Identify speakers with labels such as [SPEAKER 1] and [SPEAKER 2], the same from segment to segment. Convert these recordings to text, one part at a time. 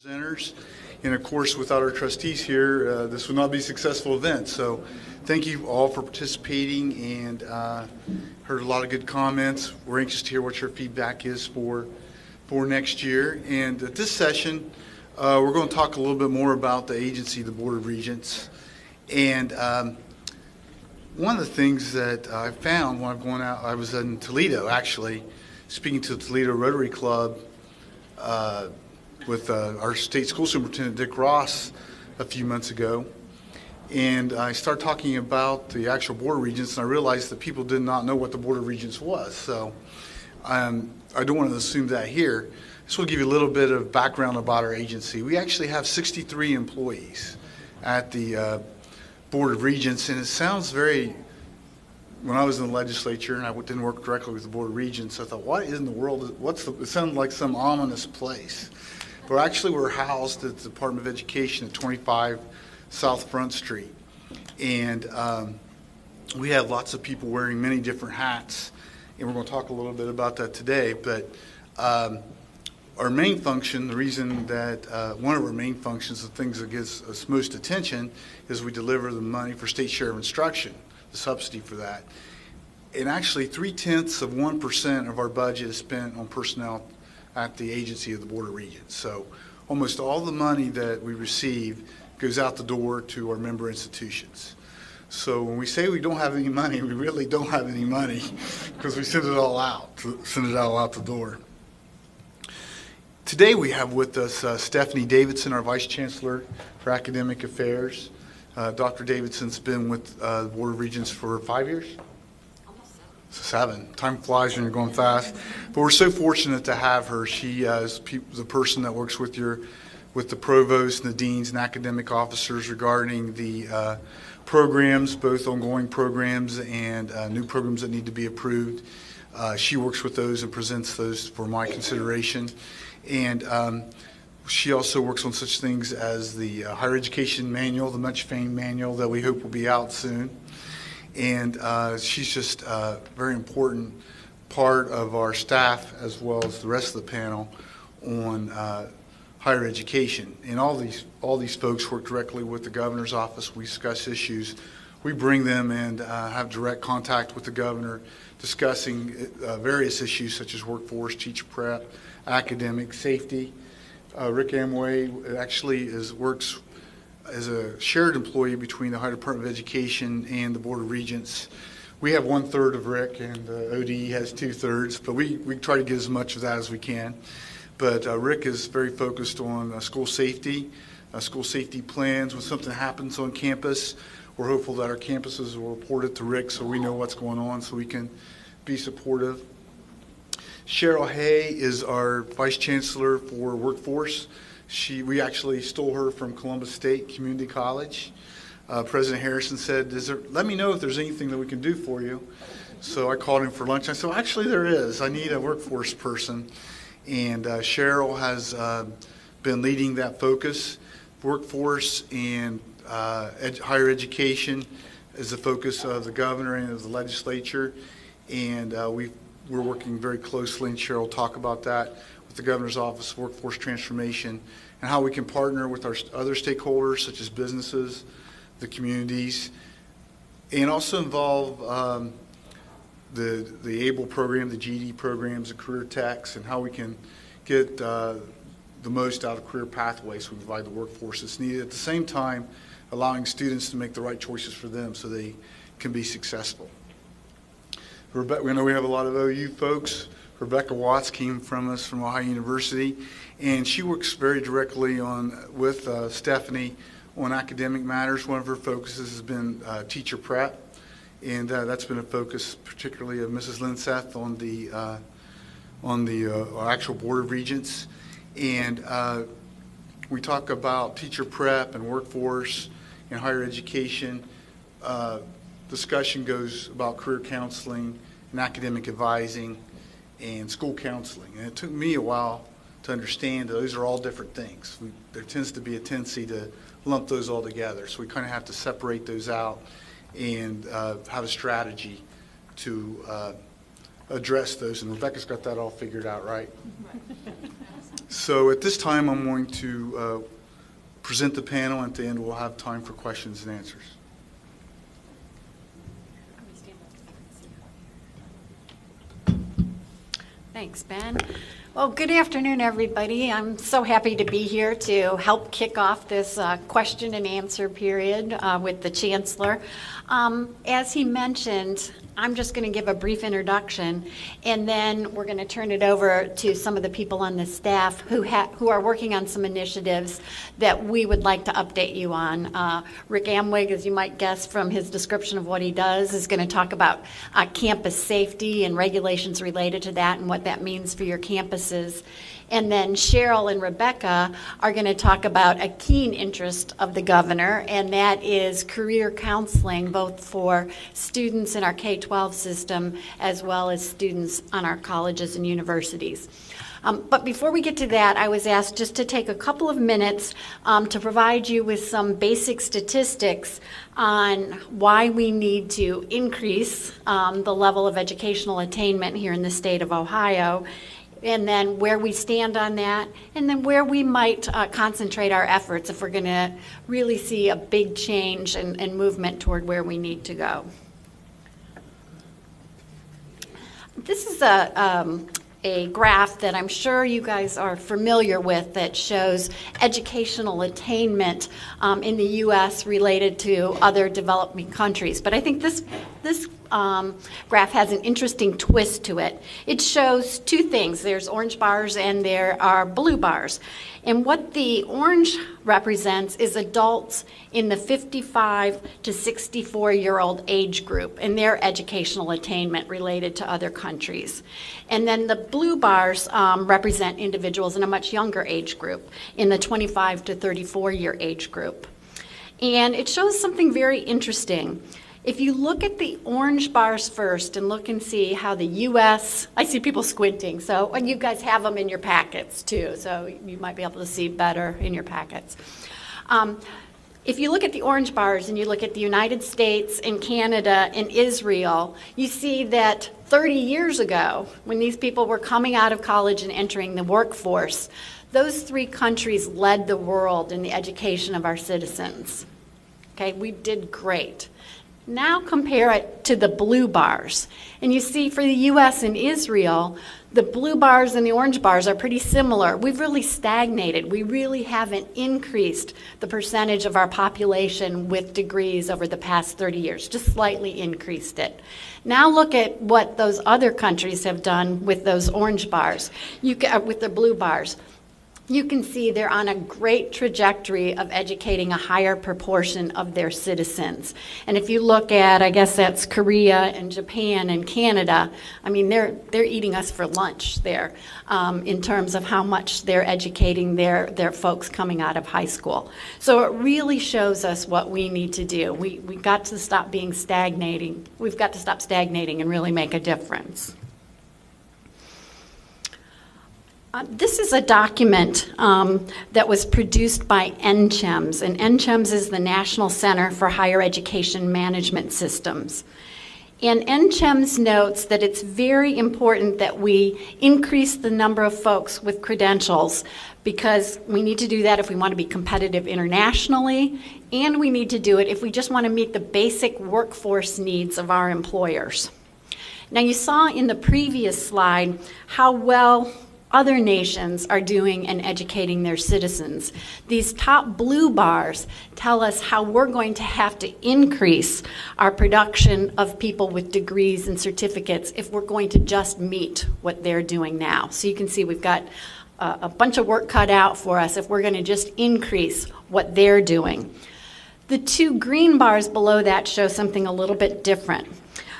[SPEAKER 1] presenters. And of course, without our trustees here, this would not be a successful event. So thank you all for participating, and heard a lot of good comments. We're anxious to hear what your feedback is for next year. And at this session, we're going to talk a little bit more about the agency, the Board of Regents. And one of the things that I found when I'm going out, I was in Toledo actually, speaking to the Toledo Rotary Club with our state school superintendent, Dick Ross, a few months ago. And I started talking about the actual Board of Regents, and I realized that people did not know what the Board of Regents was. So I don't want to assume that here. I just want to give you a little bit of background about our agency. We actually have 63 employees at the Board of Regents, and it sounds very, when I was in the legislature and I didn't work directly with the Board of Regents, I thought, what in the world, it sounded like some ominous place. But actually we're housed at the Department of Education at 25 South Front Street. And we have lots of people wearing many different hats, and we're going to talk a little bit about that today. But our main function, the reason that one of our main functions, the things that gets us most attention, is we deliver the money for state share of instruction, the subsidy for that. And actually 0.3% of our budget is spent on personnel at the agency of the Board of Regents. So almost all the money that we receive goes out the door to our member institutions. So when we say we don't have any money, we really don't have any money because we send it all out, the door. Today we have with us Stephanie Davidson, our Vice Chancellor for Academic Affairs. Dr. Davidson's been with the Board of Regents for 5 years?
[SPEAKER 2] Almost
[SPEAKER 1] 7. Time flies when you're going fast. But we're so fortunate to have her. She is the person that works with the provost and the deans and academic officers regarding the programs, both ongoing programs and new programs that need to be approved. She works with those and presents those for my consideration. And she also works on such things as the higher education manual, the much famed manual that we hope will be out soon. And she's just a very important part of our staff, as well as the rest of the panel, on higher education. And all these folks work directly with the governor's office. We discuss issues. We bring them and have direct contact with the governor, discussing various issues such as workforce, teacher prep, academic, safety. Rick Amway actually works as a shared employee between the Ohio Department of Education and the Board of Regents. We have 1/3 of Rick, and ODE has 2/3, but we try to get as much of that as we can. But Rick is very focused on school safety plans. When something happens on campus, we're hopeful that our campuses will report it to Rick so we know what's going on, so we can be supportive. Cheryl Hay is our Vice Chancellor for Workforce. We actually stole her from Columbus State Community College. President Harrison said, let me know if there's anything that we can do for you. So I called him for lunch. I said, well, actually there is. I need a workforce person. And Cheryl has been leading that focus. Workforce and higher education is the focus of the governor and of the legislature. And we're working very closely, and Cheryl will talk about that, with the governor's office of workforce transformation and how we can partner with our other stakeholders such as businesses, the communities, and also involve the ABLE program, the GED programs, the career techs, and how we can get the most out of career pathways so we provide the workforce that's needed. At the same time, allowing students to make the right choices for them so they can be successful. We know we have a lot of OU folks. Rebecca Watts came from us from Ohio University, and she works very directly with Stephanie on academic matters. One of her focuses has been teacher prep, and that's been a focus particularly of Mrs. Linseth on the actual Board of Regents. And we talk about teacher prep and workforce and higher education. Discussion goes about career counseling and academic advising and school counseling. And it took me a while to understand that those are all different things. There tends to be a tendency to lump those all together. So we kind of have to separate those out and have a strategy to address those. And Rebecca's got that all figured out, right? So at this time, I'm going to present the panel, and at the end, we'll have time for questions and answers.
[SPEAKER 2] Thanks, Ben. Well, good afternoon, everybody. I'm so happy to be here to help kick off this question and answer period with the Chancellor. As he mentioned, I'm just going to give a brief introduction, and then we're going to turn it over to some of the people on the staff who are working on some initiatives that we would like to update you on. Rick Amwig, as you might guess from his description of what he does, is going to talk about campus safety and regulations related to that and what that means for your campuses. And then Cheryl and Rebecca are going to talk about a keen interest of the governor, and that is career counseling, both for students in our K-12 system as well as students on our colleges and universities. But before we get to that, I was asked just to take a couple of minutes to provide you with some basic statistics on why we need to increase the level of educational attainment here in the state of Ohio, and then where we stand on that, and then where we might concentrate our efforts if we're going to really see a big change and movement toward where we need to go. This is a graph that I'm sure you guys are familiar with that shows educational attainment in the U.S. related to other developing countries. But I think this graph has an interesting twist to it. It shows two things. There's orange bars and there are blue bars. And what the orange represents is adults in the 55 to 64-year-old age group and their educational attainment related to other countries. And then the blue bars represent individuals in a much younger age group, in the 25 to 34-year age group. And it shows something very interesting. If you look at the orange bars first and look and see how the U.S., I see people squinting, so, and you guys have them in your packets too, so you might be able to see better in your packets. If you look at the orange bars and you look at the United States and Canada and Israel, you see that 30 years ago, when these people were coming out of college and entering the workforce, those three countries led the world in the education of our citizens. Okay, we did great. Now compare it to the blue bars. And you see for the U.S. and Israel, the blue bars and the orange bars are pretty similar. We've really stagnated. We really haven't increased the percentage of our population with degrees over the past 30 years, just slightly increased it. Now look at what those other countries have done with those orange bars, with the blue bars. You can see they're on a great trajectory of educating a higher proportion of their citizens. And if you look at, I guess that's Korea and Japan and Canada, I mean, they're eating us for lunch there in terms of how much they're educating their folks coming out of high school. So it really shows us what we need to do. We got to stop being stagnating. We've got to stop stagnating and really make a difference. This is a document that was produced by NCHEMS, and NCHEMS is the National Center for Higher Education Management Systems. And NCHEMS notes that it's very important that we increase the number of folks with credentials, because we need to do that if we want to be competitive internationally, and we need to do it if we just want to meet the basic workforce needs of our employers. Now, you saw in the previous slide how well other nations are doing in educating their citizens. These top blue bars tell us how we're going to have to increase our production of people with degrees and certificates if we're going to just meet what they're doing now. So you can see we've got a bunch of work cut out for us if we're going to just increase what they're doing. The two green bars below that show something a little bit different.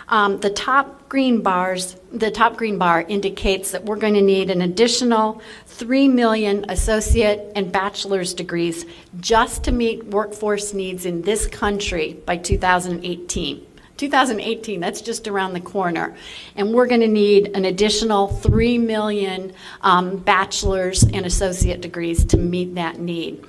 [SPEAKER 2] The top green bar indicates that we're going to need an additional 3 million associate and bachelor's degrees just to meet workforce needs in this country by 2018. 2018, that's just around the corner. And we're going to need an additional 3 million bachelor's and associate degrees to meet that need.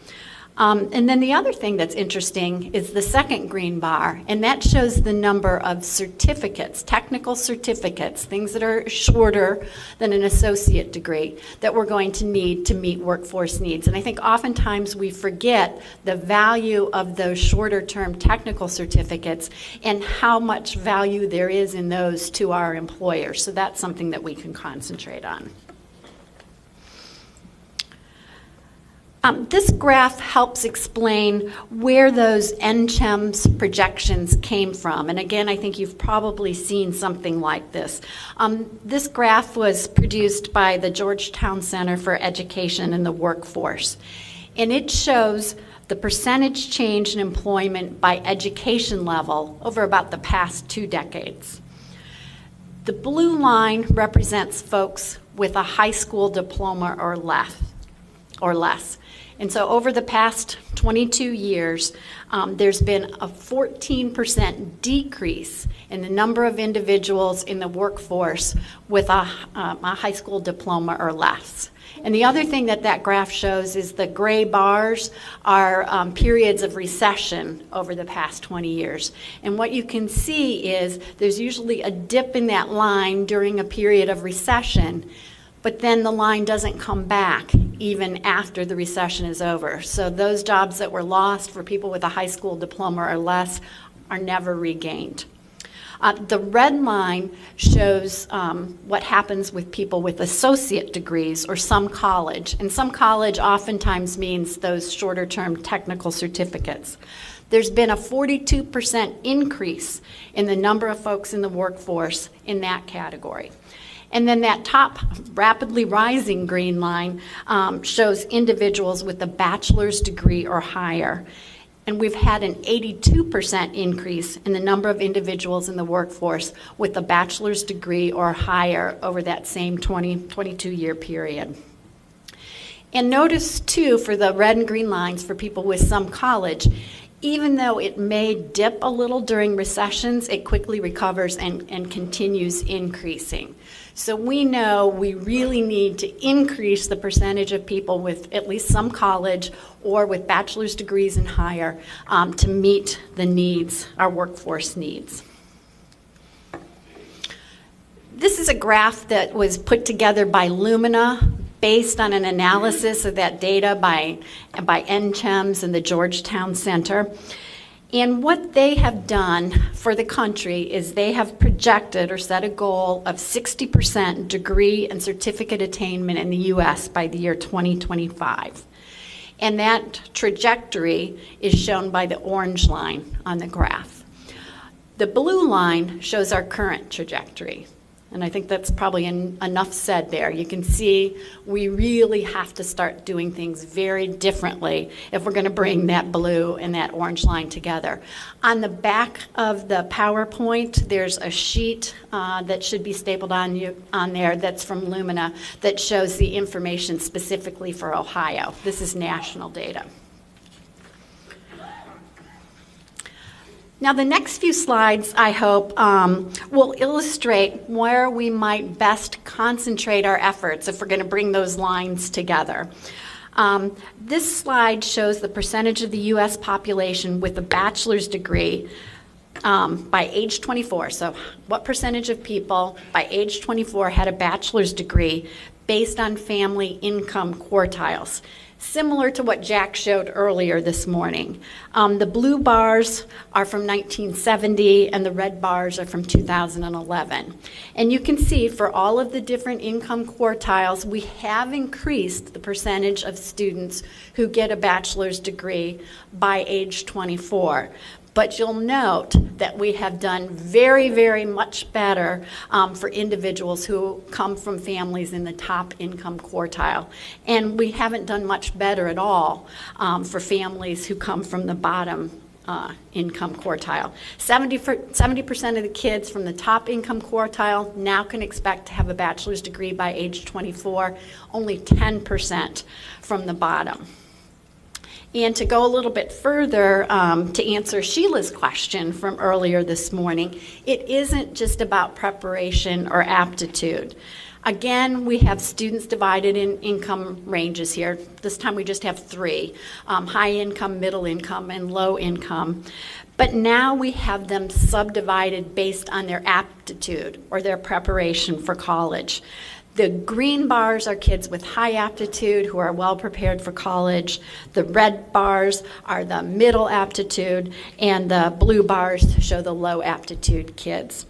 [SPEAKER 2] And then the other thing that's interesting is the second green bar, and that shows the number of certificates, technical certificates, things that are shorter than an associate degree that we're going to need to meet workforce needs. And I think oftentimes we forget the value of those shorter term technical certificates and how much value there is in those to our employers. So that's something that we can concentrate on. This graph helps explain where those NCHEMS projections came from. And again, I think you've probably seen something like this. This graph was produced by the Georgetown Center for Education and the Workforce. And it shows the percentage change in employment by education level over about the past 2 decades. The blue line represents folks with a high school diploma or less. And so over the past 22 years, there's been a 14% decrease in the number of individuals in the workforce with a high school diploma or less. And the other thing that graph shows is the gray bars are periods of recession over the past 20 years. And what you can see is there's usually a dip in that line during a period of recession, but then the line doesn't come back even after the recession is over. So those jobs that were lost for people with a high school diploma or less are never regained. The red line shows what happens with people with associate degrees or some college. And some college oftentimes means those shorter term technical certificates. There's been a 42% increase in the number of folks in the workforce in that category. And then that top rapidly rising green line shows individuals with a bachelor's degree or higher. And we've had an 82% increase in the number of individuals in the workforce with a bachelor's degree or higher over that same 22-year period. And notice, too, for the red and green lines for people with some college, even though it may dip a little during recessions, it quickly recovers and continues increasing. So we know we really need to increase the percentage of people with at least some college or with bachelor's degrees and higher to meet the needs, our workforce needs. This is a graph that was put together by Lumina based on an analysis of that data by NCHEMS and the Georgetown Center. And what they have done for the country is they have projected or set a goal of 60% degree and certificate attainment in the U.S. by the year 2025. And that trajectory is shown by the orange line on the graph. The blue line shows our current trajectory. And I think that's probably enough said there. You can see we really have to start doing things very differently if we're going to bring that blue and that orange line together. On the back of the PowerPoint, there's a sheet that should be stapled on there that's from Lumina that shows the information specifically for Ohio. This is national data. Now, the next few slides, I hope, will illustrate where we might best concentrate our efforts if we're going to bring those lines together. This slide shows the percentage of the U.S. population with a bachelor's degree by age 24. So what percentage of people by age 24 had a bachelor's degree based on family income quartiles? Similar to what Jack showed earlier this morning. The blue bars are from 1970 and the red bars are from 2011. And you can see for all of the different income quartiles, we have increased the percentage of students who get a bachelor's degree by age 24. But you'll note that we have done very, very much better for individuals who come from families in the top income quartile. And we haven't done much better at all for families who come from the bottom income quartile. 70% of the kids from the top income quartile now can expect to have a bachelor's degree by age 24, only 10% from the bottom. And to go a little bit further, to answer Sheila's question from earlier this morning, it isn't just about preparation or aptitude. Again, we have students divided in income ranges here. This time we just have three, high income, middle income, and low income. But now we have them subdivided based on their aptitude or their preparation for college. The green bars are kids with high aptitude who are well prepared for college. The red bars are the middle aptitude, and the blue bars show the low aptitude kids.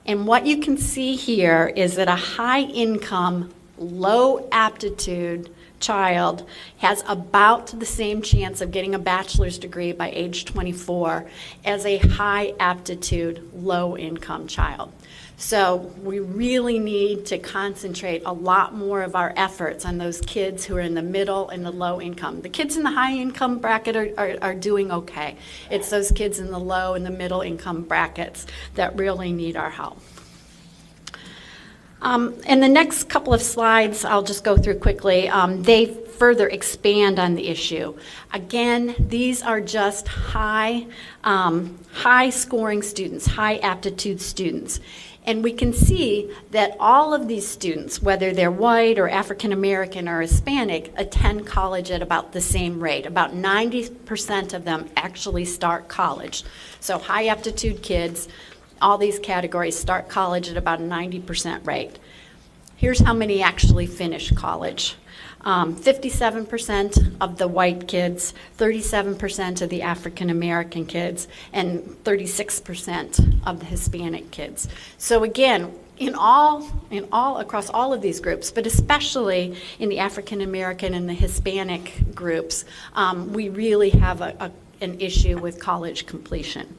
[SPEAKER 2] And what you can see here is that a high income, low aptitude child has about the same chance of getting a bachelor's degree by age 24 as a high aptitude, low income child. So we really need to concentrate a lot more of our efforts on those kids who are in the middle and the low income. The kids in the high income bracket are doing okay. It's those kids in the low and the middle income brackets that really need our help. In the next couple of slides, I'll just go through quickly, they further expand on the issue. Again, these are just high scoring students, high aptitude students. And we can see that all of these students, whether they're white or African American or Hispanic, attend college at about the same rate. About 90% of them actually start college. So high aptitude kids, all these categories start college at about a 90% rate. Here's how many actually finish college. 57% of the white kids, 37% of the African American kids, and 36% of the Hispanic kids. So again, across all of these groups, but especially in the African American and the Hispanic groups, we really have an issue with college completion.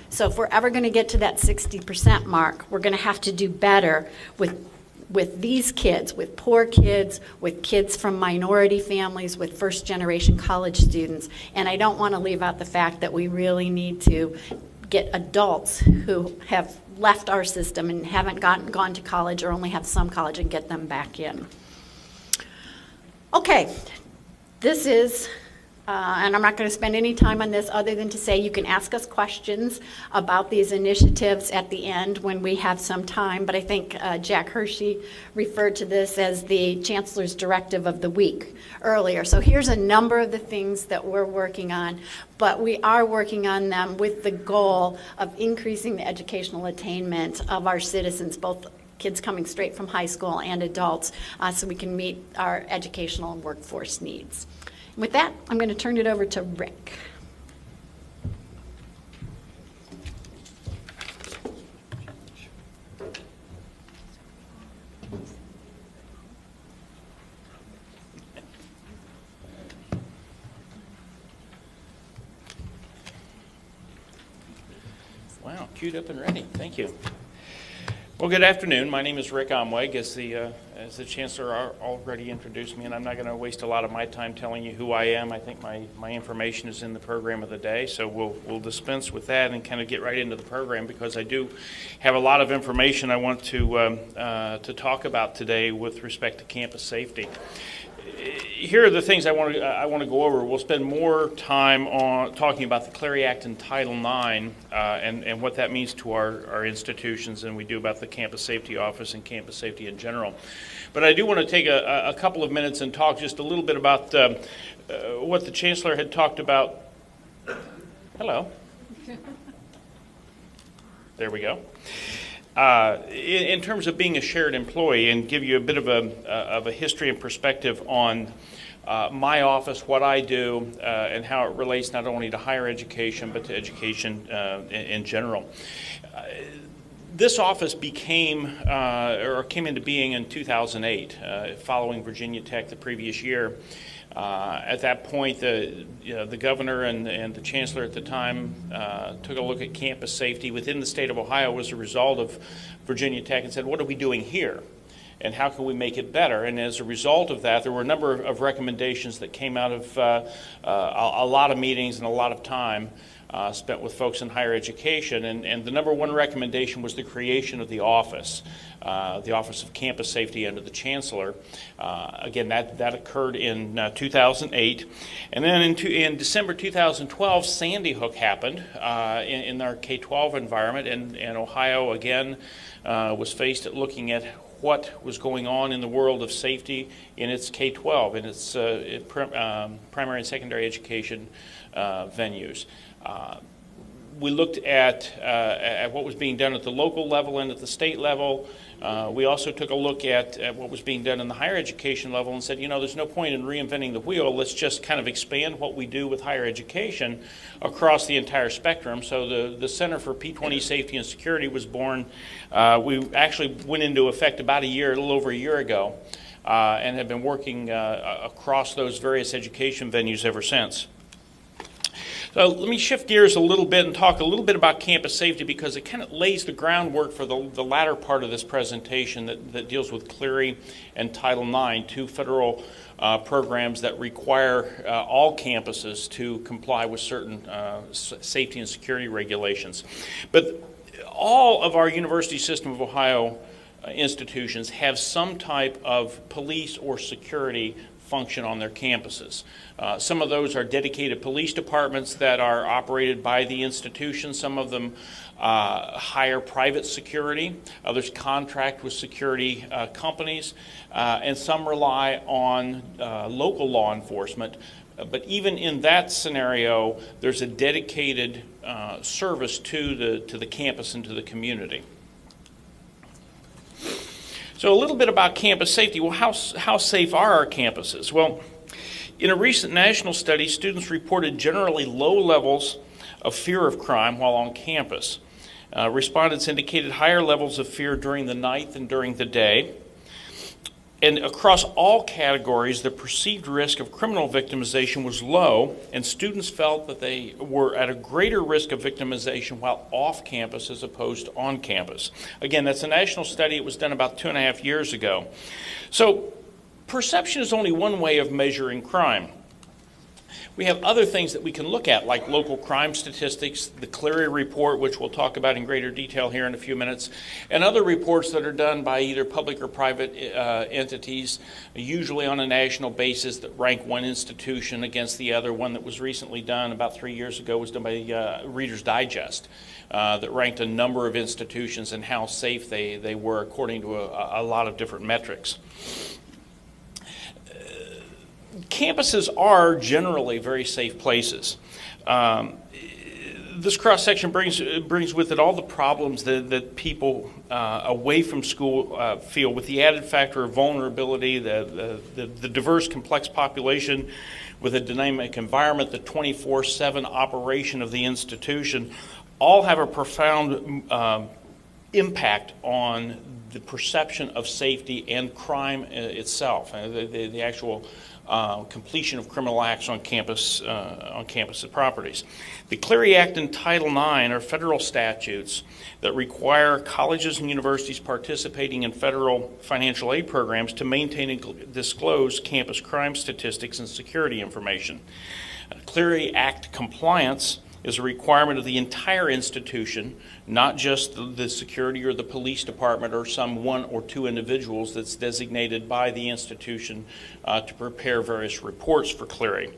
[SPEAKER 2] So if we're ever going to get to that 60% mark, we're going to have to do better with these kids, with poor kids, with kids from minority families, with first-generation college students. And I don't want to leave out the fact that we really need to get adults who have left our system and haven't gone to college or only have some college and get them back in. Okay, this is and I'm not going to spend any time on this other than to say you can ask us questions about these initiatives at the end when we have some time, but I think Jack Hershey referred to this as the Chancellor's Directive of the Week earlier. So here's a number of the things that we're working on, but we are working on them with the goal of increasing the educational attainment of our citizens, both kids coming straight from high school and adults, so we can meet our educational and workforce needs. With that, I'm going to turn it over to Rick.
[SPEAKER 3] Wow, queued up and ready. Thank you. Well, good afternoon. My name is Rick Omweg, as the Chancellor already introduced me, and I'm not going to waste a lot of my time telling you who I am. I think my information is in the program of the day, so we'll dispense with that and kind of get right into the program, because I do have a lot of information I want to talk about today with respect to campus safety. Here are the things I want to go over. We'll spend more time on talking about the Clery Act and Title IX and what that means to our institutions than we do about the Campus Safety Office and campus safety in general. But I do want to take a couple of minutes and talk just a little bit about what the Chancellor had talked about. Hello. There we go. In terms of being a shared employee, and give you a bit of a history and perspective on my office, what I do, and how it relates not only to higher education but to education in general. This office came into being in 2008, following Virginia Tech the previous year. At that point, the governor and the chancellor at the time took a look at campus safety within the state of Ohio as a result of Virginia Tech and said, what are we doing here? And how can we make it better? And as a result of that, there were a number of recommendations that came out of a lot of meetings and a lot of time spent with folks in higher education. And the number one recommendation was the creation of the Office of Campus Safety under the Chancellor. Again, that occurred in 2008. And then in December 2012, Sandy Hook happened in our K-12 environment, and Ohio, again, was faced at looking at what was going on in the world of safety in its K-12, in its primary and secondary education venues. We looked at what was being done at the local level and at the state level. We also took a look at what was being done in the higher education level and said, you know, there's no point in reinventing the wheel. Let's just kind of expand what we do with higher education across the entire spectrum. So the Center for P20 Safety and Security was born. We actually went into effect about a little over a year ago, and have been working across those various education venues ever since. So let me shift gears a little bit and talk a little bit about campus safety, because it kind of lays the groundwork for the latter part of this presentation that deals with Clery and Title IX, two federal programs that require all campuses to comply with certain safety and security regulations. But all of our University System of Ohio institutions have some type of police or security function on their campuses. Some of those are dedicated police departments that are operated by the institution. Some of them hire private security. Others contract with security companies. And some rely on local law enforcement. But even in that scenario, there's a dedicated service to the campus and to the community. So a little bit about campus safety. Well, how safe are our campuses? Well, in a recent national study, students reported generally low levels of fear of crime while on campus. Respondents indicated higher levels of fear during the night than during the day. And across all categories, the perceived risk of criminal victimization was low, and students felt that they were at a greater risk of victimization while off campus as opposed to on campus. Again, that's a national study. It was done about 2.5 years ago. So perception is only one way of measuring crime. We have other things that we can look at, like local crime statistics, the Clery report, which we'll talk about in greater detail here in a few minutes, and other reports that are done by either public or private entities, usually on a national basis, that rank one institution against the other. One that was recently done about 3 years ago was done by Reader's Digest, that ranked a number of institutions and how safe they were according to a lot of different metrics. Campuses are generally very safe places. This cross-section brings with it all the problems that people away from school feel, with the added factor of vulnerability, the diverse, complex population with a dynamic environment, the 24/7 operation of the institution, all have a profound impact on the perception of safety and crime itself, the actual completion of criminal acts on campus properties. The Clery Act and Title IX are federal statutes that require colleges and universities participating in federal financial aid programs to maintain and disclose campus crime statistics and security information. Clery Act compliance is a requirement of the entire institution, not just the security or the police department or some one or two individuals that's designated by the institution to prepare various reports for Clery.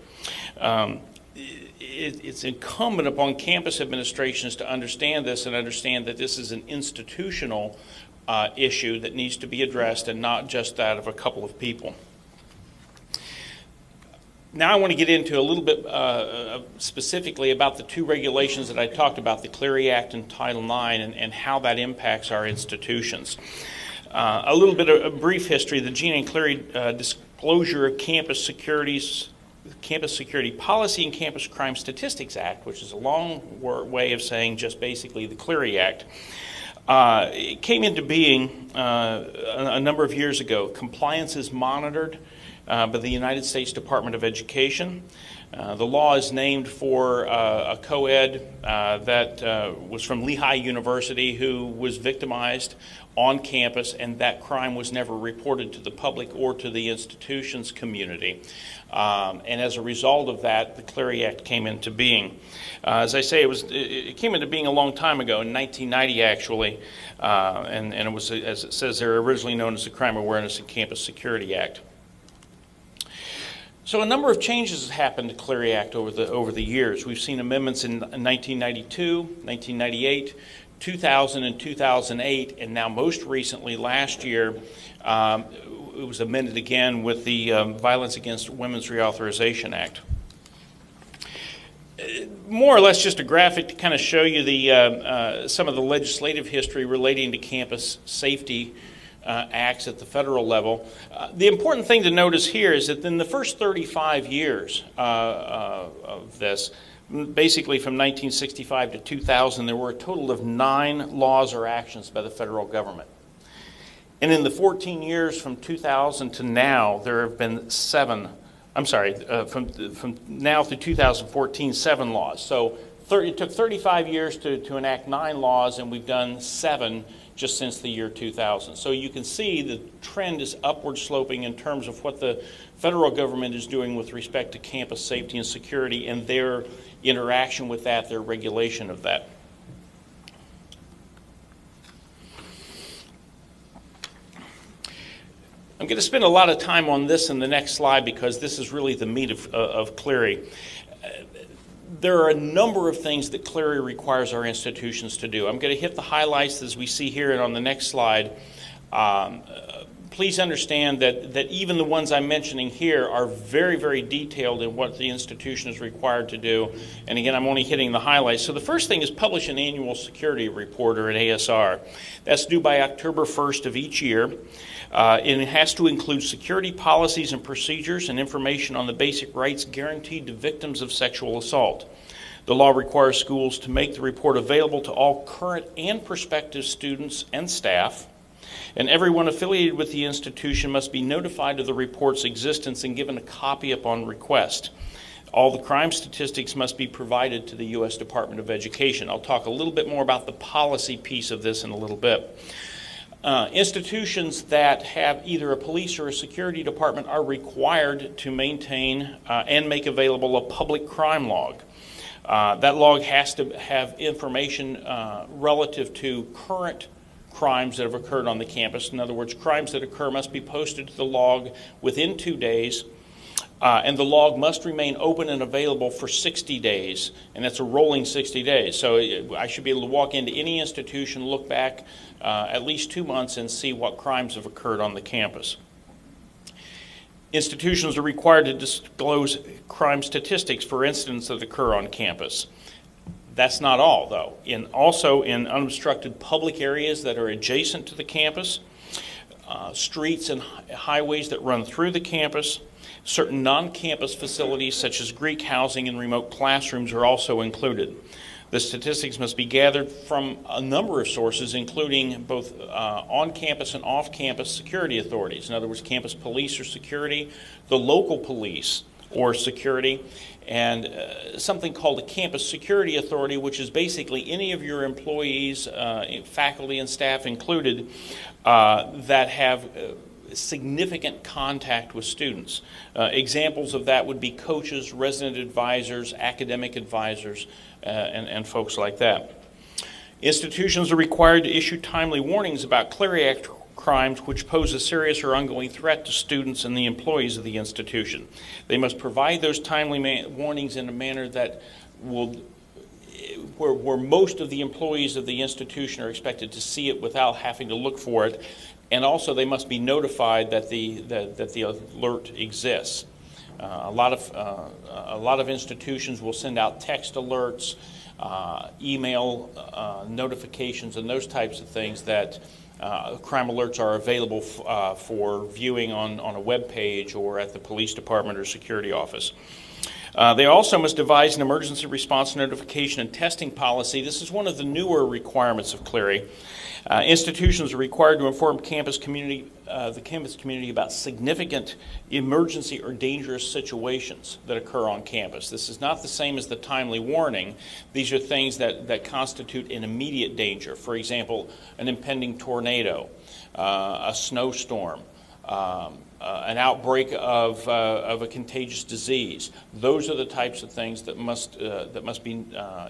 [SPEAKER 3] It's incumbent upon campus administrations to understand this and understand that this is an institutional issue that needs to be addressed and not just that of a couple of people. Now I want to get into a little bit specifically about the two regulations that I talked about, the Clery Act and Title IX, and how that impacts our institutions. A little bit of a brief history. The Gene and Clery Disclosure of Campus Security Policy and Campus Crime Statistics Act, which is a long way of saying just basically the Clery Act. It came into being a number of years ago. Compliance is monitored by the United States Department of Education. The law is named for a co-ed that was from Lehigh University who was victimized on campus, and that crime was never reported to the public or to the institution's community. And as a result of that, the Clery Act came into being. As I say, it came into being a long time ago, in 1990 actually, and it was, as it says there, originally known as the Crime Awareness and Campus Security Act. So a number of changes have happened to the Clery Act over the years. We've seen amendments in 1992, 1998, 2000 and 2008, and now most recently last year, it was amended again with the Violence Against Women's Reauthorization Act. More or less just a graphic to kind of show you the some of the legislative history relating to campus safety acts at the federal level. The important thing to notice here is that in the first 35 years of this, basically from 1965 to 2000, there were a total of 9 laws or actions by the federal government. And in the 14 years from 2000 to now, there have been from now through 2014, 7 laws. So it took 35 years to enact 9 laws, and we've done 7 just since the year 2000. So you can see the trend is upward sloping in terms of what the federal government is doing with respect to campus safety and security and their interaction with that, their regulation of that. I'm going to spend a lot of time on this in the next slide because this is really the meat of Clery. There are a number of things that Clery requires our institutions to do. I'm going to hit the highlights as we see here and on the next slide. Please understand that even the ones I'm mentioning here are very, very detailed in what the institution is required to do. And again, I'm only hitting the highlights. So the first thing is publish an annual security report, or an ASR. That's due by October 1st of each year. And it has to include security policies and procedures and information on the basic rights guaranteed to victims of sexual assault. The law requires schools to make the report available to all current and prospective students and staff, and everyone affiliated with the institution must be notified of the report's existence and given a copy upon request. All the crime statistics must be provided to the U.S. Department of Education. I'll talk a little bit more about the policy piece of this in a little bit. Institutions that have either a police or a security department are required to maintain and make available a public crime log. That log has to have information relative to current crimes that have occurred on the campus. In other words, crimes that occur must be posted to the log within 2 days, and the log must remain open and available for 60 days, and that's a rolling 60 days. So I should be able to walk into any institution, look back at least 2 months, and see what crimes have occurred on the campus. Institutions are required to disclose crime statistics for incidents that occur on campus. That's not all, though. Also in unobstructed public areas that are adjacent to the campus, streets and highways that run through the campus, certain non-campus facilities such as Greek housing and remote classrooms are also included. The statistics must be gathered from a number of sources, including both on-campus and off-campus security authorities. In other words, campus police or security, the local police or security, and something called a campus security authority, which is basically any of your employees, faculty and staff included, that have significant contact with students. Examples of that would be coaches, resident advisors, academic advisors, and folks like that. Institutions are required to issue timely warnings about Clery Act crimes which pose a serious or ongoing threat to students and the employees of the institution. They must provide those timely warnings in a manner that will where most of the employees of the institution are expected to see it without having to look for it, and also they must be notified that the alert exists. A lot of institutions will send out text alerts, email notifications, and those types of things that crime alerts are available for viewing on a web page or at the police department or security office. They also must devise an emergency response notification and testing policy. This is one of the newer requirements of Clery. Institutions are required to inform the campus community about significant emergency or dangerous situations that occur on campus. This is not the same as the timely warning. These are things that constitute an immediate danger. For example, an impending tornado, a snowstorm, an outbreak of a contagious disease. Those are the types of things that must be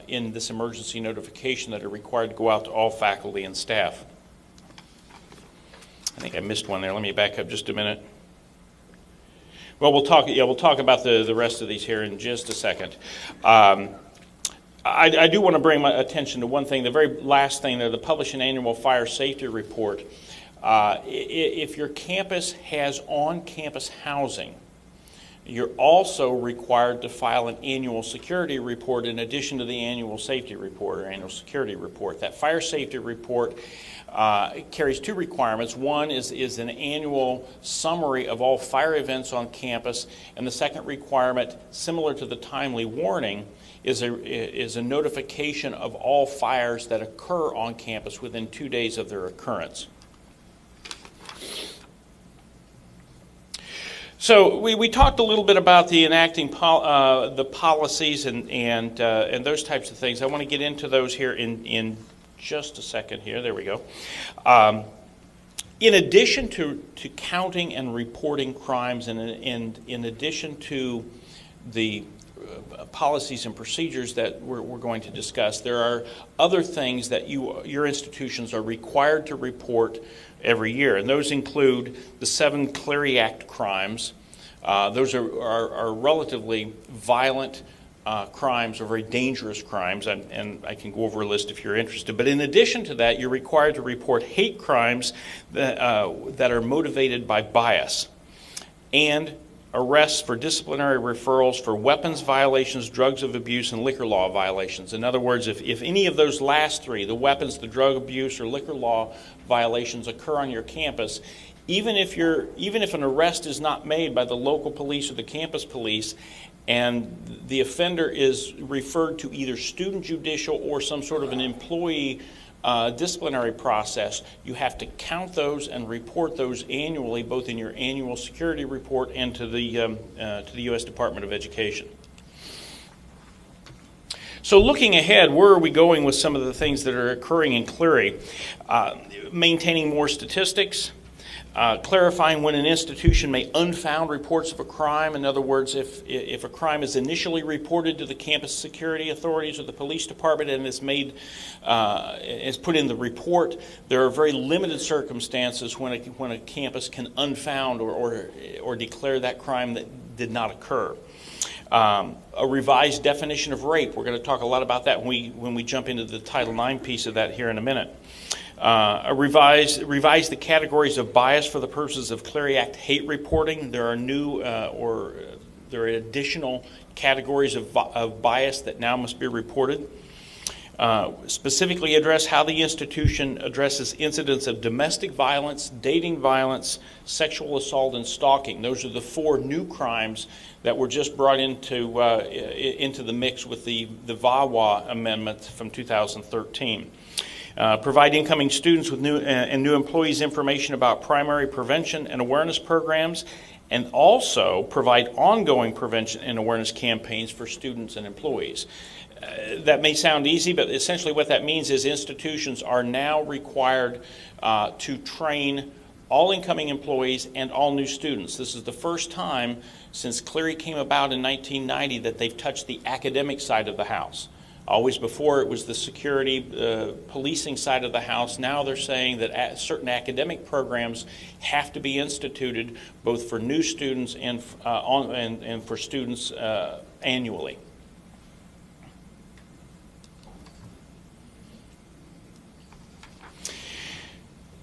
[SPEAKER 3] in this emergency notification that are required to go out to all faculty and staff. I think I missed one there. Let me back up just a minute. Well, we'll talk about the rest of these here in just a second. I do want to bring my attention to one thing, the very last thing there, the publish an annual fire safety report. If your campus has on-campus housing, you're also required to file an annual security report in addition to the annual safety report or annual security report. That fire safety report carries two requirements. One is an annual summary of all fire events on campus, and the second requirement, similar to the timely warning, is a notification of all fires that occur on campus within 2 days of their occurrence. So we talked a little bit about the enacting the policies and those types of things. I want to get into those here in just a second here. There we go. In addition to counting and reporting crimes, and in addition to the policies and procedures that we're going to discuss, there are other things that your institutions are required to report every year, and those include the 7 Clery Act crimes. Those are relatively violent crimes, or very dangerous crimes, and I can go over a list if you're interested. But in addition to that, you're required to report hate crimes that are motivated by bias, and arrests for disciplinary referrals for weapons violations, drugs of abuse, and liquor law violations. In other words, if any of those last three, the weapons, the drug abuse, or liquor law violations occur on your campus, even if an arrest is not made by the local police or the campus police, and the offender is referred to either student judicial or some sort of an employee disciplinary process, you have to count those and report those annually, both in your annual security report and to the U.S. Department of Education. So looking ahead, where are we going with some of the things that are occurring in Clery? Maintaining more statistics, clarifying when an institution may unfound reports of a crime. In other words, if a crime is initially reported to the campus security authorities or the police department and is put in the report, there are very limited circumstances when a campus can unfound or declare that crime that did not occur. A revised definition of rape. We're going to talk a lot about that when we jump into the Title IX piece of that here in a minute. Revise the categories of bias for the purposes of Clery Act hate reporting. There are new there are additional categories of bias that now must be reported. Specifically address how the institution addresses incidents of domestic violence, dating violence, sexual assault, and stalking. Those are the 4 new crimes that were just brought into the mix with the VAWA amendment from 2013. Provide incoming students with new employees information about primary prevention and awareness programs, and also provide ongoing prevention and awareness campaigns for students and employees. That may sound easy, but essentially what that means is institutions are now required to train all incoming employees and all new students. This is the first time since Clery came about in 1990 that they've touched the academic side of the house. Always before it was the security, policing side of the house. Now they're saying that certain academic programs have to be instituted both for new students and for students annually.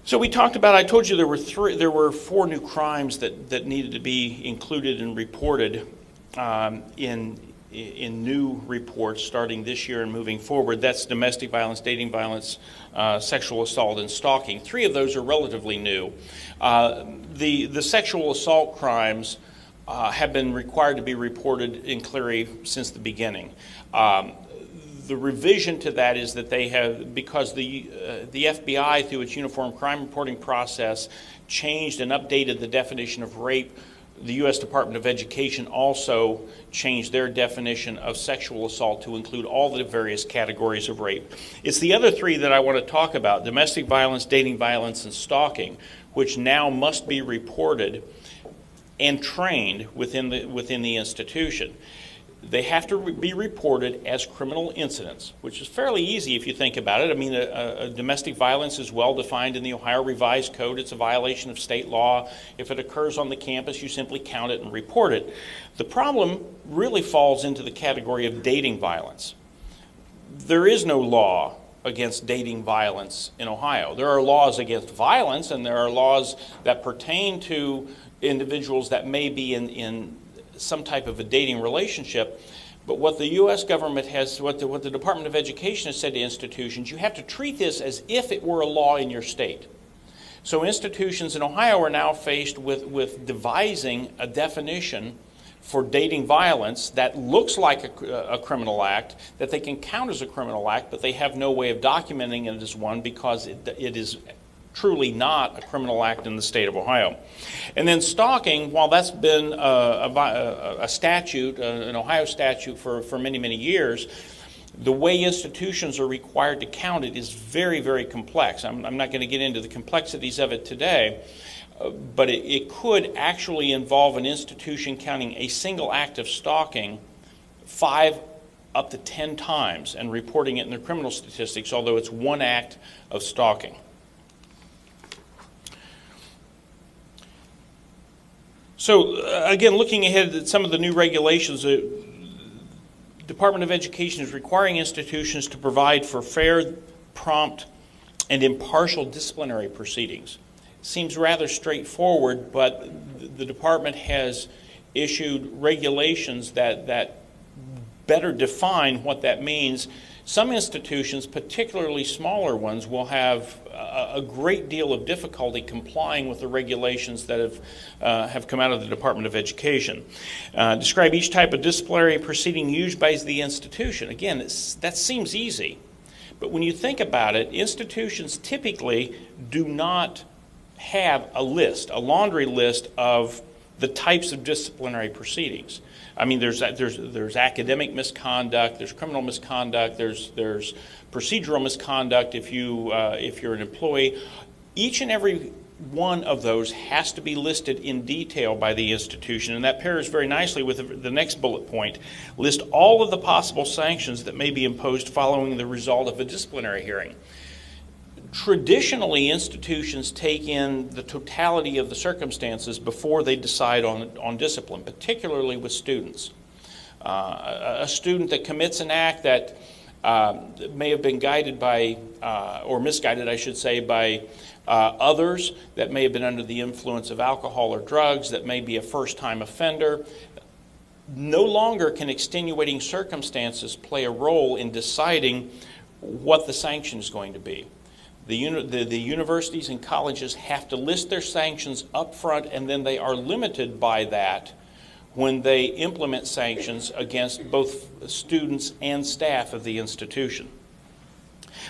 [SPEAKER 3] So we talked about, I told you there were 4 new crimes that needed to be included and reported in new reports starting this year and moving forward. That's domestic violence, dating violence, sexual assault, and stalking. 3 of those are relatively new. The sexual assault crimes have been required to be reported in Clery since the beginning. The revision to that is that they have, because the FBI, through its uniform crime reporting process, changed and updated the definition of rape. The U.S. Department of Education also changed their definition of sexual assault to include all the various categories of rape. It's the other 3 that I want to talk about: domestic violence, dating violence, and stalking, which now must be reported and trained within the institution. They have to be reported as criminal incidents, which is fairly easy if you think about it. I mean, a domestic violence is well defined in the Ohio Revised Code. It's a violation of state law. If it occurs on the campus, you simply count it and report it. The problem really falls into the category of dating violence. there is no law against dating violence in Ohio. There are laws against violence, and there are laws that pertain to individuals that may be in some type of a dating relationship. But what the U.S. government has, what the Department of Education has said to institutions, you have to treat this as if it were a law in your state. So institutions in Ohio are now faced with devising a definition for dating violence that looks like a criminal act, that they can count as a criminal act, but they have no way of documenting it as one because it is truly not a criminal act in the state of Ohio. And then stalking, while that's been a statute, an Ohio statute for many, many years, the way institutions are required to count it is very, very complex. I'm not going to get into the complexities of it today, but it could actually involve an institution counting a single act of stalking 5 up to 10 times and reporting it in their criminal statistics, although it's one act of stalking. So again, looking ahead at some of the new regulations, the Department of Education is requiring institutions to provide for fair, prompt, and impartial disciplinary proceedings. Seems rather straightforward, but the department has issued regulations that better define what that means. Some institutions, particularly smaller ones, will have a great deal of difficulty complying with the regulations that have come out of the Department of Education. Describe each type of disciplinary proceeding used by the institution. Again, that seems easy, but when you think about it, institutions typically do not have a laundry list of the types of disciplinary proceedings. I mean, there's academic misconduct, there's criminal misconduct, there's procedural misconduct if you're an employee. Each and every one of those has to be listed in detail by the institution, and that pairs very nicely with the next bullet point. List all of the possible sanctions that may be imposed following the result of a disciplinary hearing. Traditionally, institutions take in the totality of the circumstances before they decide on discipline, particularly with students. A student that commits an act that may have been guided by, or misguided, I should say, by others, that may have been under the influence of alcohol or drugs, that may be a first-time offender. No longer can extenuating circumstances play a role in deciding what the sanction is going to be. The universities and colleges have to list their sanctions up front, and then they are limited by that when they implement sanctions against both students and staff of the institution.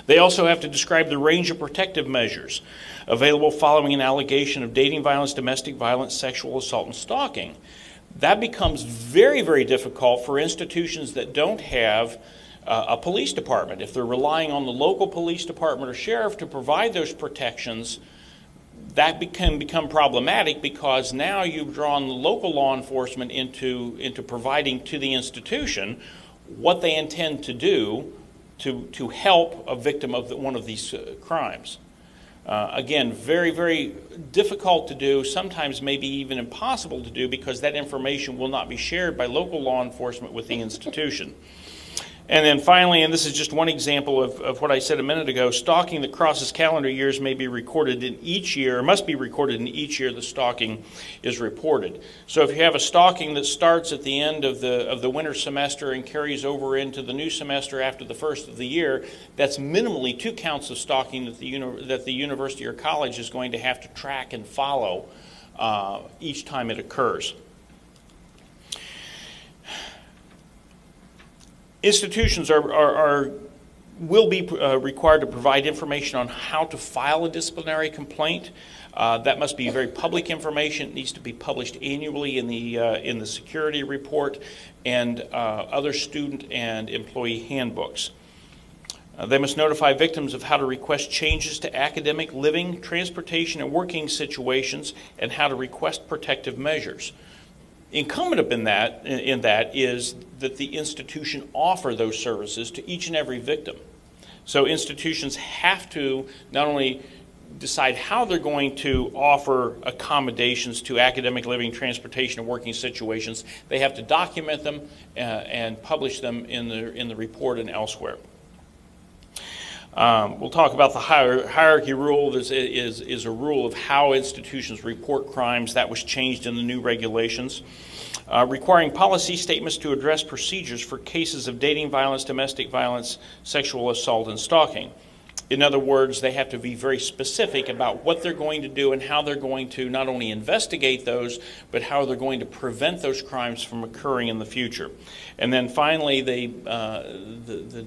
[SPEAKER 3] They also have to describe the range of protective measures available following an allegation of dating violence, domestic violence, sexual assault, and stalking. That becomes very, very difficult for institutions that don't have a police department. If they're relying on the local police department or sheriff to provide those protections, that can become problematic because now you've drawn the local law enforcement into providing to the institution what they intend to do to help a victim of one of these crimes. Again, very, very difficult to do, sometimes maybe even impossible to do because that information will not be shared by local law enforcement with the institution. And then finally, and this is just one example of what I said a minute ago, stalking that crosses calendar years may be recorded in each year, or must be recorded in each year the stalking is reported. So if you have a stalking that starts at the end of the winter semester and carries over into the new semester after the first of the year, that's minimally 2 counts of stalking that the university or college is going to have to track and follow each time it occurs. Institutions will be required to provide information on how to file a disciplinary complaint. That must be very public information. It needs to be published annually in the security report and other student and employee handbooks. They must notify victims of how to request changes to academic, living, transportation, and working situations, and how to request protective measures. Incumbent in that is that the institution offer those services to each and every victim. So institutions have to not only decide how they're going to offer accommodations to academic, living, transportation, and working situations, they have to document them and publish them in the report and elsewhere. We'll talk about the hierarchy rule. This is a rule of how institutions report crimes. That was changed in the new regulations. Requiring policy statements to address procedures for cases of dating violence, domestic violence, sexual assault, and stalking. In other words, they have to be very specific about what they're going to do and how they're going to not only investigate those, but how they're going to prevent those crimes from occurring in the future. And then finally, the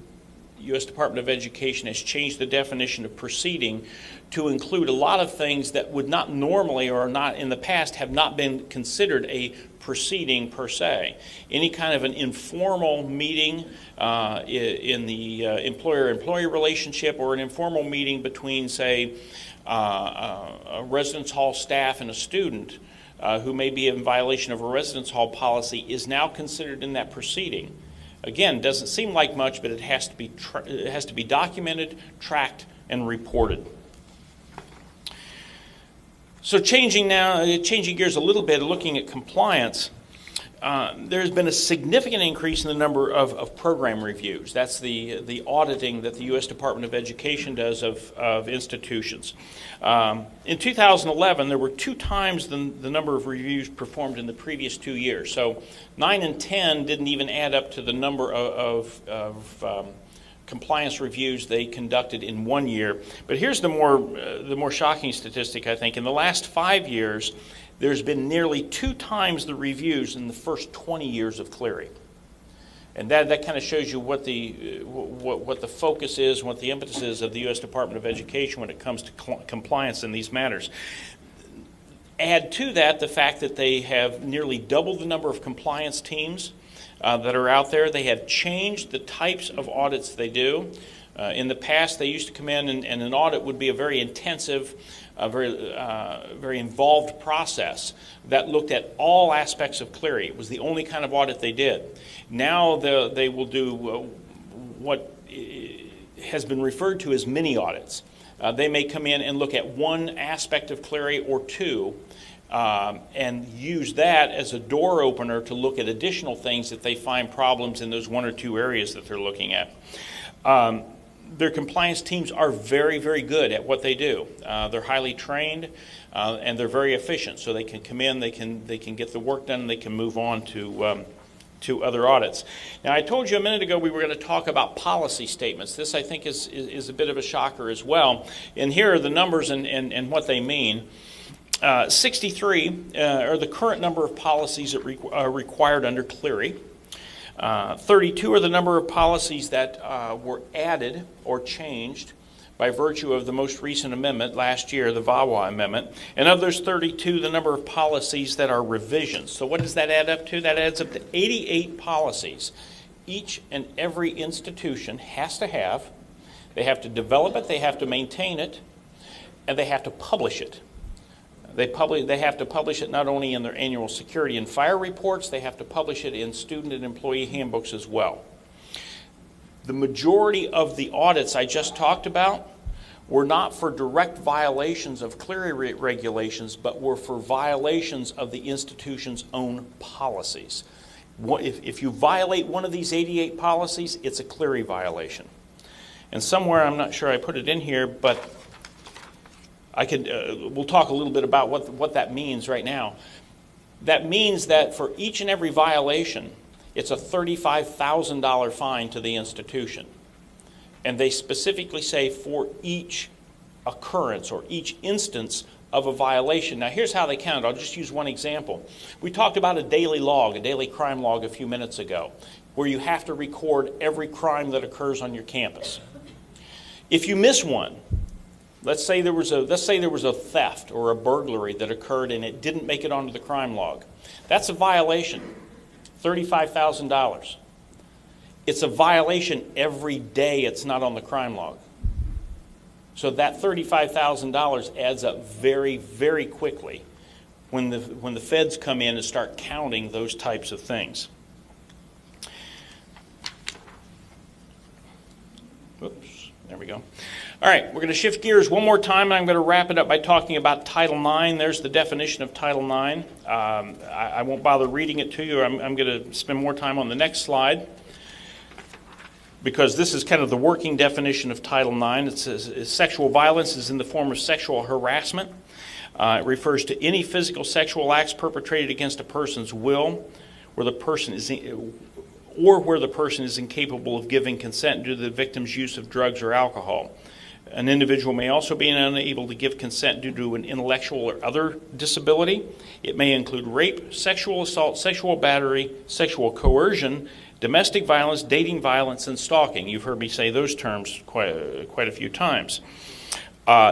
[SPEAKER 3] U.S. Department of Education has changed the definition of proceeding to include a lot of things that would not normally or not in the past have not been considered a proceeding per se. Any kind of an informal meeting in the employer-employee relationship, or an informal meeting between, say, a residence hall staff and a student who may be in violation of a residence hall policy, is now considered in that proceeding. Again, doesn't seem like much, but it has to be documented, tracked, and reported. So changing gears a little bit, looking at compliance, there's been a significant increase in the number of program reviews. That's the auditing that the U.S. Department of Education does of institutions. In 2011, there were 2 times the number of reviews performed in the previous 2 years. So 9 and 10 didn't even add up to the number of compliance reviews they conducted in 1 year. But here's the more shocking statistic, I think. In the last 5 years, there's been nearly 2 times the reviews in the first 20 years of Clery. And that kind of shows you what the focus is and what the impetus is of the U.S. Department of Education when it comes to compliance in these matters. Add to that the fact that they have nearly doubled the number of compliance teams that are out there. They have changed the types of audits they do. In the past, they used to come in and an audit would be a very intensive, very involved process that looked at all aspects of Clery. It was the only kind of audit they did. Now they will do what has been referred to as mini audits. They may come in and look at one aspect of Clery or 2, and use that as a door opener to look at additional things that they find problems in those 1 or 2 areas that they're looking at. Their compliance teams are very, very good at what they do. They're highly trained, and they're very efficient. So they can come in, they can get the work done, and they can move on to other audits. Now, I told you a minute ago we were going to talk about policy statements. This, I think, is a bit of a shocker as well. And here are the numbers and what they mean. 63 are the current number of policies that are required under Clery. 32 are the number of policies that were added or changed by virtue of the most recent amendment last year, the VAWA amendment. And of those 32, the number of policies that are revisions. So what does that add up to? That adds up to 88 policies. Each and every institution has to have. They have to develop it, they have to maintain it, and they have to publish it. They have to publish it not only in their annual security and fire reports, they have to publish it in student and employee handbooks as well. The majority of the audits I just talked about were not for direct violations of Clery regulations, but were for violations of the institution's own policies. If you violate one of these 88 policies, it's a Clery violation. And somewhere, I'm not sure I put it in here, but we'll talk a little bit about what that means right now. That means that for each and every violation, it's a $35,000 fine to the institution. And they specifically say for each occurrence or each instance of a violation. Now, here's how they count. I'll just use one example. We talked about a daily log, a daily crime log a few minutes ago, where you have to record every crime that occurs on your campus. If you miss one, let's say there was a theft or a burglary that occurred and it didn't make it onto the crime log. That's a violation, $35,000. It's a violation every day it's not on the crime log. So that $35,000 adds up very, very quickly when the feds come in and start counting those types of things. Oops, there we go. All right, we're going to shift gears one more time, and I'm going to wrap it up by talking about Title IX. There's the definition of Title IX. I won't bother reading it to you. I'm going to spend more time on the next slide. because this is kind of the working definition of Title IX. It says sexual violence is in the form of sexual harassment. It refers to any physical sexual acts perpetrated against a person's will, where the person is incapable of giving consent due to the victim's use of drugs or alcohol. An individual may also be unable to give consent due to an intellectual or other disability. It may include rape, sexual assault, sexual battery, sexual coercion, domestic violence, dating violence, and stalking. You've heard me say those terms quite a few times.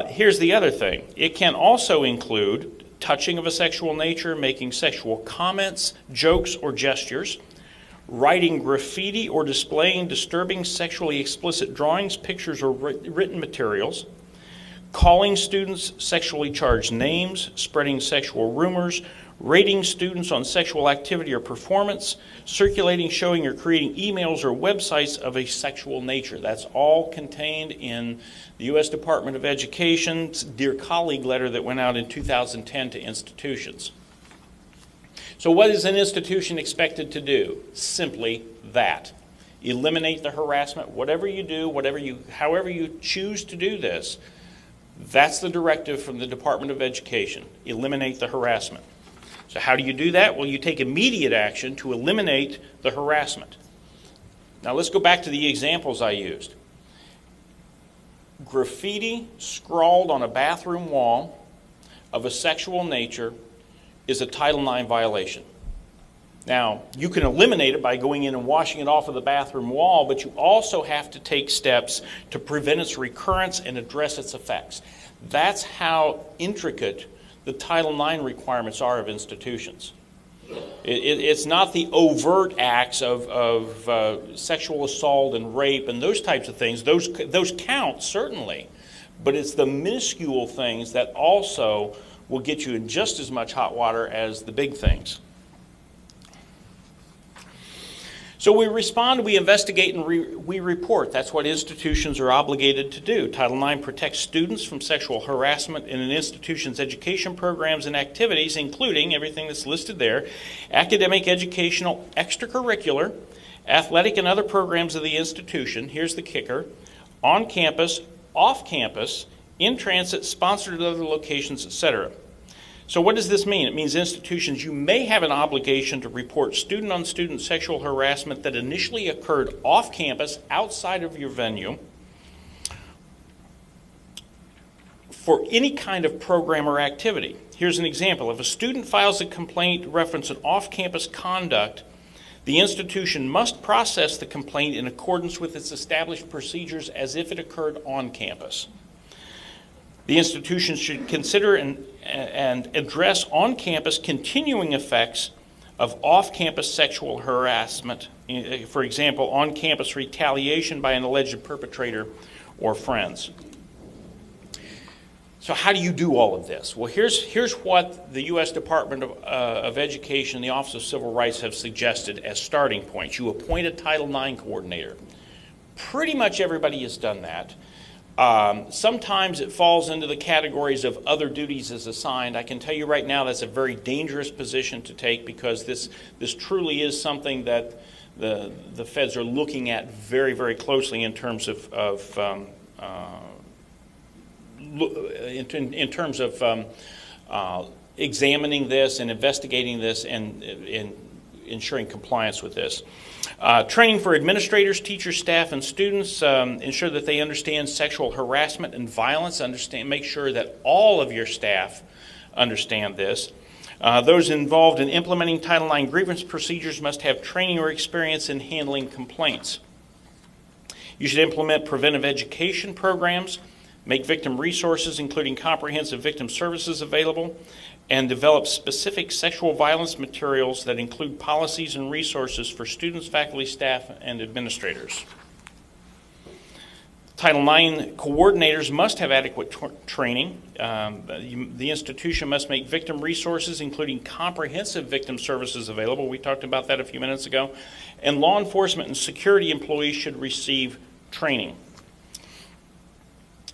[SPEAKER 3] Here's the other thing. It can also include touching of a sexual nature, making sexual comments, jokes, or gestures, writing graffiti or displaying disturbing sexually explicit drawings, pictures, or written materials, calling students sexually charged names, spreading sexual rumors, rating students on sexual activity or performance, circulating, showing, or creating emails or websites of a sexual nature. That's all contained in the U.S. Department of Education's Dear Colleague letter that went out in 2010 to institutions. So what is an institution expected to do? Simply that. Eliminate the harassment. Whatever you do, however you choose to do this, that's the directive from the Department of Education. Eliminate the harassment. So how do you do that? Well, you take immediate action to eliminate the harassment. Now let's go back to the examples I used. Graffiti scrawled on a bathroom wall of a sexual nature is a Title IX violation. Now, you can eliminate it by going in and washing it off of the bathroom wall, but you also have to take steps to prevent its recurrence and address its effects. That's how intricate the Title IX requirements are of institutions. It's not the overt acts of sexual assault and rape and those types of things. Those count, certainly, but it's the minuscule things that also will get you in just as much hot water as the big things. So we respond, we investigate, and we report. That's what institutions are obligated to do. Title IX protects students from sexual harassment in an institution's education programs and activities, including everything that's listed there: academic, educational, extracurricular, athletic, and other programs of the institution. Here's the kicker: on campus, off campus, in transit, sponsored at other locations, etc. So what does this mean? It means institutions, you may have an obligation to report student-on-student sexual harassment that initially occurred off campus, outside of your venue, for any kind of program or activity. Here's an example. If a student files a complaint referencing off-campus conduct, the institution must process the complaint in accordance with its established procedures as if it occurred on campus. The institution should consider and address on-campus continuing effects of off-campus sexual harassment, for example, on-campus retaliation by an alleged perpetrator or friends. So how do you do all of this? Well, here's what the U.S. Department of Education and the Office of Civil Rights have suggested as starting points. You appoint a Title IX coordinator. Pretty much everybody has done that. Sometimes it falls into the categories of other duties as assigned. I can tell you right now that's a very dangerous position to take, because this truly is something that the feds are looking at very, very closely in terms of examining this and investigating this and ensuring compliance with this. Training for administrators, teachers, staff, and students. Ensure that they understand sexual harassment and violence. Make sure that all of your staff understand this. Those involved in implementing Title IX grievance procedures must have training or experience in handling complaints. You should implement preventive education programs, make victim resources, including comprehensive victim services, available, and develop specific sexual violence materials that include policies and resources for students, faculty, staff, and administrators. Title IX coordinators must have adequate training. The institution must make victim resources, including comprehensive victim services, available. We talked about that a few minutes ago. And law enforcement and security employees should receive training.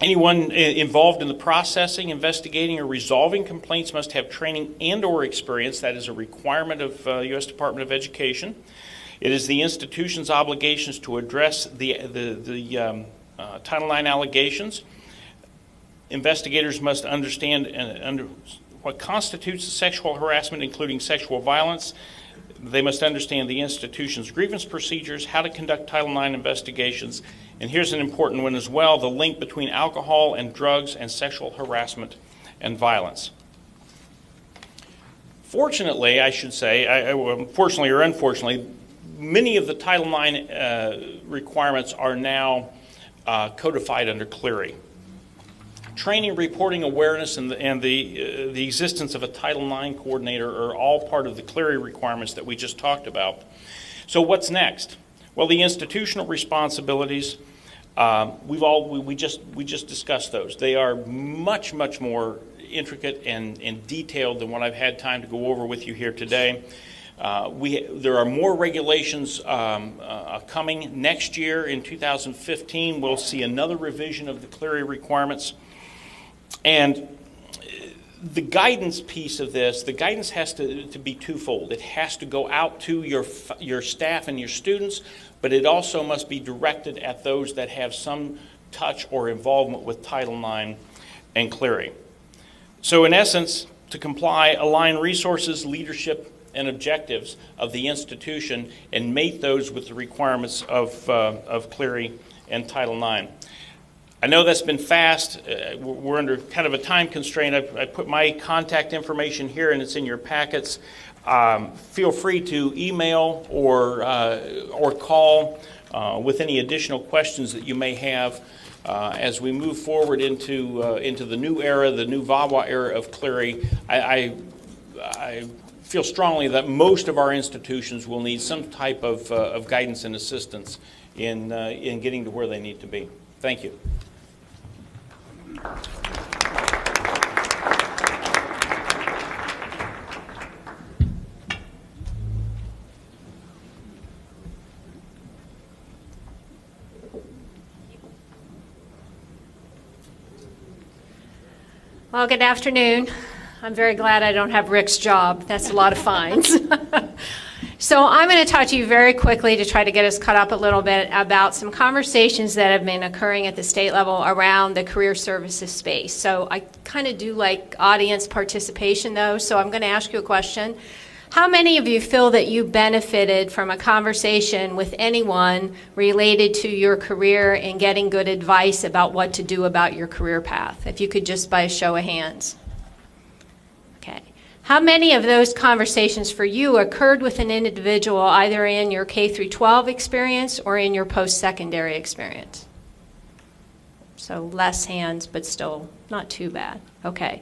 [SPEAKER 3] Anyone involved in the processing, investigating, or resolving complaints must have training and/or experience. That is a requirement of U.S. Department of Education. It is the institution's obligations to address the Title IX allegations. Investigators must understand what constitutes sexual harassment, including sexual violence. They must understand the institution's grievance procedures, how to conduct Title IX investigations, and here's an important one as well, the link between alcohol and drugs and sexual harassment and violence. Fortunately, I should say, fortunately or unfortunately, many of the Title IX requirements are now codified under Clery. Training, reporting, awareness, and the existence of a Title IX coordinator are all part of the Clery requirements that we just talked about. So what's next? Well, the institutional responsibilities, we just discussed those. They are much more intricate and detailed than what I've had time to go over with you here today. There are more regulations coming next year. In 2015, we'll see another revision of the Clery requirements. And the guidance piece of this, the guidance has to be twofold. It has to go out to your staff and your students, but it also must be directed at those that have some touch or involvement with Title IX and Clery. So in essence, to comply, align resources, leadership, and objectives of the institution and mate those with the requirements of Clery and Title IX. I know that's been fast. We're under kind of a time constraint. I put my contact information here and it's in your packets. Feel free to email or call with any additional questions that you may have as we move forward into the new era, the new VAWA era of Clery. I feel strongly that most of our institutions will need some type of guidance and assistance in getting to where they need to be. Thank you.
[SPEAKER 4] Well, good afternoon. I'm very glad I don't have Rick's job. That's a lot of fines. So I'm going to talk to you very quickly to try to get us caught up a little bit about some conversations that have been occurring at the state level around the career services space. So I kind of do like audience participation though, so I'm going to ask you a question. How many of you feel that you benefited from a conversation with anyone related to your career and getting good advice about what to do about your career path? If you could just by a show of hands. Okay. How many of those conversations for you occurred with an individual either in your K through 12 experience or in your post-secondary experience? So less hands, but still not too bad. Okay.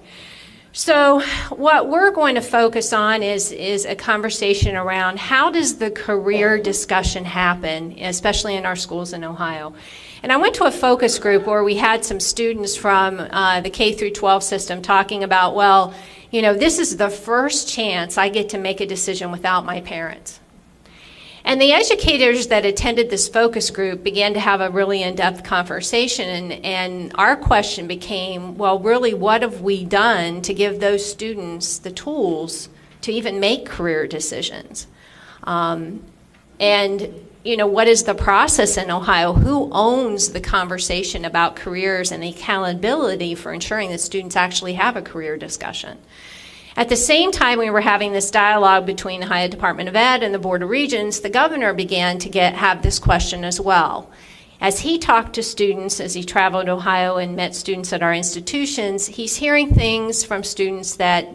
[SPEAKER 4] So what we're going to focus on is a conversation around how does the career discussion happen, especially in our schools in Ohio. And I went to a focus group where we had some students from the K through 12 system talking about, well, you know, this is the first chance I get to make a decision without my parents. And the educators that attended this focus group began to have a really in-depth conversation, and our question became, well, really, what have we done to give those students the tools to even make career decisions? And, you know, what is the process in Ohio? Who owns the conversation about careers and the accountability for ensuring that students actually have a career discussion? At the same time we were having this dialogue between the Ohio Department of Ed and the Board of Regents, the governor began to have this question as well. As he talked to students, as he traveled Ohio and met students at our institutions, he's hearing things from students that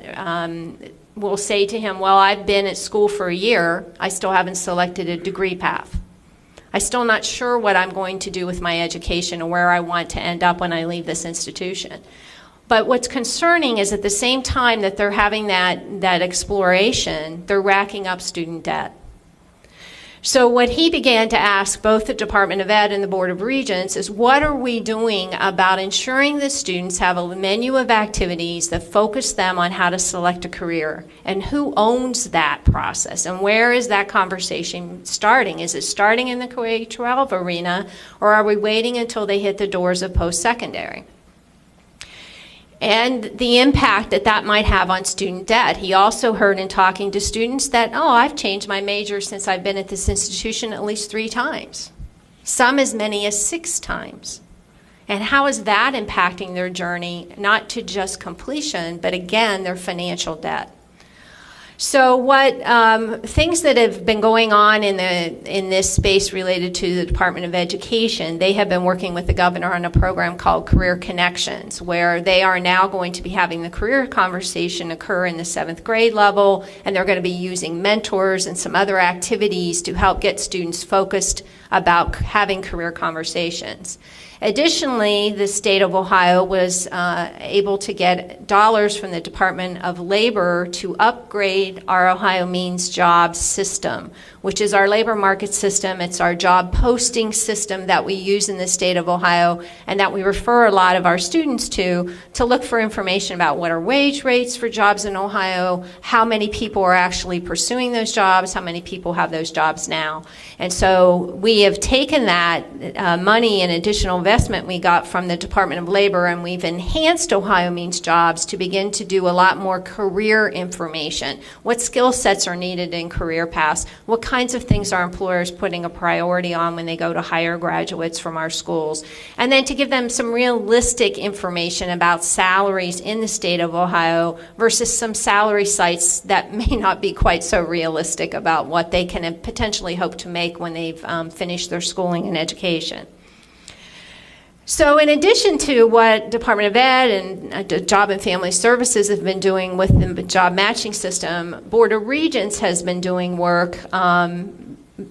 [SPEAKER 4] will say to him, well, I've been at school for a year, I still haven't selected a degree path. I'm still not sure what I'm going to do with my education or where I want to end up when I leave this institution. But what's concerning is at the same time that they're having that exploration, they're racking up student debt. So what he began to ask both the Department of Ed and the Board of Regents is, what are we doing about ensuring that students have a menu of activities that focus them on how to select a career? And who owns that process? And where is that conversation starting? Is it starting in the K-12 arena, or are we waiting until they hit the doors of post-secondary? and the impact that that might have on student debt. He also heard in talking to students that, oh, I've changed my major since I've been at this institution at least 3 times, some as many as 6 times. And how is that impacting their journey, not to just completion, but again, their financial debt? So what things that have been going on in this space related to the Department of Education, they have been working with the governor on a program called Career Connections, where they are now going to be having the career conversation occur in the 7th grade level, and they're going to be using mentors and some other activities to help get students focused about having career conversations. Additionally, the state of Ohio was able to get dollars from the Department of Labor to upgrade our Ohio Means Jobs system, which is our labor market system. It's our job posting system that we use in the state of Ohio and that we refer a lot of our students to look for information about what are wage rates for jobs in Ohio, how many people are actually pursuing those jobs, how many people have those jobs now. And so we have taken that money and additional investment we got from the Department of Labor, and we've enhanced Ohio Means Jobs to begin to do a lot more career information. What skill sets are needed in career paths? What kinds of things are employers putting a priority on when they go to hire graduates from our schools? And then to give them some realistic information about salaries in the state of Ohio versus some salary sites that may not be quite so realistic about what they can potentially hope to make when they've finished their schooling and education. So in addition to what Department of Ed and Job and Family Services have been doing with the job matching system, Board of Regents has been doing work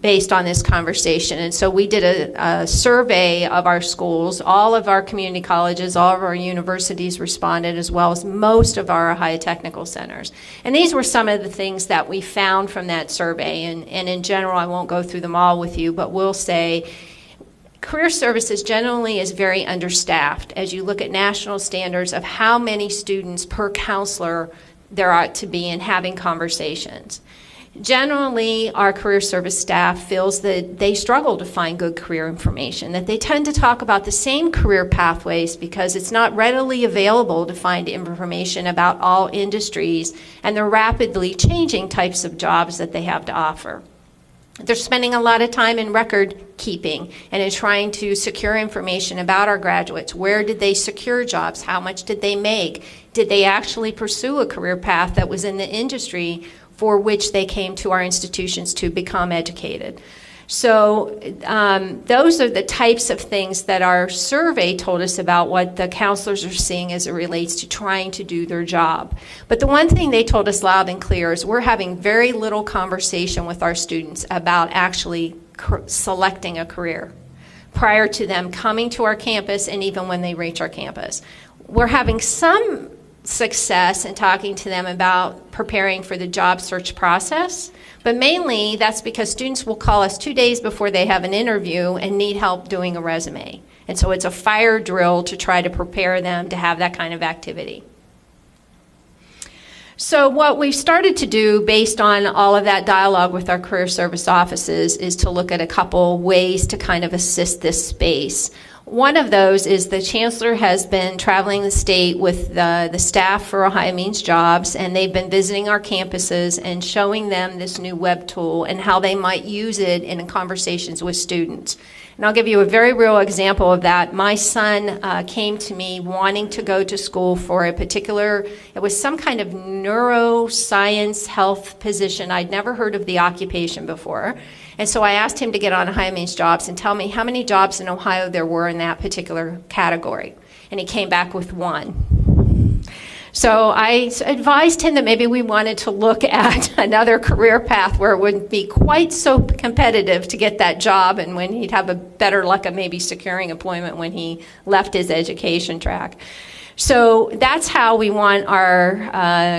[SPEAKER 4] based on this conversation. And so we did a survey of our schools. All of our community colleges, all of our universities responded, as well as most of our Ohio technical centers. And these were some of the things that we found from that survey. And in general, I won't go through them all with you, but we'll say career services generally is very understaffed as you look at national standards of how many students per counselor there ought to be in having conversations. Generally, our career service staff feels that they struggle to find good career information, that they tend to talk about the same career pathways because it's not readily available to find information about all industries and the rapidly changing types of jobs that they have to offer. They're spending a lot of time in record keeping and in trying to secure information about our graduates. Where did they secure jobs? How much did they make? Did they actually pursue a career path that was in the industry for which they came to our institutions to become educated? So those are the types of things that our survey told us about what the counselors are seeing as it relates to trying to do their job. But the one thing they told us loud and clear is we're having very little conversation with our students about actually selecting a career prior to them coming to our campus and even when they reach our campus. We're having some success in talking to them about preparing for the job search process, but mainly that's because students will call us 2 days before they have an interview and need help doing a resume. And so it's a fire drill to try to prepare them to have that kind of activity. So what we've started to do based on all of that dialogue with our career service offices is to look at a couple ways to kind of assist this space. One of those is the chancellor has been traveling the state with the staff for Ohio Means Jobs, and they've been visiting our campuses and showing them this new web tool and how they might use it in conversations with students. And I'll give you a very real example of that. My son came to me wanting to go to school for a particular, it was some kind of neuroscience health position. I'd never heard of the occupation before. And so I asked him to get on Ohio Means Jobs and tell me how many jobs in Ohio there were in that particular category. And he came back with 1. So I advised him that maybe we wanted to look at another career path where it wouldn't be quite so competitive to get that job and when he'd have a better luck of maybe securing employment when he left his education track. So that's how we want our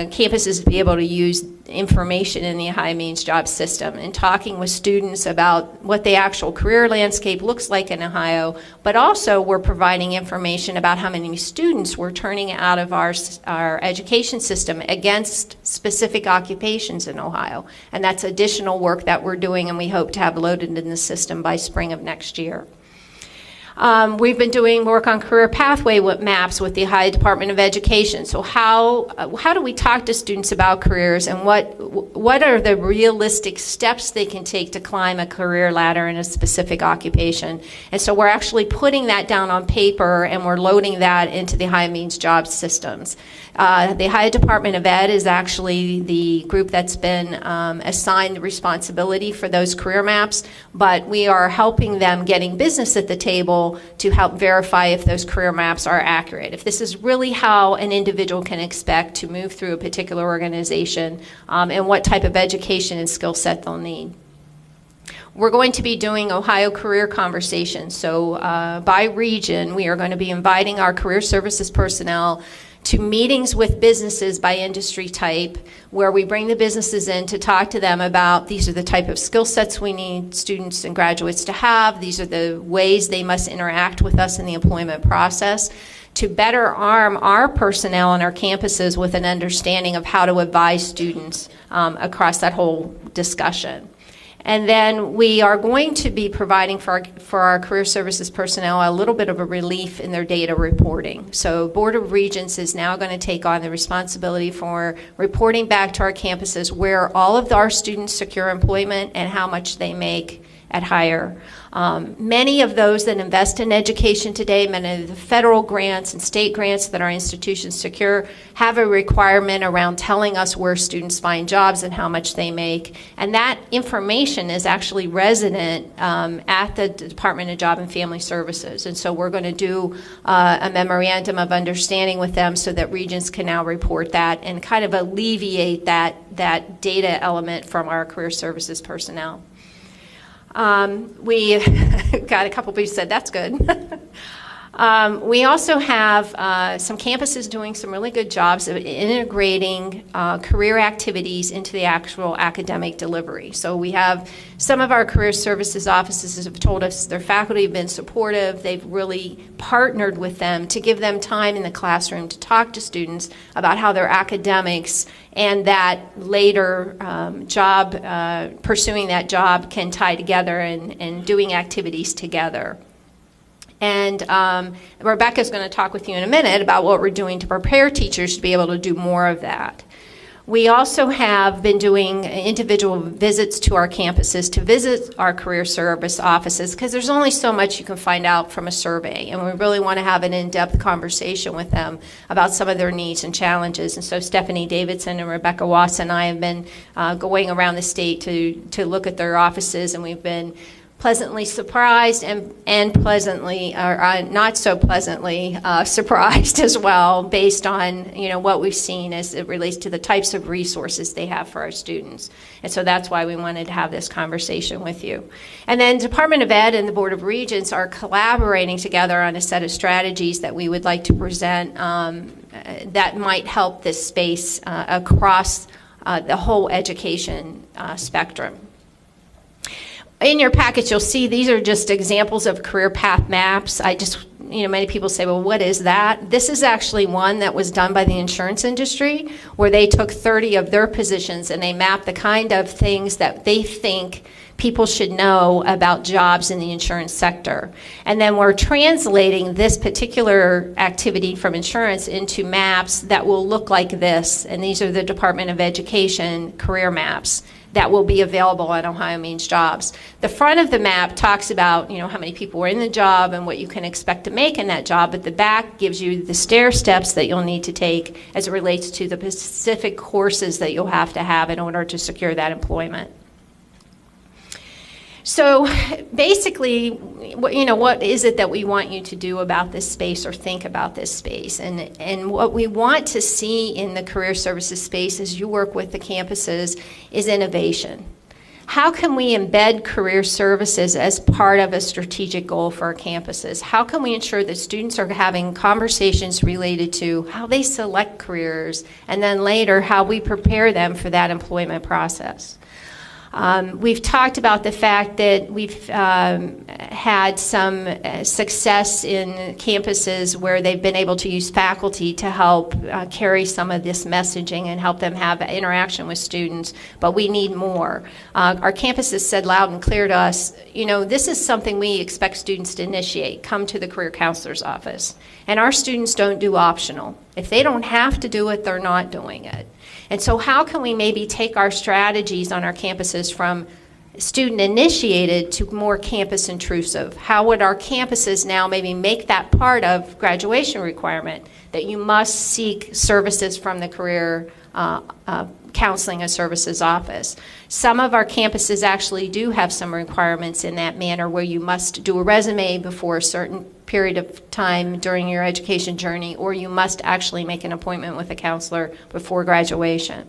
[SPEAKER 4] campuses to be able to use information in the Ohio Means Jobs system and talking with students about what the actual career landscape looks like in Ohio, but also we're providing information about how many students we're turning out of our education system against specific occupations in Ohio. And that's additional work that we're doing and we hope to have loaded in the system by spring of next year. We've been doing work on career pathway maps with the Ohio Department of Education. So how do we talk to students about careers, and what are the realistic steps they can take to climb a career ladder in a specific occupation? And so we're actually putting that down on paper, and we're loading that into the Ohio Means Jobs systems. The Ohio Department of Ed is actually the group that's been assigned the responsibility for those career maps, but we are helping them getting business at the table to help verify if those career maps are accurate, if this is really how an individual can expect to move through a particular organization, and what type of education and skill set they'll need. We're going to be doing Ohio career conversations. So by region, we are going to be inviting our career services personnel to meetings with businesses by industry type, where we bring the businesses in to talk to them about these are the type of skill sets we need students and graduates to have. These are the ways they must interact with us in the employment process, to better arm our personnel on our campuses with an understanding of how to advise students across that whole discussion. And then we are going to be providing for our career services personnel a little bit of a relief in their data reporting. So Board of Regents is now going to take on the responsibility for reporting back to our campuses where all of our students secure employment and how much they make at hire. Many of those that invest in education today, many of the federal grants and state grants that our institutions secure, have a requirement around telling us where students find jobs and how much they make. And that information is actually resident at the Department of Job and Family Services. And so we're going to do a memorandum of understanding with them so that Regents can now report that and kind of alleviate that data element from our career services personnel. We got a couple people said that's good. We also have some campuses doing some really good jobs of integrating career activities into the actual academic delivery. So we have some of our career services offices have told us their faculty have been supportive. They've really partnered with them to give them time in the classroom to talk to students about how their academics and that later job, pursuing that job, can tie together and doing activities together. And Rebecca's going to talk with you in a minute about what we're doing to prepare teachers to be able to do more of that. We also have been doing individual visits to our campuses to visit our career service offices, because there's only so much you can find out from a survey, and we really want to have an in-depth conversation with them about some of their needs and challenges. And so Stephanie Davidson and Rebecca Watts and I have been going around the state to look at their offices, and we've been pleasantly surprised and pleasantly, or not so pleasantly surprised as well, based on what we've seen as it relates to the types of resources they have for our students. And so that's why we wanted to have this conversation with you. And then Department of Ed and the Board of Regents are collaborating together on a set of strategies that we would like to present that might help this space across the whole education spectrum. In your package, you'll see these are just examples of career path maps. Many people say, well, what is that? This is actually one that was done by the insurance industry, where they took 30 of their positions and they mapped the kind of things that they think people should know about jobs in the insurance sector. And then we're translating this particular activity from insurance into maps that will look like this. And these are the Department of Education career maps that will be available on Ohio Means Jobs. The front of the map talks about how many people are in the job and what you can expect to make in that job, but the back gives you the stair steps that you'll need to take as it relates to the specific courses that you'll have to have in order to secure that employment. So basically, what is it that we want you to do about this space or think about this space? And what we want to see in the career services space as you work with the campuses is innovation. How can we embed career services as part of a strategic goal for our campuses? How can we ensure that students are having conversations related to how they select careers, and then later how we prepare them for that employment process? We've talked about the fact that we've had some success in campuses where they've been able to use faculty to help carry some of this messaging and help them have interaction with students, but we need more. Our campuses said loud and clear to us, you know, this is something we expect students to initiate. Come to the career counselor's office. And our students don't do optional. If they don't have to do it, they're not doing it. And so how can we maybe take our strategies on our campuses from student initiated to more campus intrusive? How would our campuses now maybe make that part of graduation requirement that you must seek services from the career counseling and services office? Some of our campuses actually do have some requirements in that manner where you must do a resume before a certain period of time during your education journey, or you must actually make an appointment with a counselor before graduation.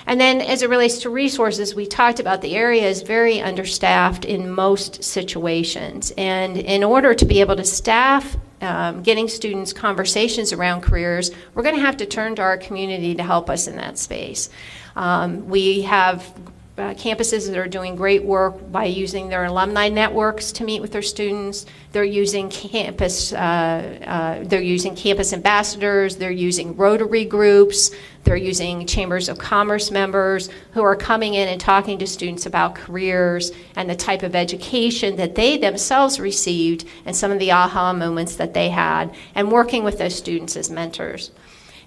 [SPEAKER 4] And then as it relates to resources, we talked about the area is very understaffed in most situations. And in order to be able to staff getting students conversations around careers, we're going to have to turn to our community to help us in that space. We have campuses that are doing great work by using their alumni networks to meet with their students. They're using campus ambassadors. They're using Rotary groups. They're using Chambers of Commerce members who are coming in and talking to students about careers and the type of education that they themselves received and some of the aha moments that they had, and working with those students as mentors.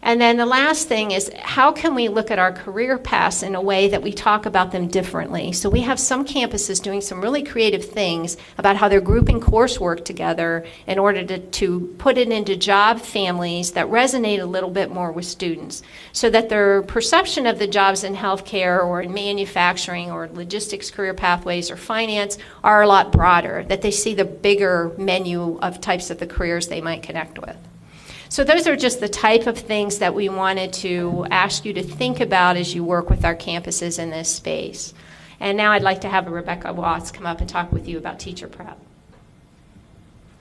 [SPEAKER 4] And then the last thing is, how can we look at our career paths in a way that we talk about them differently? So we have some campuses doing some really creative things about how they're grouping coursework together in order to put it into job families that resonate a little bit more with students, so that their perception of the jobs in healthcare or in manufacturing or logistics career pathways or finance are a lot broader, that they see the bigger menu of types of the careers they might connect with. So those are just the type of things that we wanted to ask you to think about as you work with our campuses in this space. And now I'd like to have Rebecca Watts come up and talk with you about teacher prep.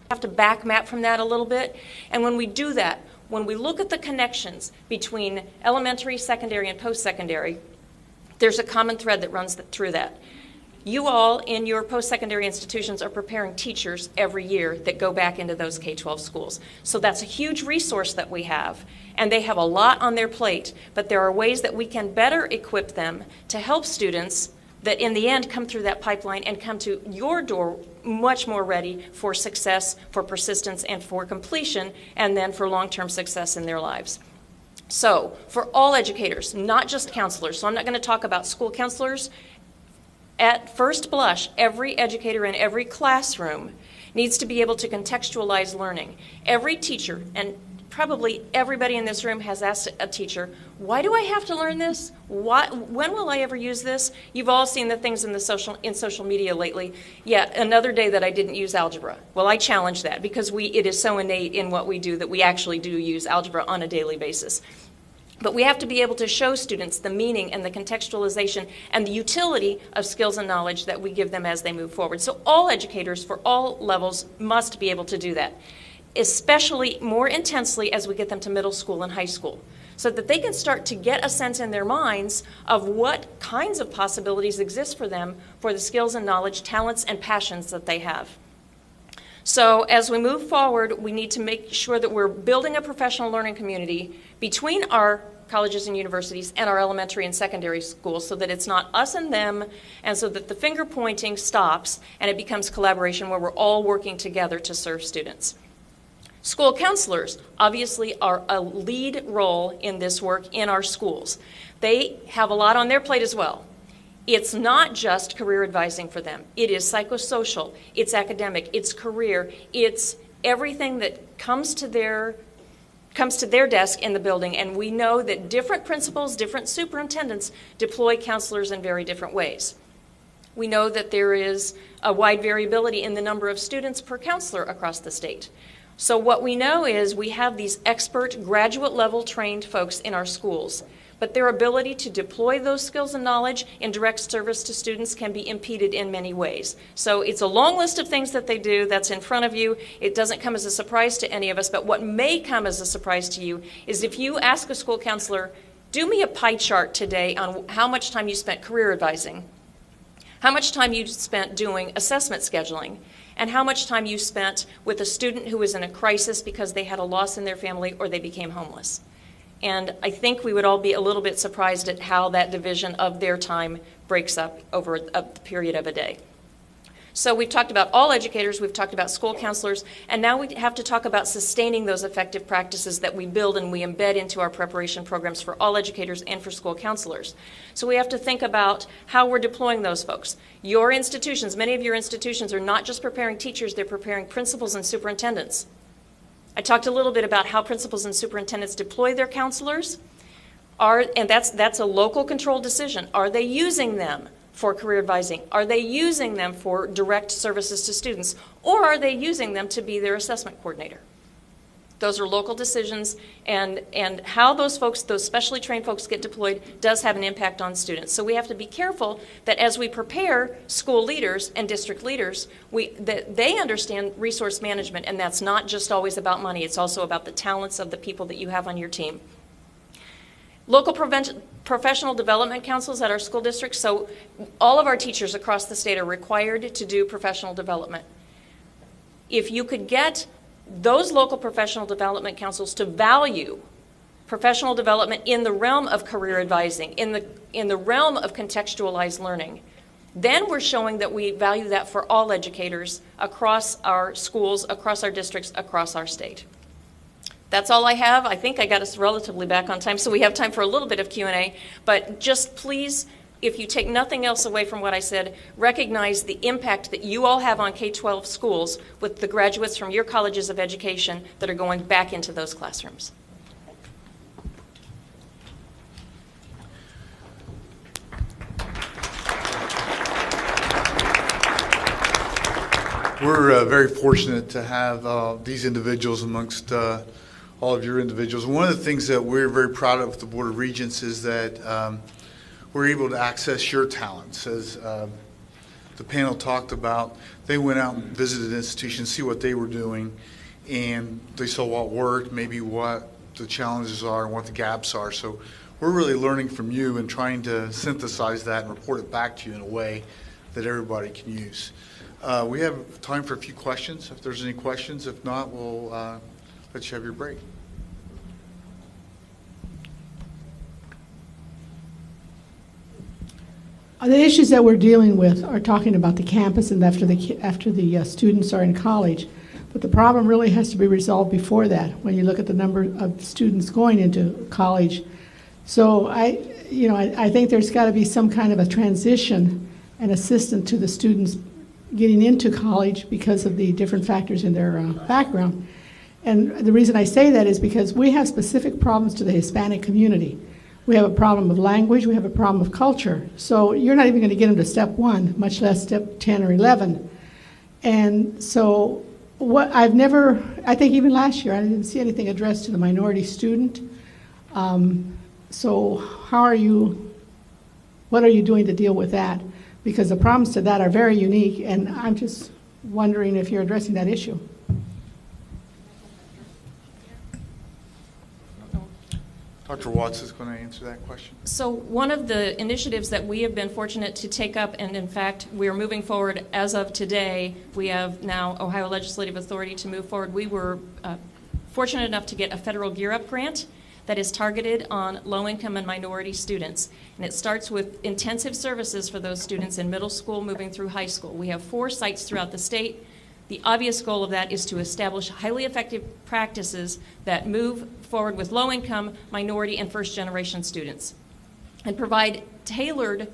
[SPEAKER 5] Have to back map from that a little bit. And when we do that, when we look at the connections between elementary, secondary, and post-secondary, there's a common thread that runs through that. You all in your post-secondary institutions are preparing teachers every year that go back into those K-12 schools. So that's a huge resource that we have, and they have a lot on their plate, but there are ways that we can better equip them to help students that in the end come through that pipeline and come to your door much more ready for success, for persistence, and for completion, and then for long-term success in their lives. So for all educators, not just counselors, so I'm not going to talk about school counselors. At first blush, every educator in every classroom needs to be able to contextualize learning. Every teacher, and probably everybody in this room has asked a teacher, why do I have to learn this? When will I ever use this? You've all seen the things in social media lately. Yeah, another day that I didn't use algebra. Well, I challenge that because it is so innate in what we do that we actually do use algebra on a daily basis. But we have to be able to show students the meaning and the contextualization and the utility of skills and knowledge that we give them as they move forward. So all educators for all levels must be able to do that, especially more intensely as we get them to middle school and high school, so that they can start to get a sense in their minds of what kinds of possibilities exist for them for the skills and knowledge, talents, and passions that they have. So as we move forward, we need to make sure that we're building a professional learning community between our colleges and universities and our elementary and secondary schools, so that it's not us and them, and so that the finger pointing stops and it becomes collaboration where we're all working together to serve students. School counselors obviously are a lead role in this work in our schools. They have a lot on their plate as well. It's not just career advising for them. It is psychosocial, it's academic, it's career, it's everything that comes to their desk in the building, and we know that different principals, different superintendents deploy counselors in very different ways. We know that there is a wide variability in the number of students per counselor across the state. So what we know is we have these expert, graduate level trained folks in our schools, but their ability to deploy those skills and knowledge in direct service to students can be impeded in many ways. So it's a long list of things that they do that's in front of you. It doesn't come as a surprise to any of us, but what may come as a surprise to you is if you ask a school counselor, do me a pie chart today on how much time you spent career advising. how much time you spent doing assessment scheduling, and how much time you spent with a student who was in a crisis because they had a loss in their family or they became homeless. And I think we would all be a little bit surprised at how that division of their time breaks up over a period of a day. So we've talked about all educators, we've talked about school counselors, and now we have to talk about sustaining those effective practices that we build and we embed into our preparation programs for all educators and for school counselors. So we have to think about how we're deploying those folks. Your institutions, many of your institutions are not just preparing teachers, they're preparing principals and superintendents. I talked a little bit about how principals and superintendents deploy their counselors, and that's a local control decision. Are they using them for career advising? Are they using them for direct services to students? Or are they using them to be their assessment coordinator? Those are local decisions, and how those folks, those specially trained folks, get deployed does have an impact on students. So we have to be careful that as we prepare school leaders and district leaders, that they understand resource management, and that's not just always about money, it's also about the talents of the people that you have on your team. Local professional development councils at our school districts, so all of our teachers across the state are required to do professional development. If you could get those local professional development councils to value professional development in the realm of career advising, in the realm of contextualized learning, then we're showing that we value that for all educators across our schools, across our districts, across our state. That's all I have. I think I got us relatively back on time, so we have time for a little bit of Q&A, but just please, if you take nothing else away from what I said, recognize the impact that you all have on K-12 schools with the graduates from your colleges of education that are going back into those classrooms.
[SPEAKER 1] We're very fortunate to have these individuals amongst all of your individuals. One of the things that we're very proud of with the Board of Regents is that we're able to access your talents. As the panel talked about, they went out and visited institutions, see what they were doing, and they saw what worked, maybe what the challenges are and what the gaps are. So we're really learning from you and trying to synthesize that and report it back to you in a way that everybody can use. We have time for a few questions, if there's any questions. If not, we'll let you have your break.
[SPEAKER 6] The issues that we're dealing with are talking about the campus and after the students are in college. But the problem really has to be resolved before that when you look at the number of students going into college. So I think there's got to be some kind of a transition and assistance to the students getting into college because of the different factors in their background. And the reason I say that is because we have specific problems to the Hispanic community. We have a problem of language, we have a problem of culture. So you're not even going to get them to step 1, much less step 10 or 11. And so I think even last year, I didn't see anything addressed to the minority student. So what are you doing to deal with that? Because the problems to that are very unique, and I'm just wondering if you're addressing that issue.
[SPEAKER 1] Dr. Watts is going to answer that question.
[SPEAKER 5] So one of the initiatives that we have been fortunate to take up, and in fact we're moving forward as of today, we have now Ohio Legislative Authority to move forward. We were fortunate enough to get a federal Gear Up grant that is targeted on low-income and minority students. And it starts with intensive services for those students in middle school moving through high school. We have 4 sites throughout the state. The obvious goal of that is to establish highly effective practices that move forward with low-income, minority, and first-generation students and provide tailored,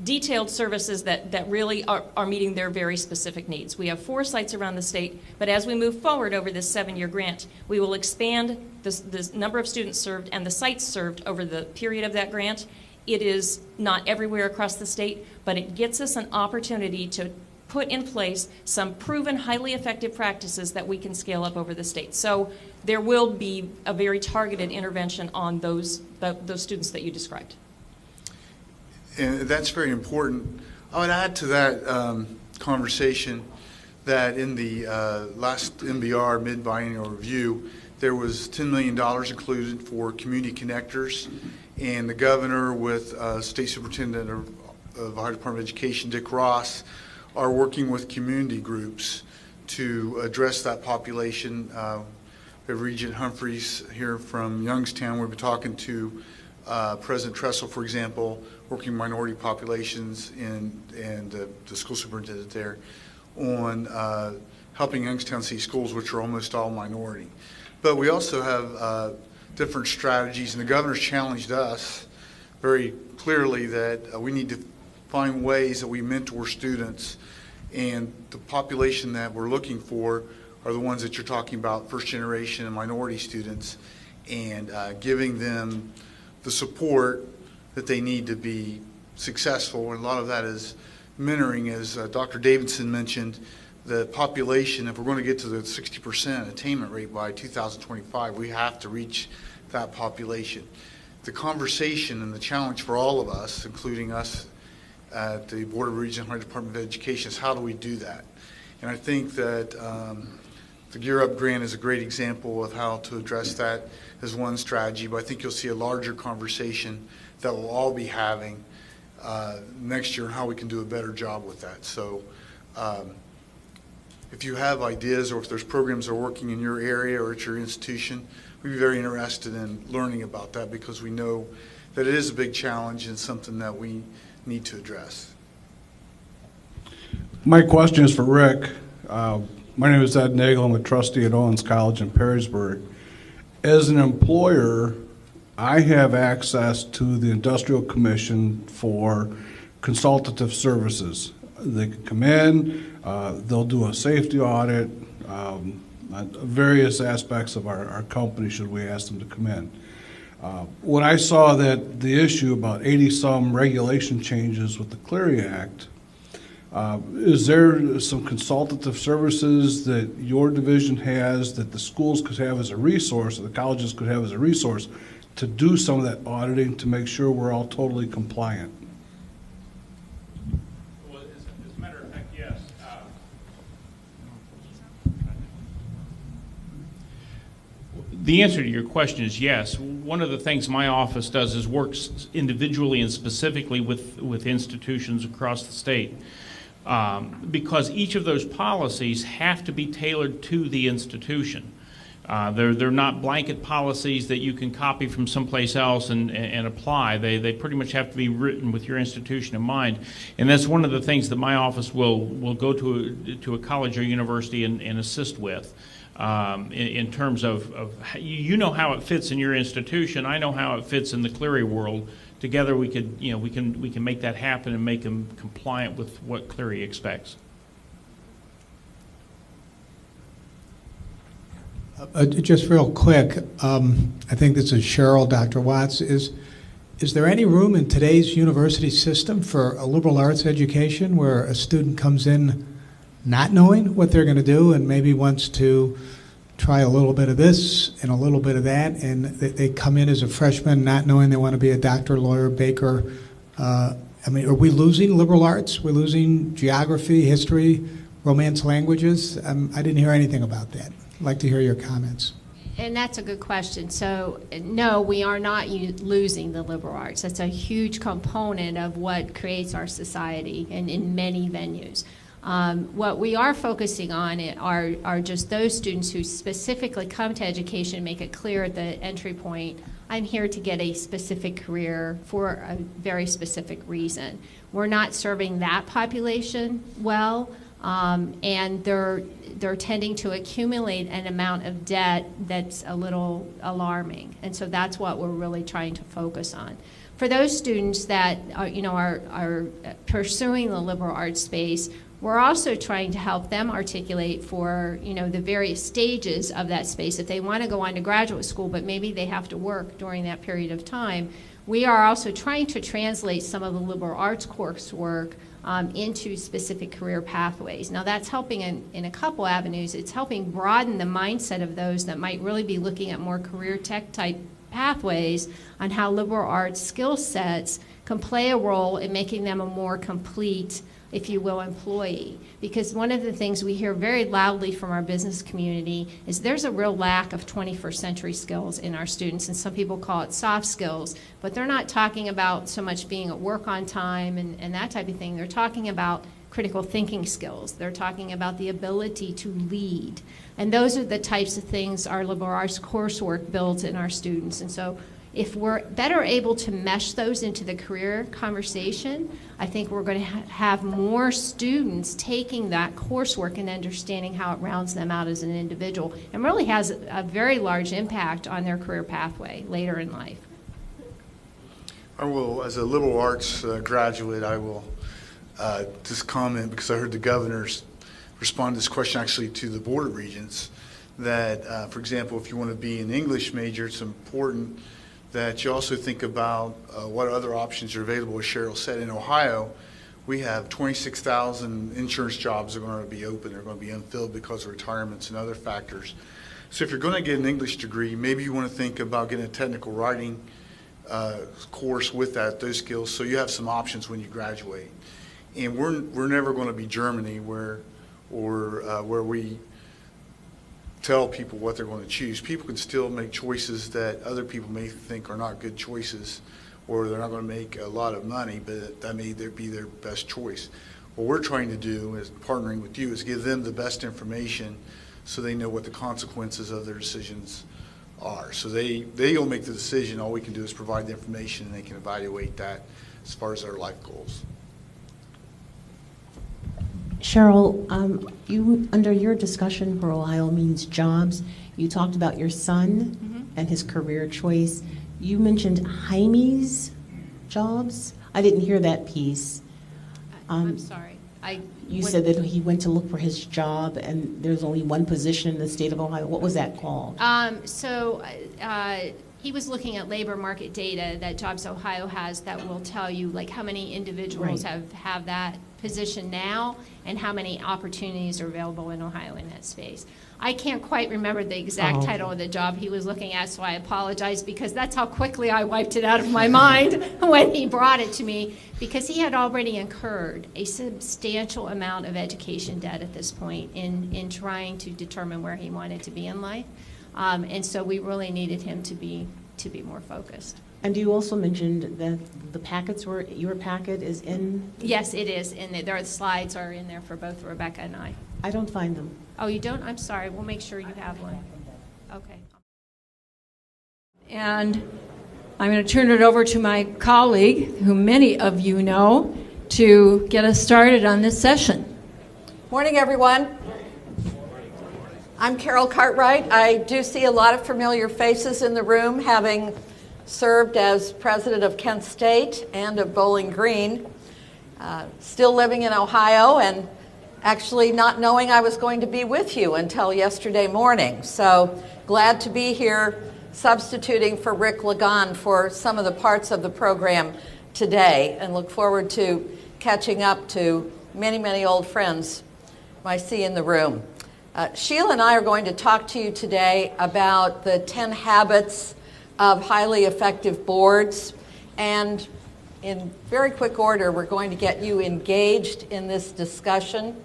[SPEAKER 5] detailed services that really are meeting their very specific needs. We have 4 sites around the state, but as we move forward over this 7-year grant, we will expand the number of students served and the sites served over the period of that grant. It is not everywhere across the state, but it gets us an opportunity to put in place some proven highly effective practices that we can scale up over the state. So there will be a very targeted intervention on those students that you described.
[SPEAKER 1] And that's very important. I would add to that conversation that in the last MBR mid-biennial review, there was $10 million included for community connectors, and the governor with State Superintendent of Ohio Department of Education, Dick Ross, are working with community groups to address that population. We have Regent Humphreys here from Youngstown. We've been talking to President Tressel, for example, working minority populations and the school superintendent there on helping Youngstown see schools which are almost all minority. But we also have different strategies, and the governor's challenged us very clearly that we need to find ways that we mentor students, and the population that we're looking for are the ones that you're talking about, first generation and minority students, and giving them the support that they need to be successful. And a lot of that is mentoring, as Dr. Davidson mentioned. The population, if we're going to get to the 60% attainment rate by 2025, we have to reach that population. The conversation and the challenge for all of us, including us at the Board of Regents and Ohio Department of Education, is how do we do that? And I think that the Gear Up grant is a great example of how to address that as one strategy, but I think you'll see a larger conversation that we'll all be having next year on how we can do a better job with that. So if you have ideas or if there's programs that are working in your area or at your institution, we'd be very interested in learning about that, because we know that it is a big challenge and something that we need to address.
[SPEAKER 7] My question is for Rick. My name is Ed Nagel. I'm a trustee at Owens College in Perrysburg. As an employer, I have access to the Industrial Commission for consultative services. They can come in, they'll do a safety audit, various aspects of our company should we ask them to come in. When I saw that the issue about 80-some regulation changes with the Clery Act, is there some consultative services that your division has that the schools could have as a resource, or the colleges could have as a resource, to do some of that auditing to make sure we're all totally compliant?
[SPEAKER 3] Well, as a matter of fact, yes. The answer to your question is yes. One of the things my office does is works individually and specifically with institutions across the state, because each of those policies have to be tailored to the institution. They're not blanket policies that you can copy from someplace else and apply. They pretty much have to be written with your institution in mind. And that's one of the things that my office will go to a college or university and assist with. In terms of you know how it fits in your institution, I know how it fits in the Clery world. Together we could, we can make that happen and make them compliant with what Clery expects.
[SPEAKER 8] Just real quick, I think this is Cheryl, Dr. Watts. Is there any room in today's university system for a liberal arts education where a student comes in not knowing what they're going to do and maybe wants to try a little bit of this and a little bit of that, and they come in as a freshman not knowing they want to be a doctor, lawyer, baker? I mean, are we losing liberal arts? We're losing geography, history, Romance languages? I didn't hear anything about that. I'd like to hear your comments.
[SPEAKER 4] And that's a good question. So, no, we are not losing the liberal arts. That's a huge component of what creates our society and in many venues. What we are focusing on are just those students who specifically come to education, make it clear at the entry point, I'm here to get a specific career for a very specific reason. We're not serving that population well, and they're tending to accumulate an amount of debt that's a little alarming. And so that's what we're really trying to focus on. For those students that are pursuing the liberal arts space, we're also trying to help them articulate for the various stages of that space. If they want to go on to graduate school, but maybe they have to work during that period of time, we are also trying to translate some of the liberal arts coursework into specific career pathways. Now that's helping in a couple avenues. It's helping broaden the mindset of those that might really be looking at more career tech type pathways on how liberal arts skill sets can play a role in making them a more complete if you will, employee. Because one of the things we hear very loudly from our business community is there's a real lack of 21st century skills in our students, and some people call it soft skills, but they're not talking about so much being at work on time and that type of thing. They're talking about critical thinking skills. They're talking about the ability to lead. And those are the types of things our liberal arts coursework builds in our students. And so if we're better able to mesh those into the career conversation, I think we're going to have more students taking that coursework and understanding how it rounds them out as an individual and really has a very large impact on their career pathway later in life.
[SPEAKER 1] I will, as a liberal arts graduate, I will just comment, because I heard the governor's respond to this question actually to the Board of Regents, that, for example, if you want to be an English major, it's important that you also think about what other options are available. As Cheryl said, in Ohio, we have 26,000 insurance jobs that are going to be open. They're going to be unfilled because of retirements and other factors. So if you're going to get an English degree, maybe you want to think about getting a technical writing course with those skills, so you have some options when you graduate. And we're never going to be Germany where we tell people what they're going to choose. People can still make choices that other people may think are not good choices, or they're not going to make a lot of money, but that may be their best choice. What we're trying to do, is partnering with you, is give them the best information so they know what the consequences of their decisions are. So they'll make the decision. All we can do is provide the information, and they can evaluate that as far as their life goals.
[SPEAKER 9] Cheryl, you, under your discussion for Ohio Means Jobs, you talked about your son and his career choice. You mentioned Jaime's jobs. I didn't hear that piece.
[SPEAKER 4] I'm sorry.
[SPEAKER 9] You said that he went to look for his job and there's only one position in the state of Ohio. What was that called?
[SPEAKER 4] He was looking at labor market data that Jobs Ohio has that will tell you like how many individuals have that position now and how many opportunities are available in Ohio in that space. I can't quite remember the exact title of the job he was looking at, so I apologize, because that's how quickly I wiped it out of my mind when he brought it to me, because he had already incurred a substantial amount of education debt at this point in trying to determine where he wanted to be in life. And so we really needed him to be more focused.
[SPEAKER 9] And you also mentioned that the packets were, your packet is in?
[SPEAKER 4] Yes, it is. The slides are in there for both Rebecca and I.
[SPEAKER 9] I don't find them.
[SPEAKER 4] Oh, you don't? I'm sorry. We'll make sure you have one. Okay.
[SPEAKER 10] And I'm going to turn it over to my colleague, who many of you know, to get us started on this session.
[SPEAKER 11] Morning, everyone. I'm Carol Cartwright. I do see a lot of familiar faces in the room, having served as president of Kent State and of Bowling Green, still living in Ohio, and actually not knowing I was going to be with you until yesterday morning. So glad to be here, substituting for Rick Lagan for some of the parts of the program today, and look forward to catching up to many, many old friends I see in the room. Sheila and I are going to talk to you today about the 10 habits of highly effective boards, and in very quick order, we're going to get you engaged in this discussion.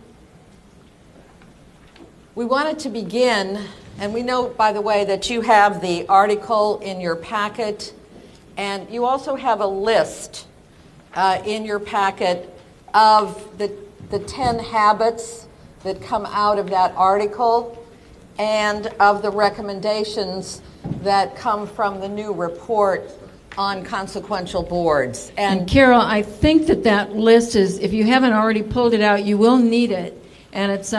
[SPEAKER 11] We wanted to begin, and we know, by the way, that you have the article in your packet, and you also have a list in your packet of the 10 habits that come out of that article and of the recommendations that come from the new report on consequential boards.
[SPEAKER 10] And Carol, I think that list is, if you haven't already pulled it out, you will need it. And it's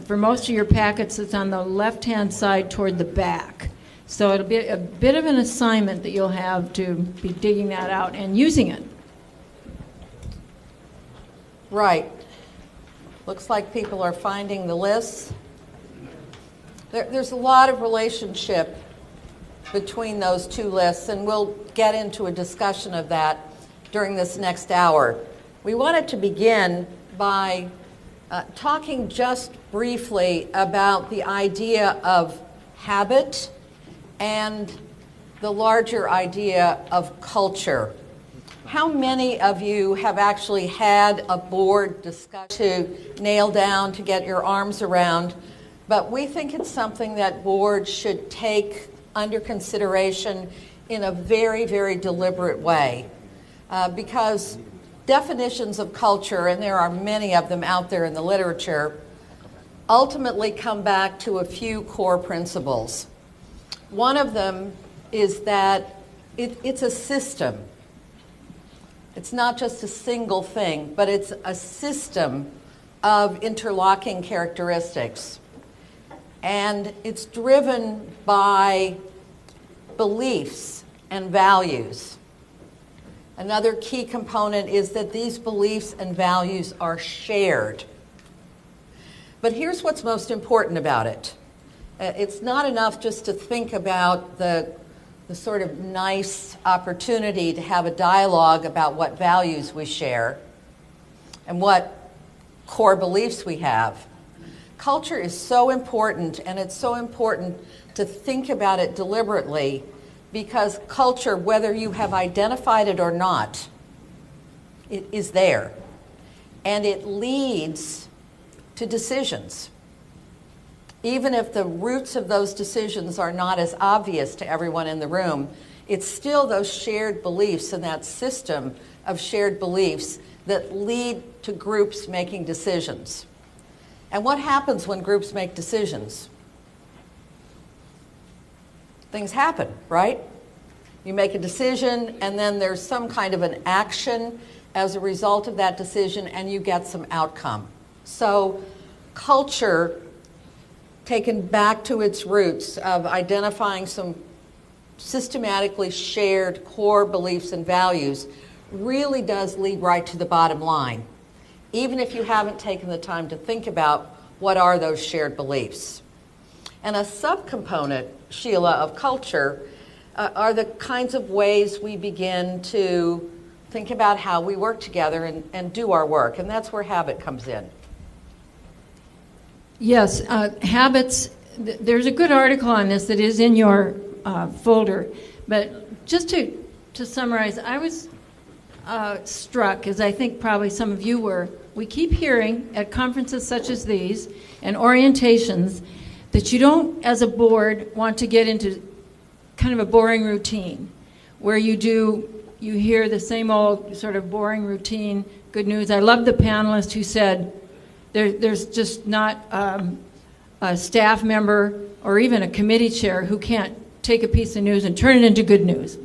[SPEAKER 10] for most of your packets, it's on the left-hand side toward the back. So it'll be a bit of an assignment that you'll have to be digging that out and using it.
[SPEAKER 11] Right. Looks like people are finding the lists. There's a lot of relationship between those two lists, and we'll get into a discussion of that during this next hour. We wanted to begin by talking just briefly about the idea of habit and the larger idea of culture. How many of you have actually had a board discussion to nail down, to get your arms around? But we think it's something that boards should take under consideration in a very, very deliberate way. Because definitions of culture, and there are many of them out there in the literature, ultimately come back to a few core principles. One of them is that it's a system. It's not just a single thing, but it's a system of interlocking characteristics. And it's driven by beliefs and values. Another key component is that these beliefs and values are shared. But here's what's most important about it. It's not enough just to think about the sort of nice opportunity to have a dialogue about what values we share and what core beliefs we have. Culture is so important, and it's so important to think about it deliberately, because culture, whether you have identified it or not, it is there. And it leads to decisions. Even if the roots of those decisions are not as obvious to everyone in the room, it's still those shared beliefs and that system of shared beliefs that lead to groups making decisions. And what happens when groups make decisions? Things happen, right? You make a decision, and then there's some kind of an action as a result of that decision, and you get some outcome. So culture, taken back to its roots of identifying some systematically shared core beliefs and values, really does lead right to the bottom line, even if you haven't taken the time to think about what are those shared beliefs. And a subcomponent, Sheila, of culture are the kinds of ways we begin to think about how we work together and do our work, and that's where habit comes in.
[SPEAKER 10] Yes, habits, there's a good article on this that is in your folder, but just to summarize, I was struck, as I think probably some of you were, we keep hearing at conferences such as these and orientations that you don't, as a board, want to get into kind of a boring routine where you hear the same old sort of boring routine, good news. I love the panelist who said there's just not a staff member or even a committee chair who can't take a piece of news and turn it into good news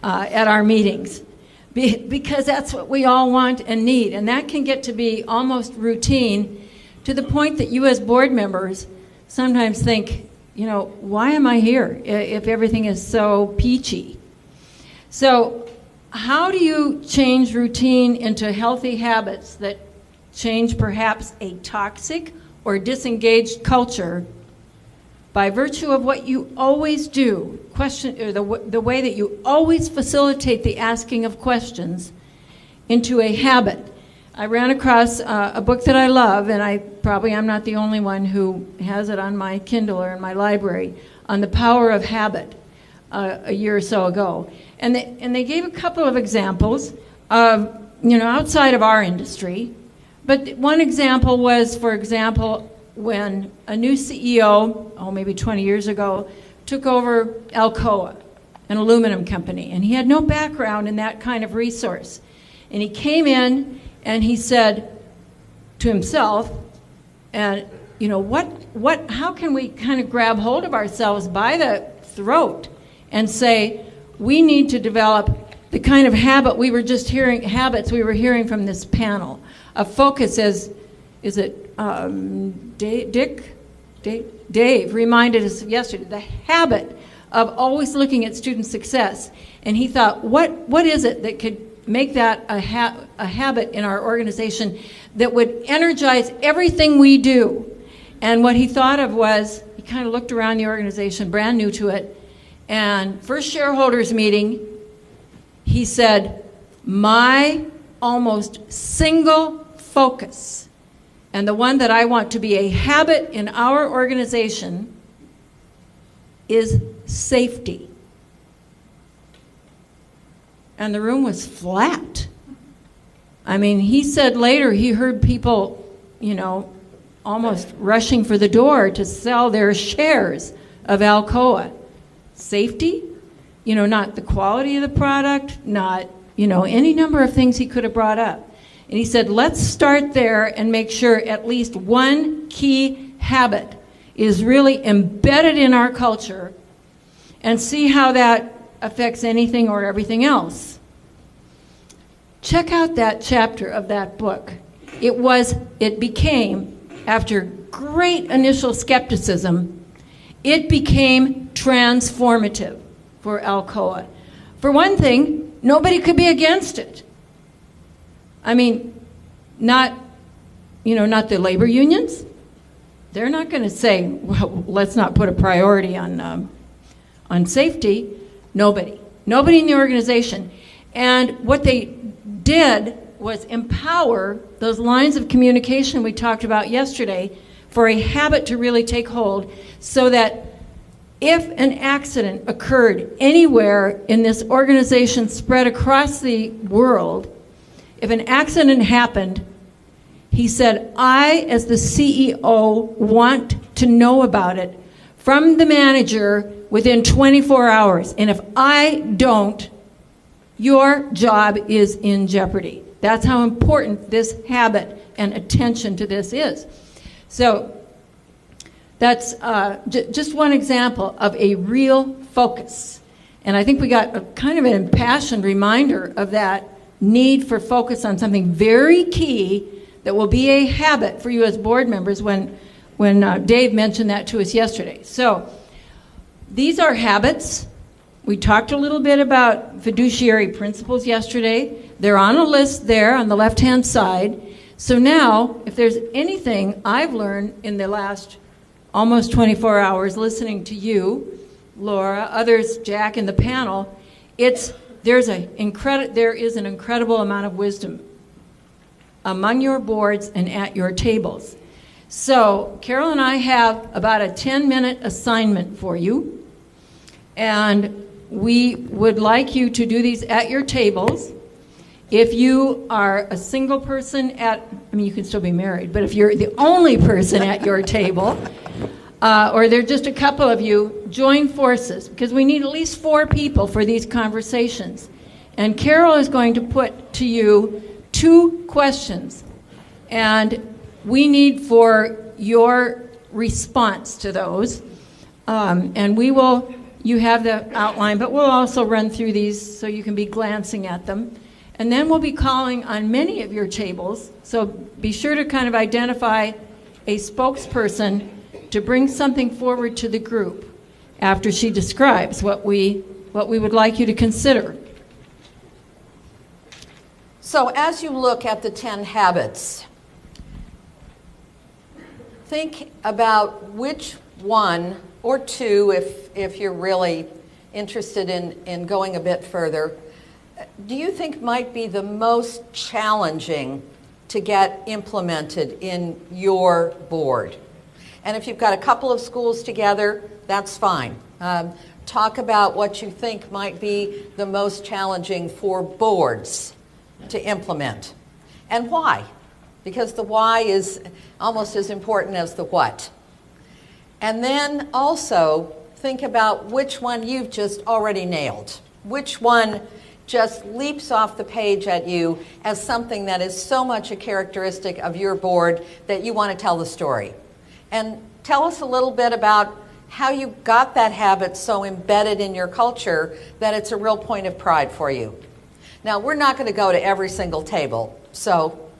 [SPEAKER 10] at our meetings. Because that's what we all want and need. And that can get to be almost routine to the point that you as board members sometimes think, why am I here if everything is so peachy? So how do you change routine into healthy habits that change perhaps a toxic or disengaged culture by virtue of what you always do, the way that you always facilitate the asking of questions into a habit? I ran across a book that I love, and I probably am not the only one who has it on my Kindle or in my library, on the power of habit a year or so ago. And they gave a couple of examples of, outside of our industry. But one example was, for example, when a new CEO, maybe 20 years ago, took over Alcoa, an aluminum company. And he had no background in that kind of resource. And he came in and he said to himself, and how can we kind of grab hold of ourselves by the throat and say, we need to develop the kind of habits we were hearing from this panel. A focus Dave reminded us yesterday, the habit of always looking at student success. And he thought, what is it that could make that a habit in our organization that would energize everything we do? And what he thought of was, he kind of looked around the organization, brand new to it, and first shareholders meeting, he said, my almost single focus, and the one that I want to be a habit in our organization, is safety. and the room was flat. I mean, he said later he heard people, almost rushing for the door to sell their shares of Alcoa. Safety, not the quality of the product, not, any number of things he could have brought up. And he said, let's start there and make sure at least one key habit is really embedded in our culture and see how that affects anything or everything else. Check out that chapter of that book. It became, after great initial skepticism, it became transformative for Alcoa. For one thing, nobody could be against it. I mean, not the labor unions. They're not going to say, well, let's not put a priority on safety. Nobody in the organization. And what they did was empower those lines of communication we talked about yesterday for a habit to really take hold, so that if an accident occurred anywhere in this organization spread across the world, if an accident happened, he said, I, as the CEO, want to know about it from the manager within 24 hours. And if I don't, your job is in jeopardy. That's how important this habit and attention to this is. So that's just one example of a real focus. And I think we got a kind of an impassioned reminder of that need for focus on something very key that will be a habit for you as board members when Dave mentioned that to us yesterday. So these are habits. We talked a little bit about fiduciary principles yesterday. They're on a list there on the left-hand side. So now, if there's anything I've learned in the last almost 24 hours listening to you, Laura, others, Jack, and the panel, there is an incredible amount of wisdom among your boards and at your tables. So Carol and I have about a 10-minute assignment for you, and we would like you to do these at your tables. If you are a single person you can still be married, but if you're the only person at your table, or there are just a couple of you, join forces, because we need at least 4 people for these conversations. And Carol is going to put to you 2 questions, and we need for your response to those. And you have the outline, but we'll also run through these so you can be glancing at them. And then we'll be calling on many of your tables, so be sure to kind of identify a spokesperson to bring something forward to the group after she describes what we would like you to consider.
[SPEAKER 11] So as you look at the 10 habits, think about which one or 2, if you're really interested in going a bit further, do you think might be the most challenging to get implemented in your board? And if you've got a couple of schools together, that's fine. Talk about what you think might be the most challenging for boards to implement. And why? Because the why is almost as important as the what. And then also think about which one you've just already nailed. Which one just leaps off the page at you as something that is so much a characteristic of your board that you want to tell the story. And tell us a little bit about how you got that habit so embedded in your culture that it's a real point of pride for you. Now, we're not going to go to every single table, so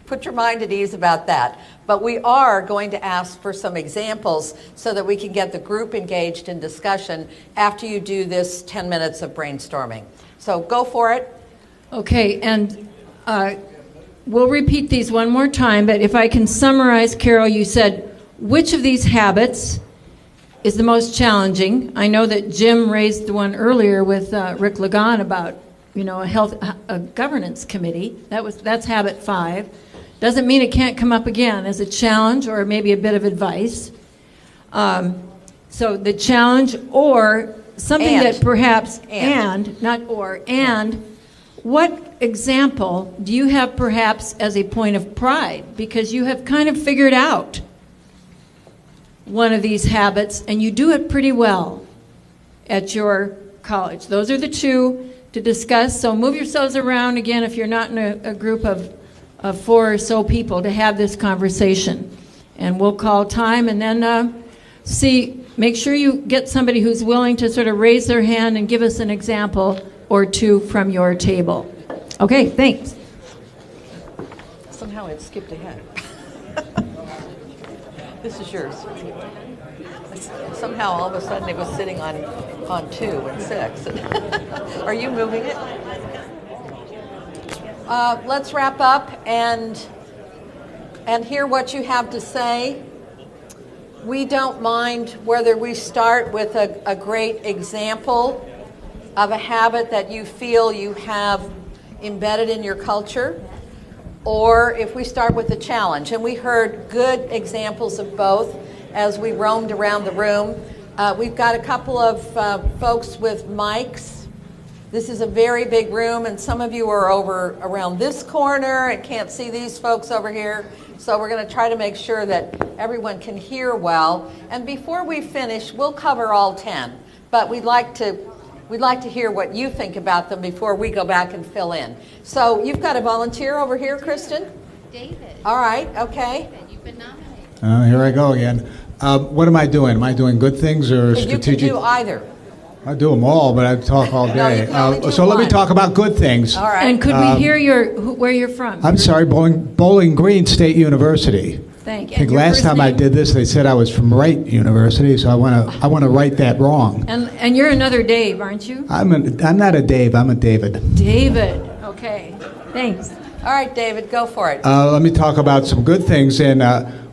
[SPEAKER 11] put your mind at ease about that. But we are going to ask for some examples so that we can get the group engaged in discussion after you do this 10 minutes of brainstorming. So go for it.
[SPEAKER 10] Okay, and we'll repeat these one more time, but if I can summarize, Carol, you said, which of these habits is the most challenging? I know that Jim raised the one earlier with Rick Lagan about, a governance committee. That's habit 5. Doesn't mean it can't come up again as a challenge or maybe a bit of advice. So the challenge or something that perhaps, and what example do you have perhaps as a point of pride? Because you have kind of figured out one of these habits, and you do it pretty well at your college. Those are the two to discuss. So move yourselves around again if you're not in a group of 4 or so people to have this conversation. And we'll call time and then make sure you get somebody who's willing to sort of raise their hand and give us an example or two from your table. Okay, thanks.
[SPEAKER 11] Somehow it skipped ahead. This is yours. Somehow all of a sudden it was sitting on 2 and 6. Are you moving it? Let's wrap up and hear what you have to say. We don't mind whether we start with a great example of a habit that you feel you have embedded in your culture, or if we start with a challenge. And we heard good examples of both as we roamed around the room. We've got a couple of folks with mics. This is a very big room, and some of you are over around this corner and can't see these folks over here. So we're going to try to make sure that everyone can hear well. And before we finish, we'll cover all 10. But we'd like to hear what you think about them before we go back and fill in. So you've got a volunteer over here, Kristen?
[SPEAKER 2] David.
[SPEAKER 11] All right, okay.
[SPEAKER 2] You've been nominated.
[SPEAKER 8] Here I go again. What am I doing? Am I doing good things or strategic?
[SPEAKER 11] You can do either.
[SPEAKER 8] I do them all, but I talk all
[SPEAKER 11] No,
[SPEAKER 8] day.
[SPEAKER 11] you can only do
[SPEAKER 8] So let me
[SPEAKER 11] one.
[SPEAKER 8] talk about good things.
[SPEAKER 11] All right.
[SPEAKER 10] And could we hear where you're from?
[SPEAKER 8] I'm sorry, Bowling Green State University.
[SPEAKER 10] Thank you.
[SPEAKER 8] I think last time I did this, they said I was from Wright University, so I want to right that wrong.
[SPEAKER 10] And you're another Dave, aren't you?
[SPEAKER 8] I'm not a Dave. I'm a David.
[SPEAKER 10] David. Okay. Thanks.
[SPEAKER 11] All right, David, go for it.
[SPEAKER 8] Let me talk about some good things, and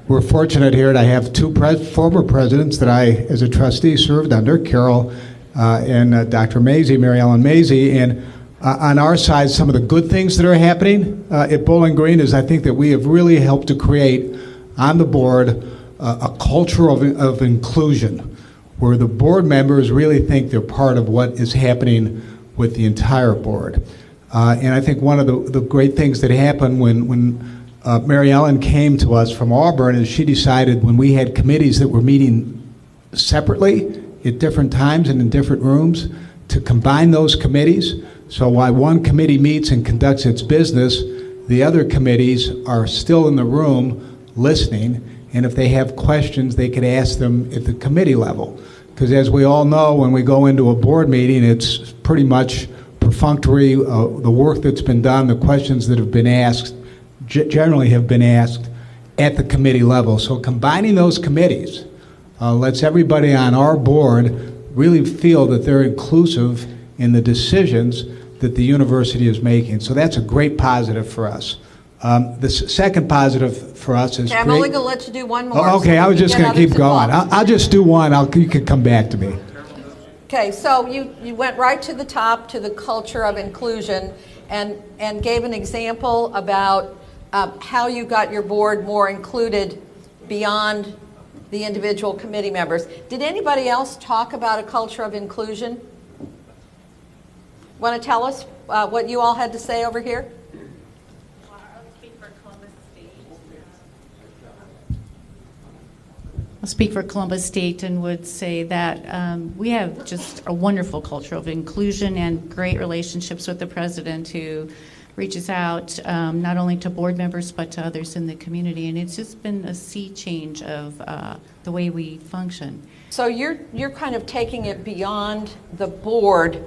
[SPEAKER 8] we're fortunate here to have 2 former presidents that I, as a trustee, served under, Carol and Dr. Mary Ellen Mazie. And on our side, some of the good things that are happening at Bowling Green is I think that we have really helped to create on the board a culture of inclusion, where the board members really think they're part of what is happening with the entire board. And I think one of the great things that happened when Mary Ellen came to us from Auburn is she decided when we had committees that were meeting separately at different times and in different rooms to combine those committees. So while one committee meets and conducts its business, the other committees are still in the room listening, and if they have questions, they could ask them at the committee level. Because as we all know, when we go into a board meeting, it's pretty much perfunctory. The work that's been done, the questions that have been asked, generally have been asked at the committee level. So combining those committees lets everybody on our board really feel that they're inclusive in the decisions that the university is making. So that's a great positive for us. The second positive for us is...
[SPEAKER 11] Okay, I'm only going to let you do one more.
[SPEAKER 8] Oh, okay, I was just going to keep going. I'll just do one. You can come back to me.
[SPEAKER 11] Okay, so you went right to the top, to the culture of inclusion, and gave an example about how you got your board more included beyond the individual committee members. Did anybody else talk about a culture of inclusion? Want to tell us what you all had to say over here?
[SPEAKER 12] I'll speak for Columbus State and would say that we have just a wonderful culture of inclusion and great relationships with the president, who reaches out not only to board members but to others in the community. And it's just been a sea change of the way we function.
[SPEAKER 11] So you're kind of taking it beyond the board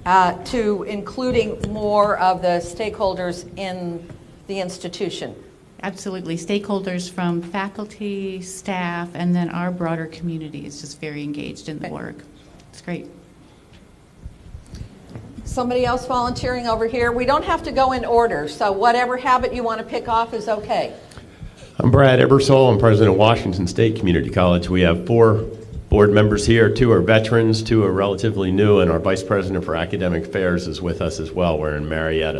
[SPEAKER 11] to including more of the stakeholders in the institution.
[SPEAKER 12] Absolutely. Stakeholders from faculty, staff, and then our broader community is just very engaged in the work. It's great.
[SPEAKER 11] Somebody else volunteering over here. We don't have to go in order, so whatever habit you want to pick off is okay.
[SPEAKER 13] I'm Brad Ebersole. I'm president of Washington State Community College. We have 4 board members here. 2 are veterans, 2 are relatively new, and our vice president for academic affairs is with us as well. We're in Marietta,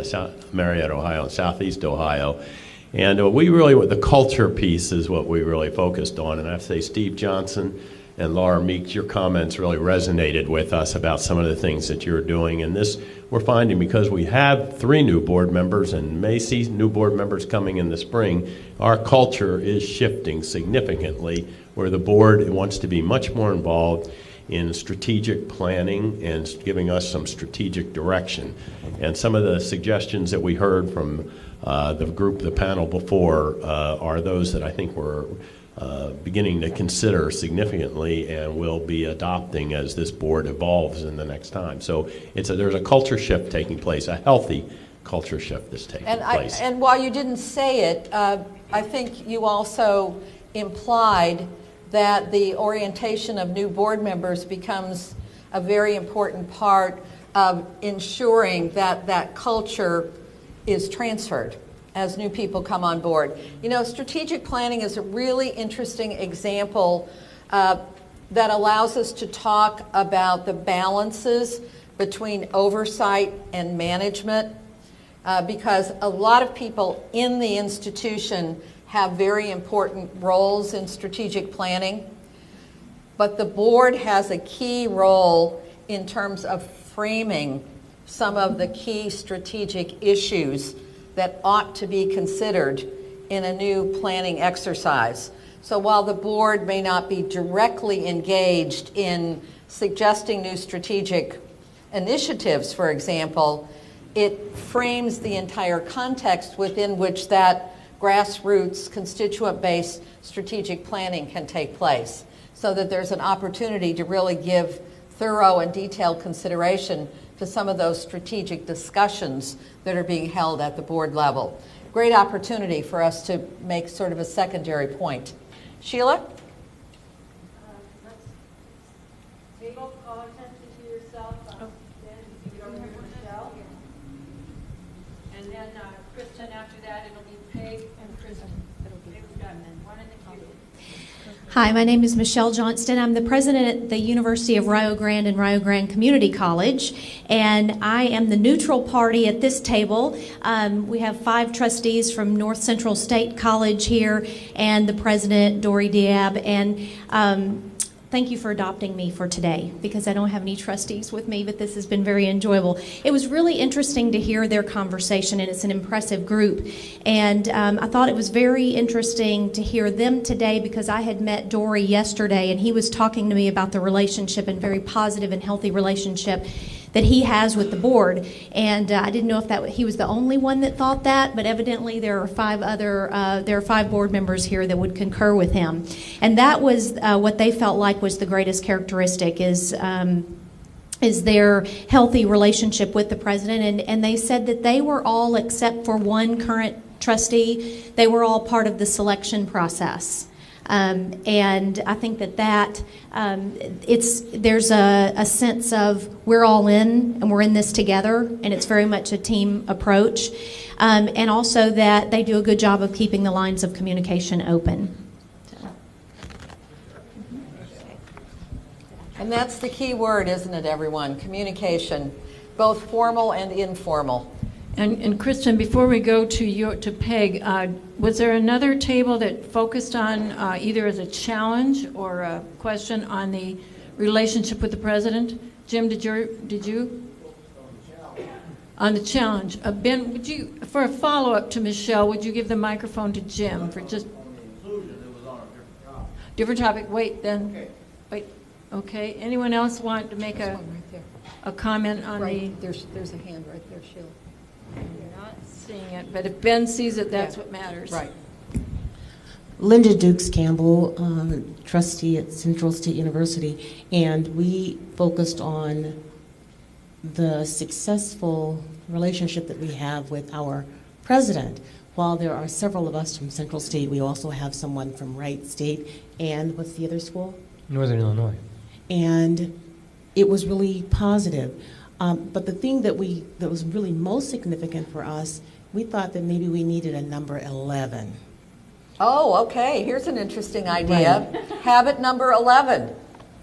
[SPEAKER 13] Ohio, and Southeast Ohio. And we really, the culture piece is what we really focused on. And I have to say, Steve Johnson And Laura Meeks, your comments really resonated with us about some of the things that you're doing. And this, we're finding, because we have 3 new board members and may see new board members coming in the spring, our culture is shifting significantly, where the board wants to be much more involved in strategic planning and giving us some strategic direction. And some of the suggestions that we heard from the panel before are those that I think we're beginning to consider significantly and will be adopting as this board evolves in the next time. So there's a culture shift taking place, a healthy culture shift that's taking place.
[SPEAKER 11] And while you didn't say it, I think you also implied that the orientation of new board members becomes a very important part of ensuring that that culture is transferred as new people come on board. You know, strategic planning is a really interesting example that allows us to talk about the balances between oversight and management, because a lot of people in the institution have very important roles in strategic planning, but the board has a key role in terms of framing some of the key strategic issues that ought to be considered in a new planning exercise. So while the board may not be directly engaged in suggesting new strategic initiatives, for example, it frames the entire context within which that grassroots, constituent-based strategic planning can take place, so that there's an opportunity to really give thorough and detailed consideration to some of those strategic discussions that are being held at the board level. Great opportunity for us to make sort of a secondary point. Sheila?
[SPEAKER 10] Table, call attention to yourself. Then you can go over to Michelle. And then Kristen, after that, it'll be Peg and Kristen. We've got one in the queue.
[SPEAKER 14] Hi, my name is Michelle Johnston. I'm the president at the University of Rio Grande and Rio Grande Community College, and I am the neutral party at this table. We have 5 trustees from North Central State College here, and the president, Dory Diab, and thank you for adopting me for today, because I don't have any trustees with me, but this has been very enjoyable. It was really interesting to hear their conversation, and it's an impressive group. And I thought it was very interesting to hear them today, because I had met Dory yesterday, and he was talking to me about the relationship, and very positive and healthy relationship that he has with the board. And I didn't know if he was the only one that thought that, but evidently there are 5 board members here that would concur with him. And that was what they felt like was the greatest characteristic, is their healthy relationship with the president. And they said that they were all, except for one current trustee, they were all part of the selection process. And I think that there's a sense of we're all in and we're in this together, and it's very much a team approach, and also that they do a good job of keeping the lines of communication open.
[SPEAKER 11] And that's the key word, isn't it, everyone? Communication, both formal and informal.
[SPEAKER 10] And Kristen, before we go to Peg, was there another table that focused on either as a challenge or a question on the relationship with the president? Jim, did you? On the challenge. Ben, would you, for a follow-up to Michelle, would you give the microphone to Jim for just... Different topic. Wait, then. Okay. Wait. Okay. Anyone else want to make a comment on
[SPEAKER 11] There's a hand right there, Sheila.
[SPEAKER 10] You're not seeing it, but if Ben sees it, that's what matters.
[SPEAKER 11] Right.
[SPEAKER 9] Linda Dukes Campbell, trustee at Central State University, and we focused on the successful relationship that we have with our president. While there are several of us from Central State, we also have someone from Wright State, and what's the other school?
[SPEAKER 15] Northern Illinois.
[SPEAKER 9] And it was really positive. But the thing that was really most significant for us, we thought that maybe we needed a number 11.
[SPEAKER 11] Oh, okay. Here's an interesting idea. Right. Habit number 11.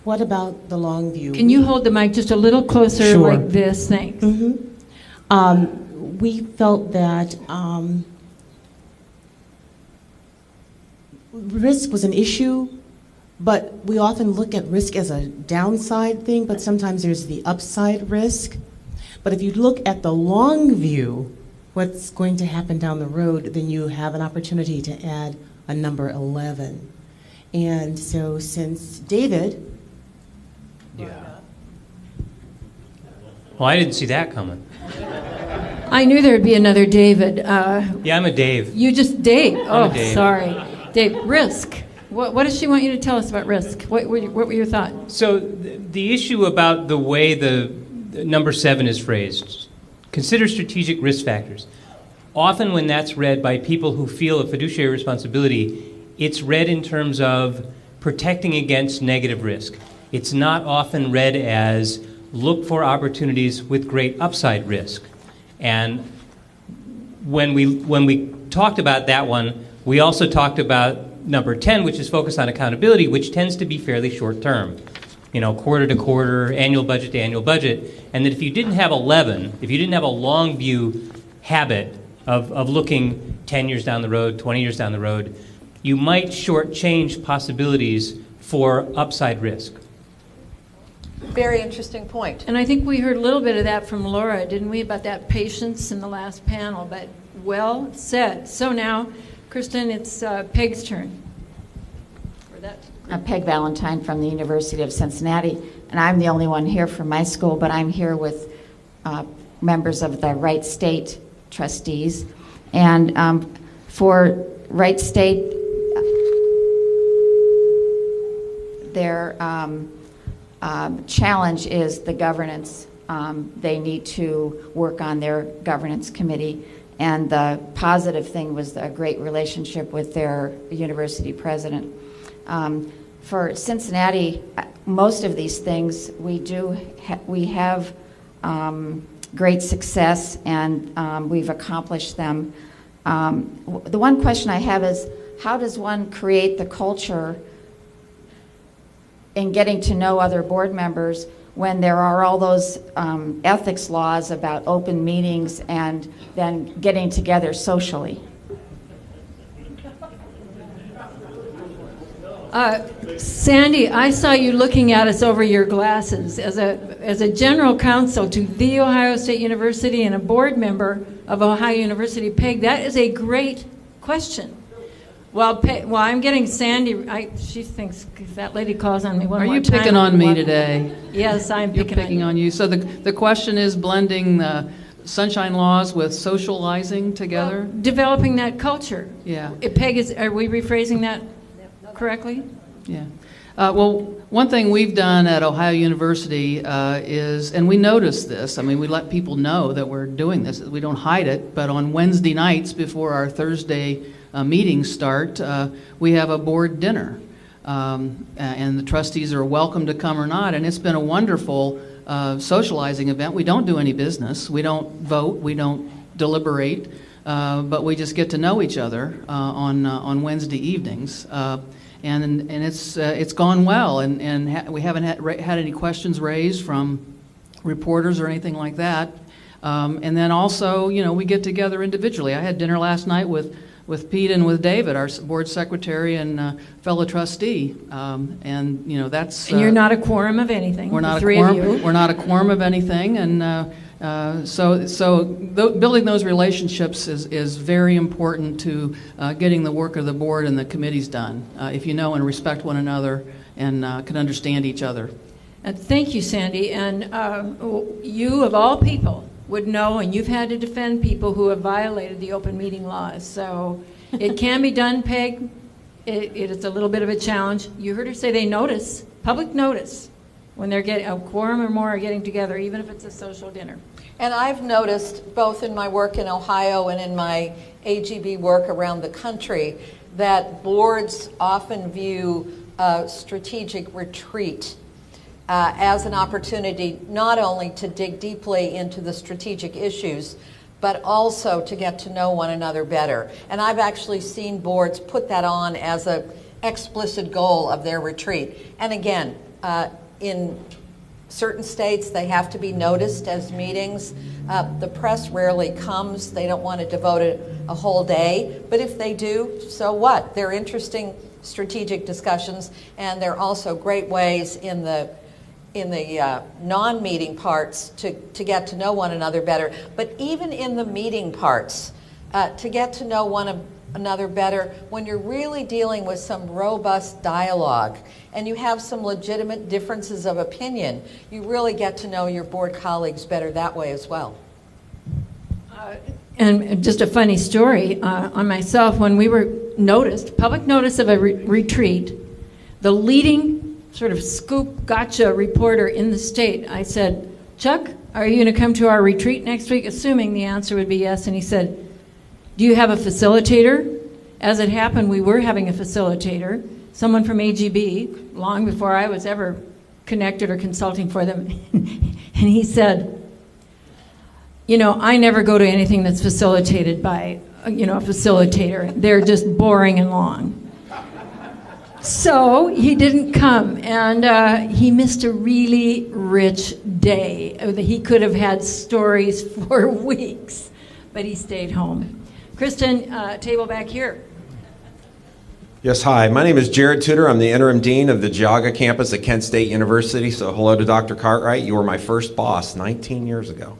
[SPEAKER 9] What about the long view?
[SPEAKER 10] Can you hold the mic just a little closer,
[SPEAKER 9] sure,
[SPEAKER 10] like this? Thanks.
[SPEAKER 9] Mm-hmm. We felt that risk was an issue, But we often look at risk as a downside thing, but sometimes there's the upside risk. But if you look at the long view, what's going to happen down the road, then you have an opportunity to add a number 11. And so since David...
[SPEAKER 15] Well, I didn't see that coming.
[SPEAKER 10] I knew there would be another David.
[SPEAKER 15] Yeah, I'm a Dave.
[SPEAKER 10] You just Dave.
[SPEAKER 15] I'm
[SPEAKER 10] Oh,
[SPEAKER 15] a Dave.
[SPEAKER 10] sorry. Dave, risk. What does she want you to tell us about risk? What were your thoughts?
[SPEAKER 15] So the issue about the way the number 7 is phrased, consider strategic risk factors. Often when that's read by people who feel a fiduciary responsibility, it's read in terms of protecting against negative risk. It's not often read as look for opportunities with great upside risk. And when we talked about that one, we also talked about number 10, which is focused on accountability, which tends to be fairly short term, quarter to quarter, annual budget to annual budget. And that if you didn't have 11, if you didn't have a long view habit of looking 10 years down the road, 20 years down the road, you might shortchange possibilities for upside risk.
[SPEAKER 11] Very interesting point.
[SPEAKER 10] And I think we heard a little bit of that from Laura, didn't we, about that patience in the last panel, but well said. So now, Kristen, it's Peg's turn.
[SPEAKER 16] Peg Valentine from the University of Cincinnati, and I'm the only one here from my school, but I'm here with members of the Wright State trustees. And for Wright State, their challenge is the governance. They need to work on their governance committee. And the positive thing was a great relationship with their university president. For Cincinnati, most of these things we have great success, and we've accomplished them. The one question I have is, how does one create the culture in getting to know other board members when there are all those ethics laws about open meetings and then getting together socially?
[SPEAKER 10] Sandy, I saw you looking at us over your glasses. As a general counsel to The Ohio State University and a board member of Ohio University, Peg, that is a great question. Well, I'm getting Sandy. She thinks that lady calls on me one more time.
[SPEAKER 17] Are you picking on me today?
[SPEAKER 10] Yes, I'm picking
[SPEAKER 17] on you. So the question is blending the sunshine laws with socializing together?
[SPEAKER 10] Well, developing that culture.
[SPEAKER 17] Yeah.
[SPEAKER 10] Peg, are we rephrasing that correctly?
[SPEAKER 17] Yeah. Well, one thing we've done at Ohio University is, and we notice this, we let people know that we're doing this. We don't hide it, but on Wednesday nights before our Thursday meetings start, we have a board dinner. And the trustees are welcome to come or not, and it's been a wonderful socializing event. We don't do any business. We don't vote. We don't deliberate. But we just get to know each other on Wednesday evenings. And it's gone well, and we haven't had any questions raised from reporters or anything like that. And then also, we get together individually. I had dinner last night with Pete and with David, our board secretary and fellow trustee, and that's.
[SPEAKER 10] And you're not a quorum of anything.
[SPEAKER 17] We're not
[SPEAKER 10] the three
[SPEAKER 17] of
[SPEAKER 10] you.
[SPEAKER 17] We're not a quorum of anything, and so building those relationships is very important to getting the work of the board and the committees done. If you know and respect one another and can understand each other.
[SPEAKER 10] Thank you, Sandy. And you, of all people, would know, and you've had to defend people who have violated the open meeting laws. So it can be done, Peg. It is a little bit of a challenge. You heard her say they notice, public notice, when they're getting a quorum or more are getting together, even if it's a social dinner.
[SPEAKER 11] And I've noticed, both in my work in Ohio and in my AGB work around the country, that boards often view a strategic retreat as an opportunity not only to dig deeply into the strategic issues, but also to get to know one another better. And I've actually seen boards put that on as an explicit goal of their retreat. And again, in certain states, they have to be noticed as meetings. The press rarely comes. They don't want to devote a whole day. But if they do, so what? They're interesting strategic discussions, and there are also great ways in the non-meeting parts to get to know one another better. But even in the meeting parts, to get to know one another better, when you're really dealing with some robust dialogue and you have some legitimate differences of opinion, you really get to know your board colleagues better that way as well.
[SPEAKER 10] And just a funny story on myself, when we were public notice of a retreat, the leading sort of scoop gotcha reporter in the state, I said, Chuck, are you going to come to our retreat next week? Assuming the answer would be yes. And he said, do you have a facilitator? As it happened, we were having a facilitator, someone from AGB, long before I was ever connected or consulting for them. And he said, you know, I never go to anything that's facilitated by, a facilitator. They're just boring and long. So he didn't come, and he missed a really rich day. He could have had stories for weeks, but he stayed home. Kristen, table back here.
[SPEAKER 18] Yes, hi. My name is Jared Tudor. I'm the interim dean of the Geauga campus at Kent State University. So hello to Dr. Cartwright. You were my first boss 19 years ago.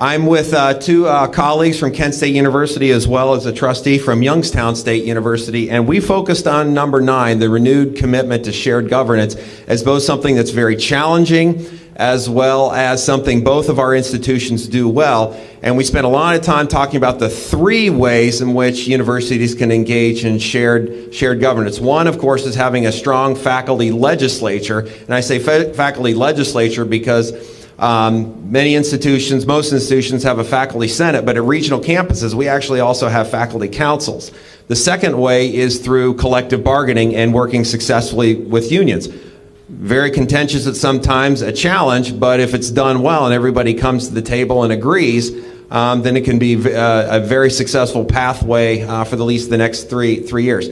[SPEAKER 18] I'm with two colleagues from Kent State University as well as a trustee from Youngstown State University, and we focused on number 9, the renewed commitment to shared governance, as both something that's very challenging as well as something both of our institutions do well. And we spent a lot of time talking about the 3 ways in which universities can engage in shared governance. One, of course, is having a strong faculty legislature, and I say faculty legislature because most institutions have a faculty senate, but at regional campuses, we actually also have faculty councils. The second way is through collective bargaining and working successfully with unions. Very contentious at sometimes, a challenge, but if it's done well and everybody comes to the table and agrees, then it can be a very successful pathway for at least the next three years.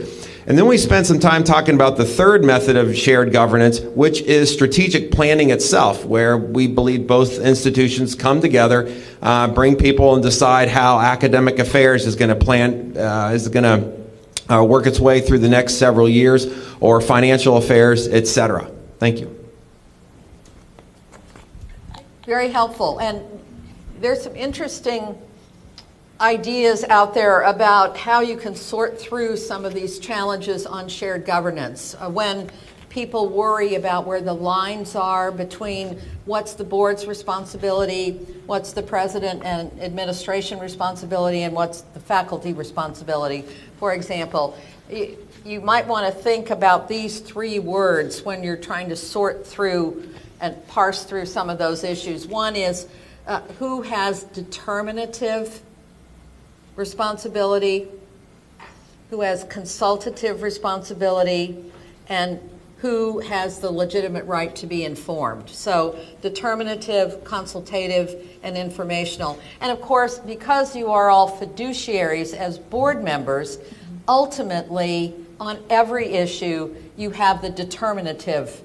[SPEAKER 18] And then we spent some time talking about the third method of shared governance, which is strategic planning itself, where we believe both institutions come together, bring people and decide how academic affairs is going to work its way through the next several years, or financial affairs, etc. Thank you.
[SPEAKER 11] Very helpful. And there's some interesting ideas out there about how you can sort through some of these challenges on shared governance. When people worry about where the lines are between what's the board's responsibility, what's the president and administration responsibility, and what's the faculty responsibility. For example, you might want to think about these 3 words when you're trying to sort through and parse through some of those issues. One is who has determinative responsibility, who has consultative responsibility, and who has the legitimate right to be informed. So determinative, consultative, and informational. And of course, because you are all fiduciaries as board members, ultimately on every issue you have the determinative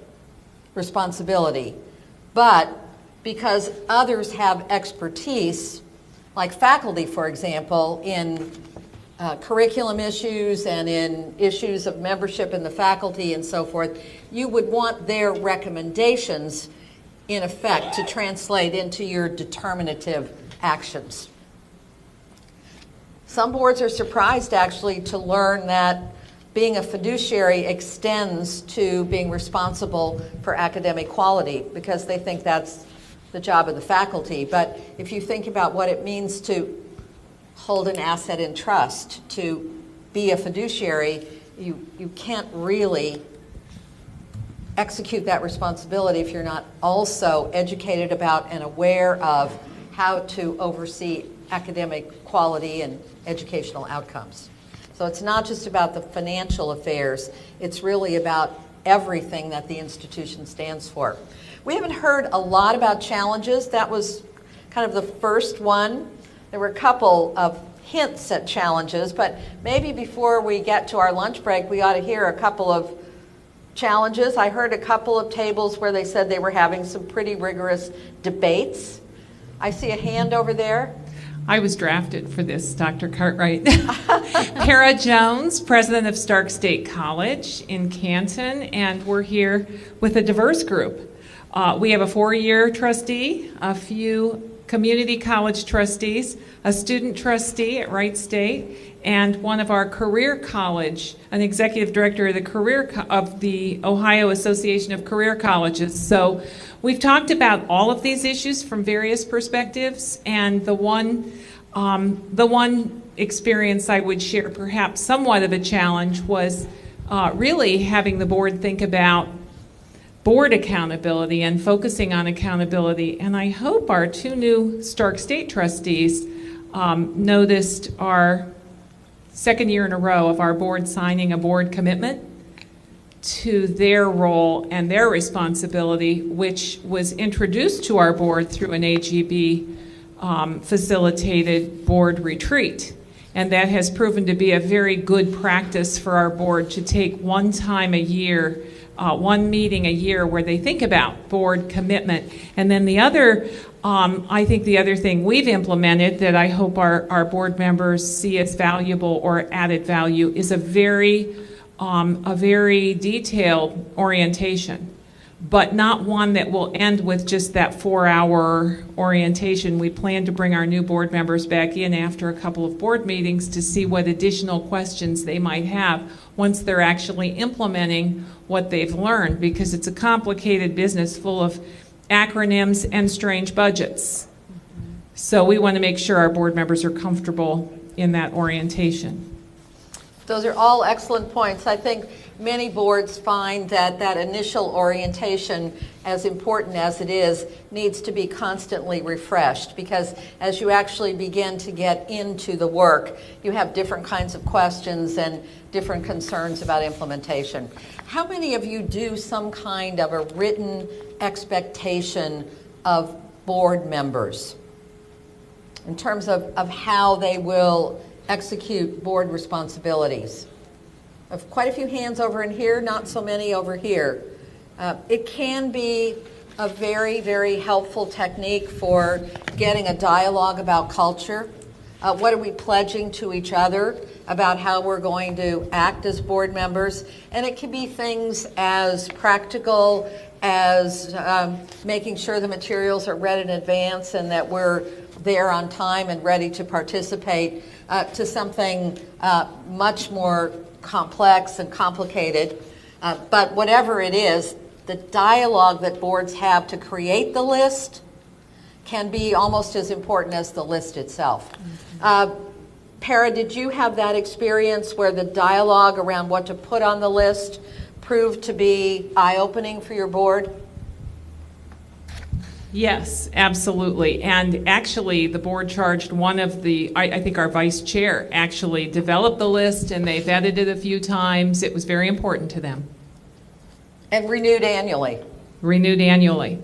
[SPEAKER 11] responsibility. But because others have expertise, like faculty, for example, in curriculum issues and in issues of membership in the faculty and so forth, you would want their recommendations, in effect, to translate into your determinative actions. Some boards are surprised, actually, to learn that being a fiduciary extends to being responsible for academic quality, because they think that's the job of the faculty. But if you think about what it means to hold an asset in trust, to be a fiduciary, you can't really execute that responsibility if you're not also educated about and aware of how to oversee academic quality and educational outcomes. So it's not just about the financial affairs, it's really about everything that the institution stands for. We haven't heard a lot about challenges. That was kind of the first one. There were a couple of hints at challenges, but maybe before we get to our lunch break, we ought to hear a couple of challenges. I heard a couple of tables where they said they were having some pretty rigorous debates. I see a hand over there.
[SPEAKER 19] I was drafted for this, Dr. Cartwright. Para Jones, president of Stark State College in Canton, and we're here with a diverse group. We have a 4-year trustee, a few community college trustees, a student trustee at Wright State, and one of our career college, an executive director of the Ohio Association of Career Colleges. So we've talked about all of these issues from various perspectives, and the one experience I would share, perhaps somewhat of a challenge, was really having the board think about board accountability and focusing on accountability. And I hope our 2 new Stark State trustees noticed our 2nd year in a row of our board signing a board commitment to their role and their responsibility, which was introduced to our board through an AGB facilitated board retreat. And that has proven to be a very good practice for our board to take one time a year, one meeting a year where they think about board commitment. And then the other, I think the other thing we've implemented that I hope our board members see as valuable or added value is a very detailed orientation, but not one that will end with just that 4-hour orientation. We plan to bring our new board members back in after a couple of board meetings to see what additional questions they might have once they're actually implementing what they've learned, because it's a complicated business full of acronyms and strange budgets. So we want to make sure our board members are comfortable in that orientation.
[SPEAKER 11] Those are all excellent points. I think many boards find that that initial orientation, as important as it is, needs to be constantly refreshed, because as you actually begin to get into the work, you have different kinds of questions and different concerns about implementation. How many of you do some kind of a written expectation of board members in terms of how they will execute board responsibilities? I have quite a few hands over in here, not so many over here. It can be a very, very helpful technique for getting a dialogue about culture. What are we pledging to each other about how we're going to act as board members? And it can be things as practical as making sure the materials are read in advance and that we're there on time and ready to participate, to something much more complex and complicated. But whatever it is, the dialogue that boards have to create the list can be almost as important as the list itself. Para, did you have that experience where the dialogue around what to put on the list proved to be eye-opening for your board?
[SPEAKER 19] Yes, absolutely. And actually, the board charged one of the, I think our vice chair actually developed the list, and they vetted it a few times. It was very important to them.
[SPEAKER 11] And renewed annually.
[SPEAKER 19] Renewed annually.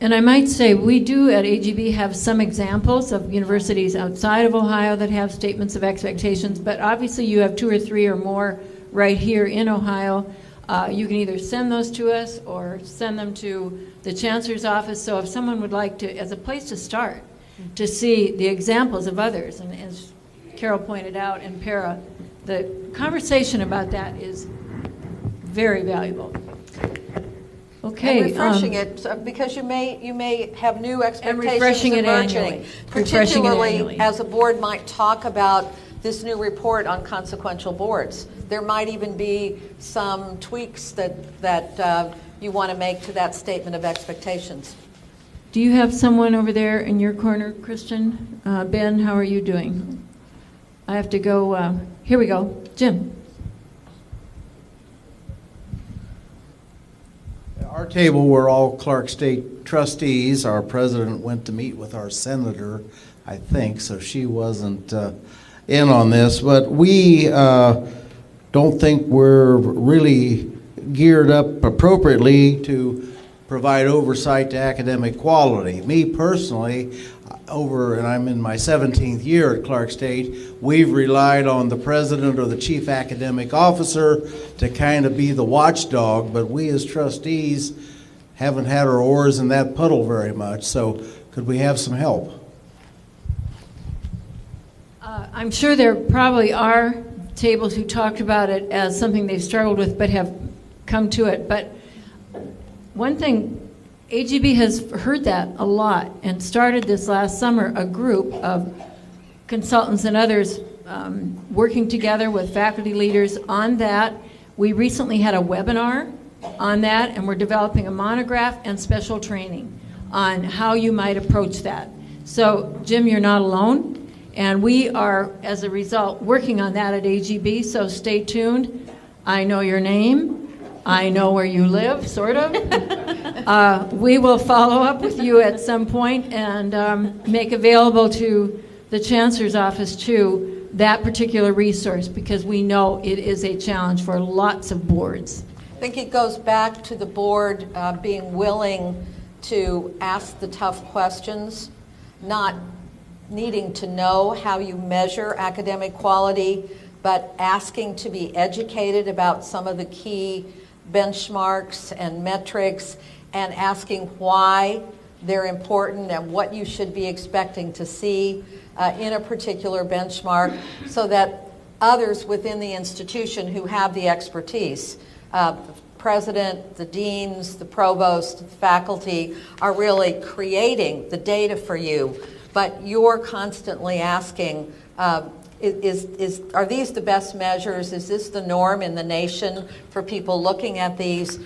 [SPEAKER 10] And I might say we do at AGB have some examples of universities outside of Ohio that have statements of expectations, but obviously you have 2 or 3 or more right here in Ohio. You can either send those to us or send them to the Chancellor's office. So if someone would like to, as a place to start, to see the examples of others, and as Carol pointed out and Para, the conversation about that is very valuable. Okay.
[SPEAKER 11] And refreshing it, because you may have new expectations
[SPEAKER 10] refreshing it
[SPEAKER 11] emerging.
[SPEAKER 10] annually.
[SPEAKER 11] Particularly as a board might talk about this new report on consequential boards. There might even be some tweaks that you want to make to that statement of expectations.
[SPEAKER 10] Do you have someone over there in your corner, Kristen? Ben, how are you doing? I have to go. Here we go. Jim.
[SPEAKER 20] Our table, we're all Clark State trustees. Our president went to meet with our senator, I think, so she wasn't in on this. But we don't think we're really geared up appropriately to provide oversight to academic quality. Me personally, and I'm in my 17th year at Clark State, we've relied on the president or the chief academic officer to kind of be the watchdog, but we as trustees haven't had our oars in that puddle very much, so could we have some help?
[SPEAKER 10] I'm sure there probably are tables who talked about it as something they've struggled with but have come to it. But one thing, AGB has heard that a lot and started this last summer a group of consultants and others working together with faculty leaders on that. We recently had a webinar on that, and we're developing a monograph and special training on how you might approach that. So, Jim, you're not alone, and we are, as a result, working on that at AGB, so stay tuned. I know your name. I know where you live, sort of. We will follow up with you at some point and make available to the Chancellor's office, too, that particular resource, because we know it is a challenge for lots of boards.
[SPEAKER 11] I think it goes back to the board being willing to ask the tough questions, not needing to know how you measure academic quality, but asking to be educated about some of the key benchmarks and metrics, and asking why they're important and what you should be expecting to see in a particular benchmark, so that others within the institution who have the expertise, the president, the deans, the provost, the faculty, are really creating the data for you. But you're constantly asking, are these the best measures? Is this the norm in the nation for people looking at these?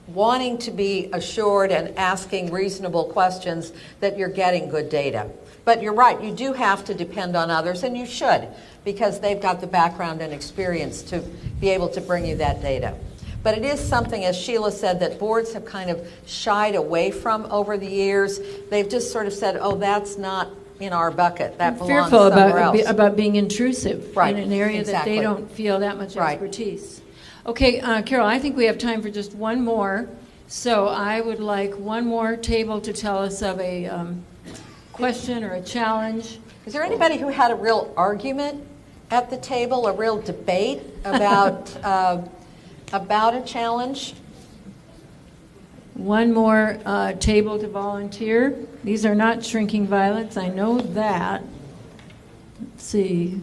[SPEAKER 11] Wanting to be assured and asking reasonable questions that you're getting good data. But you're right, you do have to depend on others, and you should, because they've got the background and experience to be able to bring you that data. But it is something, as Sheila said, that boards have kind of shied away from over the years. They've just sort of said, oh, that's not in our bucket. That belongs somewhere else.
[SPEAKER 10] Fearful about being intrusive in an area
[SPEAKER 11] exactly.
[SPEAKER 10] that they don't feel that much expertise. Okay, Carol, I think we have time for just one more. So I would like one more table to tell us of a question or a challenge.
[SPEAKER 11] Is there anybody who had a real argument at the table, a real debate about about a challenge?
[SPEAKER 10] One more table to volunteer. These are not shrinking violets, I know that. Let's see.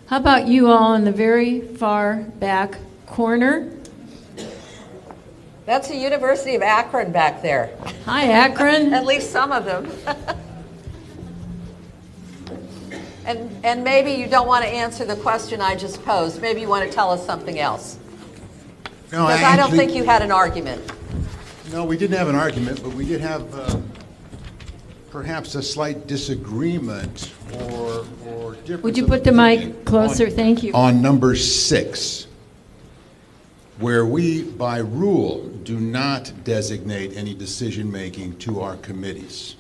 [SPEAKER 10] How about you all in the very far back corner?
[SPEAKER 11] That's the University of Akron back there.
[SPEAKER 10] Hi, Akron.
[SPEAKER 11] At least some of them. And maybe you don't want to answer the question I just posed. Maybe you want to tell us something else.
[SPEAKER 21] No,
[SPEAKER 11] because I don't think you had an argument.
[SPEAKER 21] No, we didn't have an argument, but we did have perhaps a slight disagreement or difference.
[SPEAKER 10] Would you put the mic closer? Thank you.
[SPEAKER 21] On number 6, where we, by rule, do not designate any decision-making to our committees.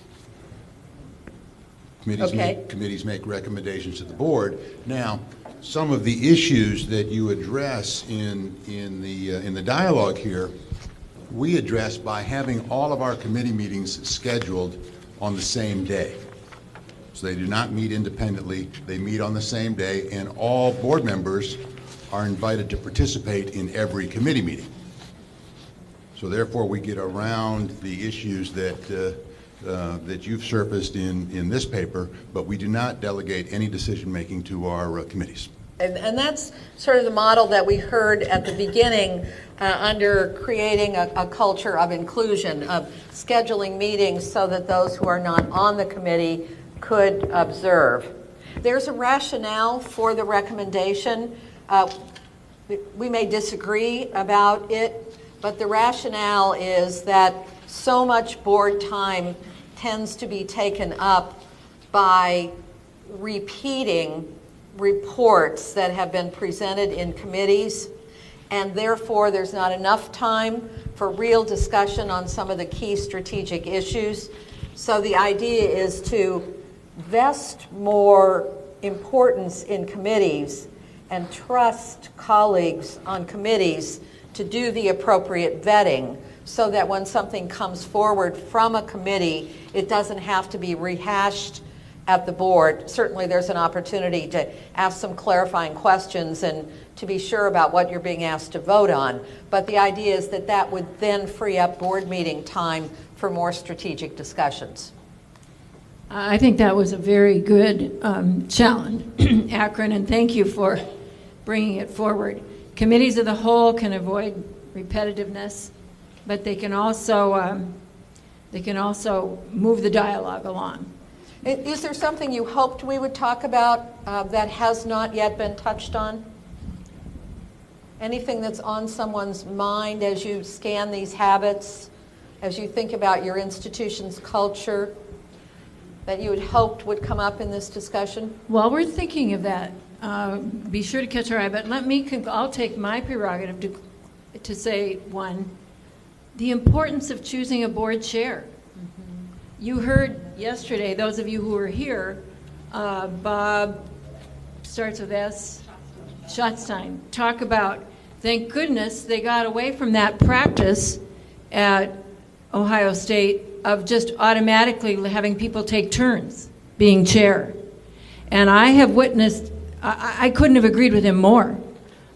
[SPEAKER 21] Committees make recommendations to the board. Now, some of the issues that you address in the dialogue here, we address by having all of our committee meetings scheduled on the same day. So they do not meet independently, they meet on the same day, and all board members are invited to participate in every committee meeting. So therefore we get around the issues that you've surfaced in this paper, but we do not delegate any decision-making to our committees.
[SPEAKER 11] And that's sort of the model that we heard at the beginning under creating a culture of inclusion, of scheduling meetings so that those who are not on the committee could observe. There's a rationale for the recommendation. We may disagree about it, but the rationale is that so much board time tends to be taken up by repeating reports that have been presented in committees, and therefore there's not enough time for real discussion on some of the key strategic issues. So the idea is to vest more importance in committees and trust colleagues on committees to do the appropriate vetting, so that when something comes forward from a committee, it doesn't have to be rehashed at the board. Certainly there's an opportunity to ask some clarifying questions and to be sure about what you're being asked to vote on. But the idea is that that would then free up board meeting time for more strategic discussions.
[SPEAKER 10] I think that was a very good challenge, Akron, and thank you for bringing it forward. Committees of the whole can avoid repetitiveness, but they can also move the dialogue along.
[SPEAKER 11] Is there something you hoped we would talk about that has not yet been touched on? Anything that's on someone's mind as you scan these habits, as you think about your institution's culture, that you had hoped would come up in this discussion?
[SPEAKER 10] While we're thinking of that, be sure to catch our eye, but I'll take my prerogative to say one, the importance of choosing a board chair. You heard yesterday, those of you who were here, Bob, starts with S, Schatzstein, talk about, thank goodness they got away from that practice at Ohio State of just automatically having people take turns being chair. And I have witnessed, I couldn't have agreed with him more.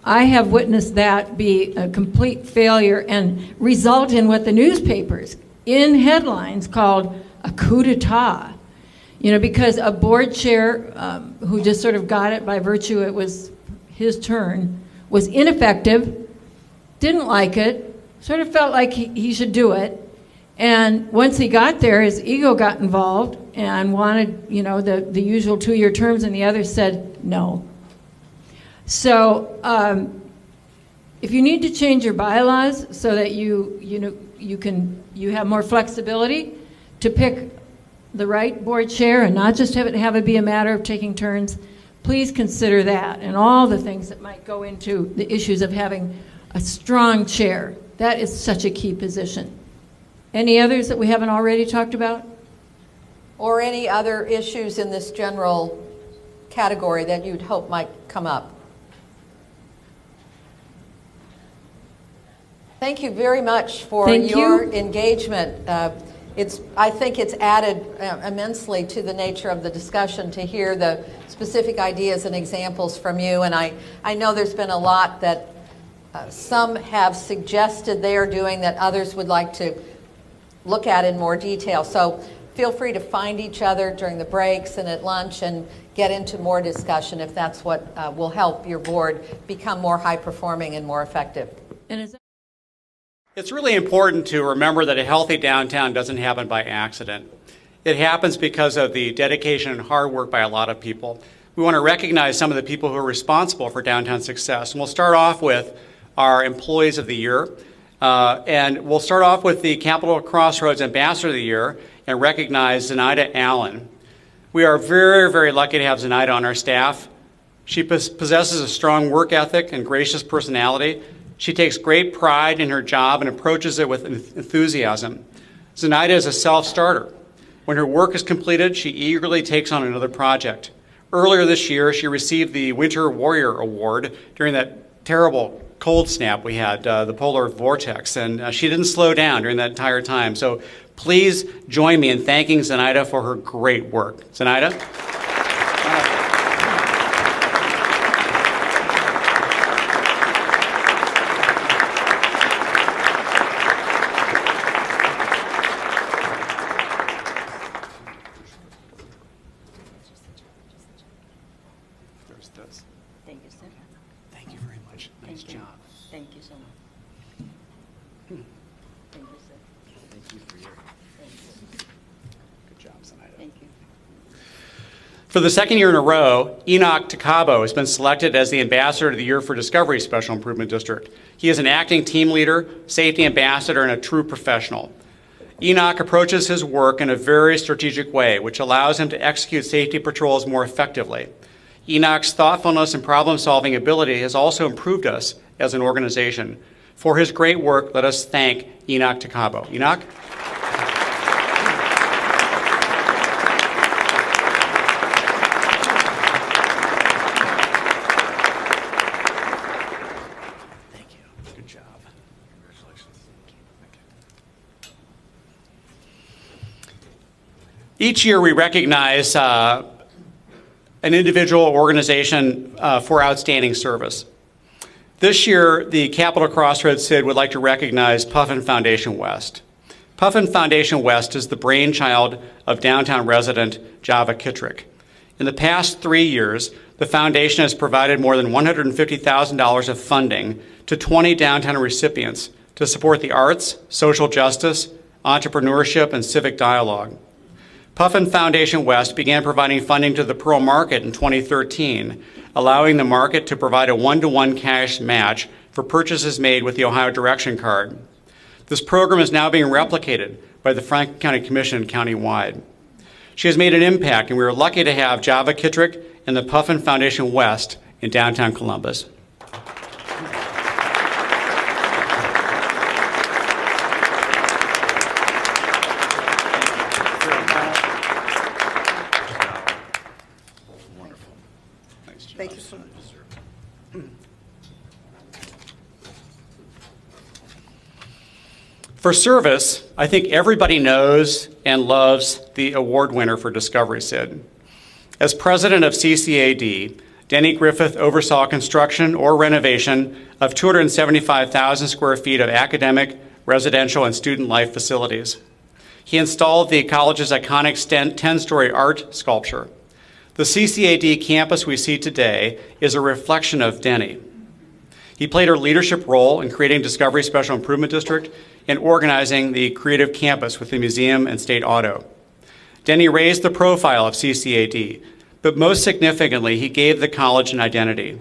[SPEAKER 10] I have witnessed that be a complete failure and result in what the newspapers in headlines called a coup d'etat. You know, because a board chair who just sort of got it by virtue it was his turn, was ineffective, didn't like it, sort of felt like he should do it. And once he got there, his ego got involved and wanted, you know, the usual 2-year terms, and the others said no. So if you need to change your bylaws so that you have more flexibility to pick the right board chair and not just have it be a matter of taking turns, please consider that and all the things that might go into the issues of having a strong chair. That is such a key position. Any others that we haven't already talked about?
[SPEAKER 11] Or any other issues in this general category that you'd hope might come up? Thank you very much for your engagement. I think it's added immensely to the nature of the discussion to hear the specific ideas and examples from you. And I know there's been a lot that some have suggested they are doing that others would like to look at in more detail. So feel free to find each other during the breaks and at lunch and get into more discussion if that's what will help your board become more high-performing and more effective.
[SPEAKER 6] It's really important to remember that a healthy downtown doesn't happen by accident. It happens because of the dedication and hard work by a lot of people. We want to recognize some of the people who are responsible for downtown success. And we'll start off with our Employees of the Year. And we'll start off with the Capitol Crossroads Ambassador of the Year and recognize Zenaida Allen. We are very, very lucky to have Zenaida on our staff. She possesses a strong work ethic and gracious personality. She takes great pride in her job and approaches it with enthusiasm. Zenaida is a self-starter. When her work is completed, she eagerly takes on another project. Earlier this year, she received the Winter Warrior Award during that terrible cold snap we had, the polar vortex, and she didn't slow down during that entire time. So please join me in thanking Zenaida for her great work. Zenaida?
[SPEAKER 22] Thank you, sir.
[SPEAKER 6] Thank you very much. Nice job.
[SPEAKER 22] Thank you so much. Thank you, sir.
[SPEAKER 6] Thank you for your good job, Zenaida.
[SPEAKER 22] Thank you.
[SPEAKER 6] For the second year in a row, Enoch Takabo has been selected as the Ambassador of the Year for Discovery Special Improvement District. He is an acting team leader, safety ambassador, and a true professional. Enoch approaches his work in a very strategic way, which allows him to execute safety patrols more effectively. Enoch's thoughtfulness and problem-solving ability has also improved us as an organization. For his great work, let us thank Enoch Takabo. Enoch? Thank you. Good job. Congratulations. Each year we recognize an individual or organization for outstanding service. This year, the Capitol Crossroads SID would like to recognize Puffin Foundation West. Puffin Foundation West is the brainchild of downtown resident Java Kittrick. In the past 3 years, the foundation has provided more than $150,000 of funding to 20 downtown recipients to support the arts, social justice, entrepreneurship, and civic dialogue. Puffin Foundation West began providing funding to the Pearl Market in 2013, allowing the market to provide a one-to-one cash match for purchases made with the Ohio Direction Card. This program is now being replicated by the Franklin County Commission countywide. She has made an impact, and we are lucky to have Java Kittrick and the Puffin Foundation West in downtown Columbus.
[SPEAKER 11] Thank you so much.
[SPEAKER 6] For service, I think everybody knows and loves the award winner for Discovery Sid. As president of CCAD, Denny Griffith oversaw construction or renovation of 275,000 square feet of academic, residential, and student life facilities. He installed the college's iconic 10-story art sculpture. The CCAD campus we see today is a reflection of Denny. He played a leadership role in creating Discovery Special Improvement District and organizing the creative campus with the museum and state auto. Denny raised the profile of CCAD, but most significantly, he gave the college an identity.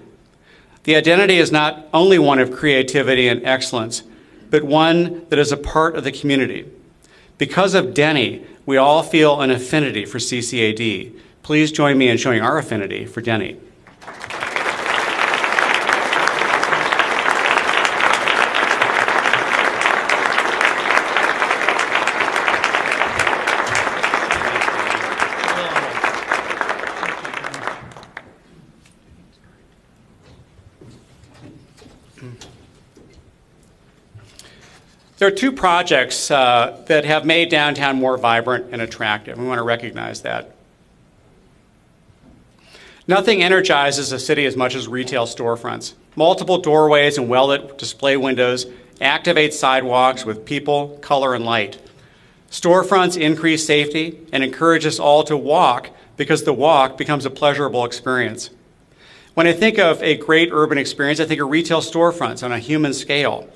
[SPEAKER 6] The identity is not only one of creativity and excellence, but one that is a part of the community. Because of Denny, we all feel an affinity for CCAD. Please join me in showing our affinity for Denny. There are two projects that have made downtown more vibrant and attractive. We want to recognize that. Nothing energizes a city as much as retail storefronts. Multiple doorways and well-lit display windows activate sidewalks with people, color, and light. Storefronts increase safety and encourage us all to walk because the walk becomes a pleasurable experience. When I think of a great urban experience, I think of retail storefronts on a human scale.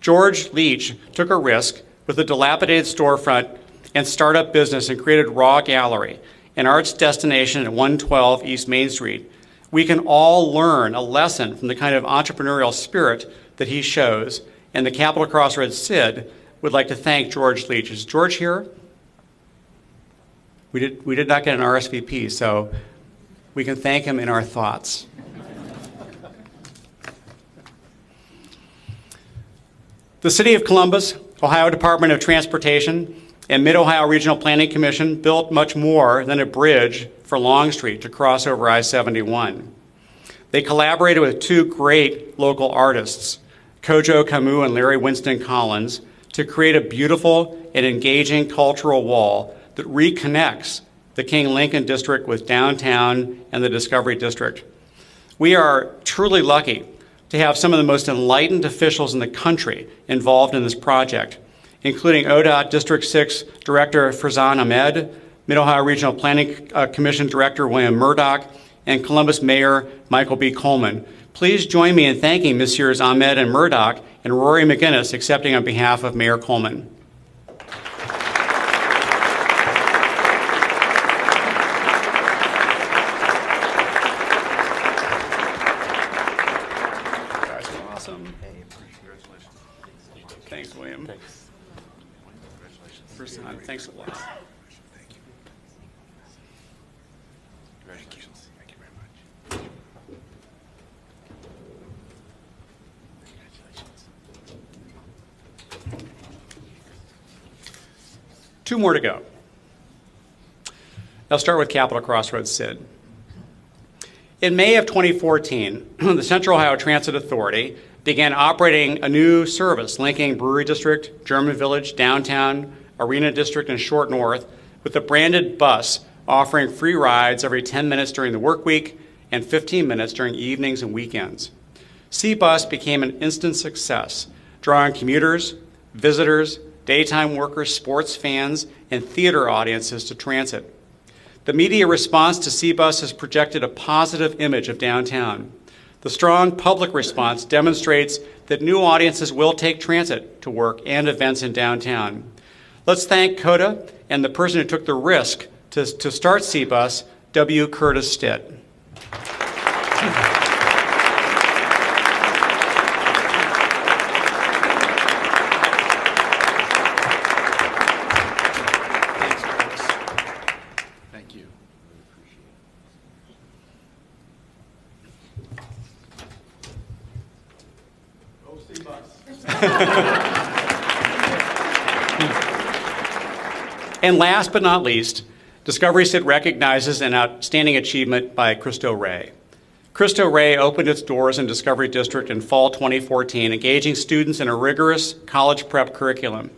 [SPEAKER 6] George Leach took a risk with a dilapidated storefront and startup business and created Raw Gallery, an arts destination at 112 East Main Street. We can all learn a lesson from the kind of entrepreneurial spirit that he shows, and the Capitol Crossroads Sid would like to thank George Leach. Is George here? We did not get an RSVP, so we can thank him in our thoughts. The City of Columbus, Ohio Department of Transportation, and Mid-Ohio Regional Planning Commission built much more than a bridge for Long Street to cross over I-71. They collaborated with two great local artists, Kojo Kamu and Larry Winston Collins, to create a beautiful and engaging cultural wall that reconnects the King Lincoln District with downtown and the Discovery District. We are truly lucky to have some of the most enlightened officials in the country involved in this project, including ODOT District 6 Director Farzan Ahmed, Mid-Ohio Regional Planning Commission Director William Murdoch, and Columbus Mayor Michael B. Coleman. Please join me in thanking Messrs. Ahmed and Murdoch and Rory McGinnis accepting on behalf of Mayor Coleman. Thanks, William. Thanks. Farzan, thanks a lot. Thank you. Congratulations. Thank you very much. Congratulations. Two more to go. I'll start with Capitol Crossroads Sid. In May of 2014, the Central Ohio Transit Authority began operating a new service linking Brewery District, German Village, Downtown, Arena District, and Short North with a branded bus offering free rides every 10 minutes during the work week and 15 minutes during evenings and weekends. C-Bus became an instant success, drawing commuters, visitors, daytime workers, sports fans, and theater audiences to transit. The media response to C-Bus has projected a positive image of downtown. The strong public response demonstrates that new audiences will take transit to work and events in downtown. Let's thank CODA and the person who took the risk to start C-Bus, W. Curtis Stitt. And last but not least, Discovery Sit recognizes an outstanding achievement by Cristo Rey. Cristo Rey opened its doors in Discovery District in fall 2014, engaging students in a rigorous college prep curriculum.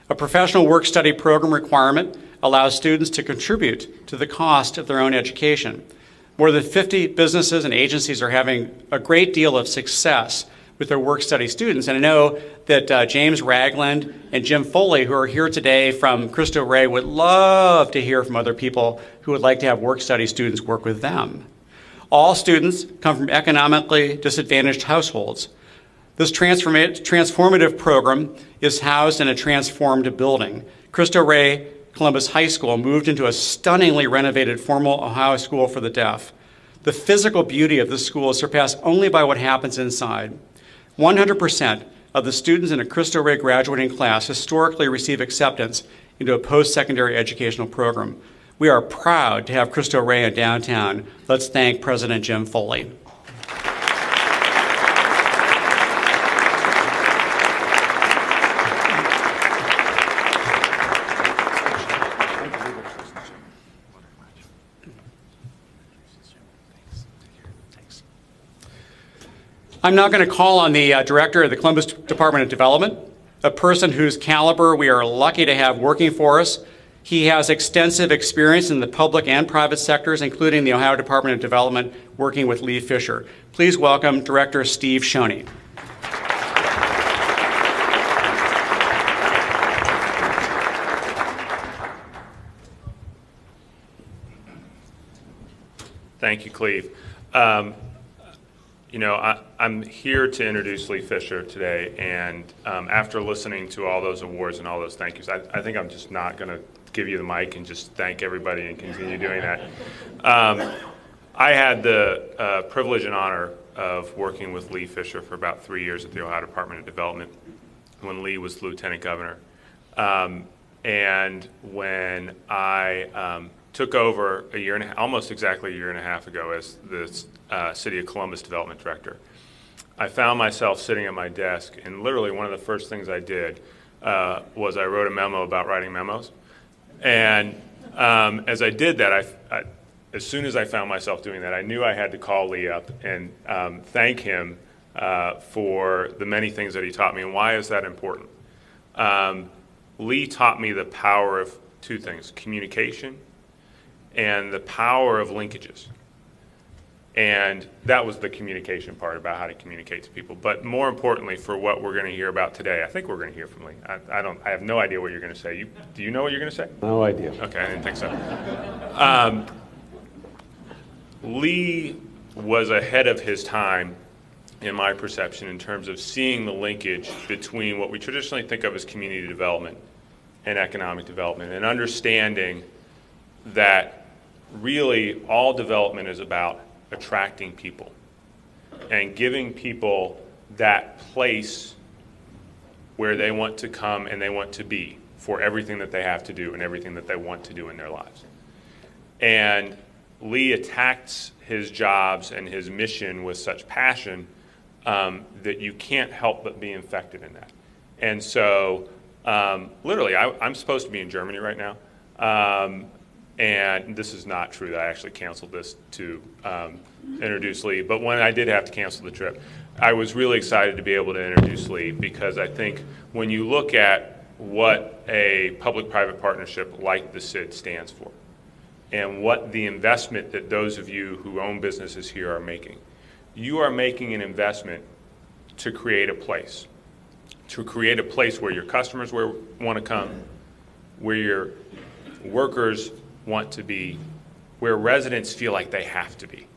[SPEAKER 6] A professional work-study program requirement allows students to contribute to the cost of their own education. More than 50 businesses and agencies are having a great deal of success with their work-study students. And I know that James Ragland and Jim Foley, who are here today from Cristo Rey, would love to hear from other people who would like to have work-study students work with them. All students come from economically disadvantaged households. This transformative program is housed in a transformed building. Cristo Rey Columbus High School moved into a stunningly renovated formal Ohio school for the deaf. The physical beauty of this school is surpassed only by what happens inside. 100% of the students in a Cristo Rey graduating class historically receive acceptance into a post-secondary educational program. We are proud to have Cristo Rey in downtown. Let's thank President Jim Foley. I'm now going to call on the director of the Columbus Department of Development, a person whose caliber we are lucky to have working for us. He has extensive experience in the public and private sectors, including the Ohio Department of Development, working with Lee Fisher. Please welcome Director Steve Shoney.
[SPEAKER 5] Thank you, Cleve. I'm here to introduce Lee Fisher today, and after listening to all those awards and all those thank yous, I think I'm just not going to give you the mic and just thank everybody and continue doing that. I had the privilege and honor of working with Lee Fisher for about 3 years at the Ohio Department of Development when Lee was Lieutenant Governor. And when I took over almost exactly a year and a half ago as the City of Columbus Development Director, I found myself sitting at my desk, and literally one of the first things I did was I wrote a memo about writing memos. And as I did that, as soon as I found myself doing that, I knew I had to call Lee up and thank him for the many things that he taught me. And why is that important? Lee taught me the power of two things: communication and the power of linkages. And that was the communication part, about how to communicate to people. But more importantly, for what we're going to hear about today, I think we're going to hear from Lee. I have no idea what you're going to say. Do you know what you're going to say?
[SPEAKER 7] No idea.
[SPEAKER 5] Okay, I didn't think so. Lee was ahead of his time, in my perception, in terms of seeing the linkage between what we traditionally think of as community development and economic development, and understanding that really all development is about attracting people and giving people that place where they want to come and they want to be for everything that they have to do and everything that they want to do in their lives. And Lee attacks his jobs and his mission with such passion that you can't help but be infected in that. And so literally, I'm supposed to be in Germany right now. And this is not true. I actually canceled this to introduce Lee. But when I did have to cancel the trip, I was really excited to be able to introduce Lee, because I think when you look at what a public-private partnership like the CID stands for, and what the investment that those of you who own businesses here are making, you are making an investment to create a place to create a place where your customers want to come, where your workers want to be, where residents feel like they have to be.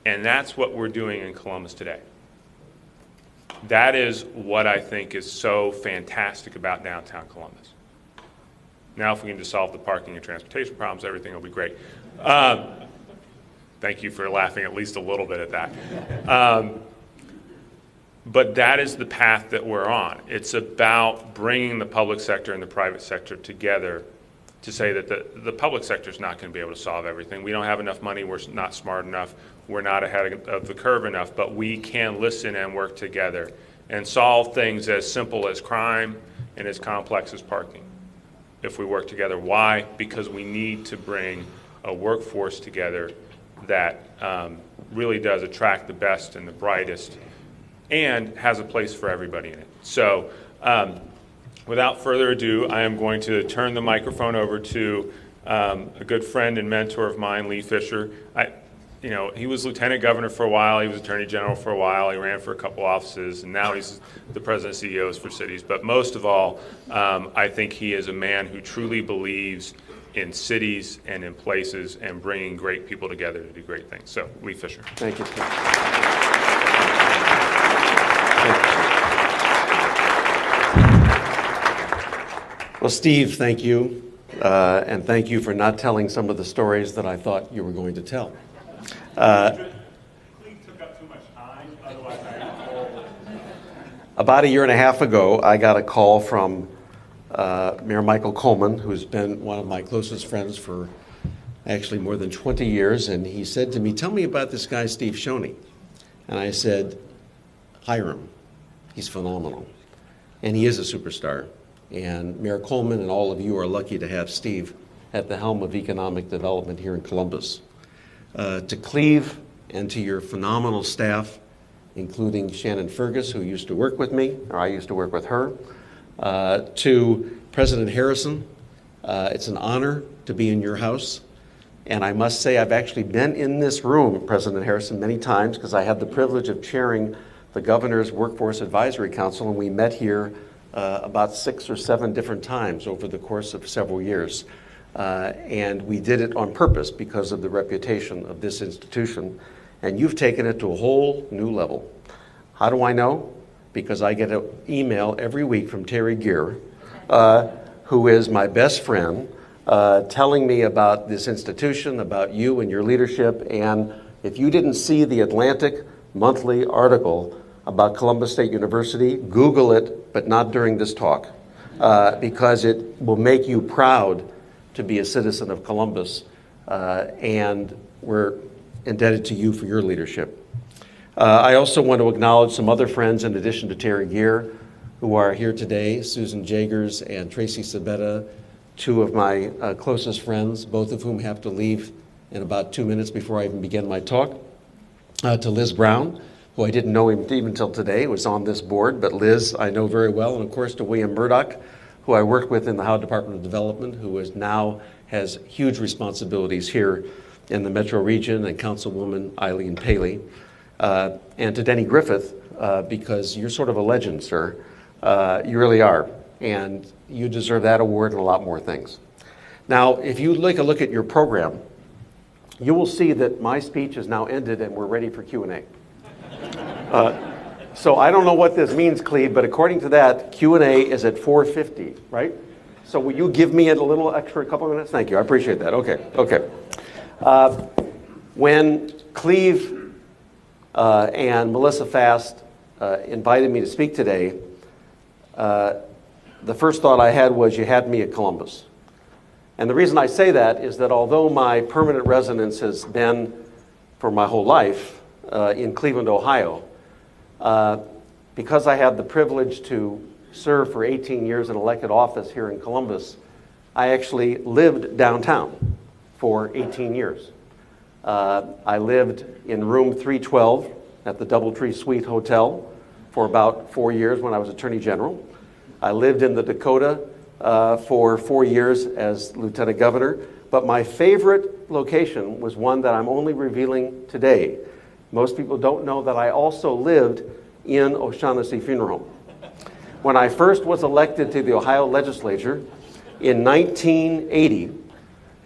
[SPEAKER 5] And that's what we're doing in Columbus today. That is what I think is so fantastic about downtown Columbus. Now, if we can just solve the parking and transportation problems, everything will be great. Thank you for laughing at least a little bit at that. But that is the path that we're on. It's about bringing the public sector and the private sector together to say that the public sector is not going to be able to solve everything. We don't have enough money. We're not smart enough. We're not ahead of the curve enough. But we can listen and work together and solve things as simple as crime and as complex as parking if we work together. Why? Because we need to bring a workforce together that really does attract the best and the brightest and has a place for everybody in it. So without further ado, I am going to turn the microphone over to a good friend and mentor of mine, Lee Fisher. He was lieutenant governor for a while. He was attorney general for a while. He ran for a couple offices, and now he's the president and CEOs for cities. But most of all, I think he is a man who truly believes in cities and in places and bringing great people together to do great things. So, Lee Fisher.
[SPEAKER 3] Thank you. Well, Steve, thank you. And thank you for not telling some of the stories that I thought you were going to tell. About a year and a half ago, I got a call from Mayor Michael Coleman, who's been one of my closest friends for actually more than 20 years, and he said to me, "Tell me about this guy, Steve Shoney." And I said, "Hire him. He's phenomenal." And he is a superstar. And Mayor Coleman and all of you are lucky to have Steve at the helm of economic development here in Columbus. To Cleve and to your phenomenal staff, including Shannon Fergus, who used to work with me, or I used to work with her, to President Harrison, it's an honor to be in your house. And I must say, I've actually been in this room, President Harrison, many times because I had the privilege of chairing the Governor's Workforce Advisory Council, and we met here about 6 or 7 different times over the course of several years. And we did it on purpose because of the reputation of this institution. And you've taken it to a whole new level. How do I know? Because I get an email every week from Terry Gear, who is my best friend, telling me about this institution, about you and your leadership. And if you didn't see the Atlantic monthly article about Columbus State University, Google it, but not during this talk, because it will make you proud to be a citizen of Columbus, and we're indebted to you for your leadership. I also want to acknowledge some other friends in addition to Terry Gear who are here today, Susan Jagers and Tracy Sabetta, 2 of my closest friends, both of whom have to leave in about 2 minutes before I even begin my talk. To Liz Brown, who I didn't know even until today, was on this board, but Liz I know very well, and of course to William Murdoch, who I work with in the Howe Department of Development, who is now has huge responsibilities here in the Metro region, and Councilwoman Eileen Paley. And to Denny Griffith, because you're sort of a legend, sir. You really are. And you deserve that award and a lot more things. Now, if you take a look at your program, you will see that my speech is now ended and we're ready for Q&A. So I don't know what this means, Cleve, but according to that, Q&A is at 4:50, right? So will you give me a little extra couple of minutes? Thank you. I appreciate that. Okay. When Cleve and Melissa Fast invited me to speak today, the first thought I had was you had me at Columbus. And the reason I say that is that although my permanent residence has been for my whole life in Cleveland, Ohio, because I had the privilege to serve for 18 years in elected office here in Columbus, I actually lived downtown for 18 years. I lived in room 312 at the Doubletree Suite Hotel for about 4 years when I was Attorney General. I lived in the Dakota for 4 years as Lieutenant Governor, but my favorite location was one that I'm only revealing today. Most people don't know that I also lived in O'Shaughnessy Funeral Home. When I first was elected to the Ohio legislature in 1980,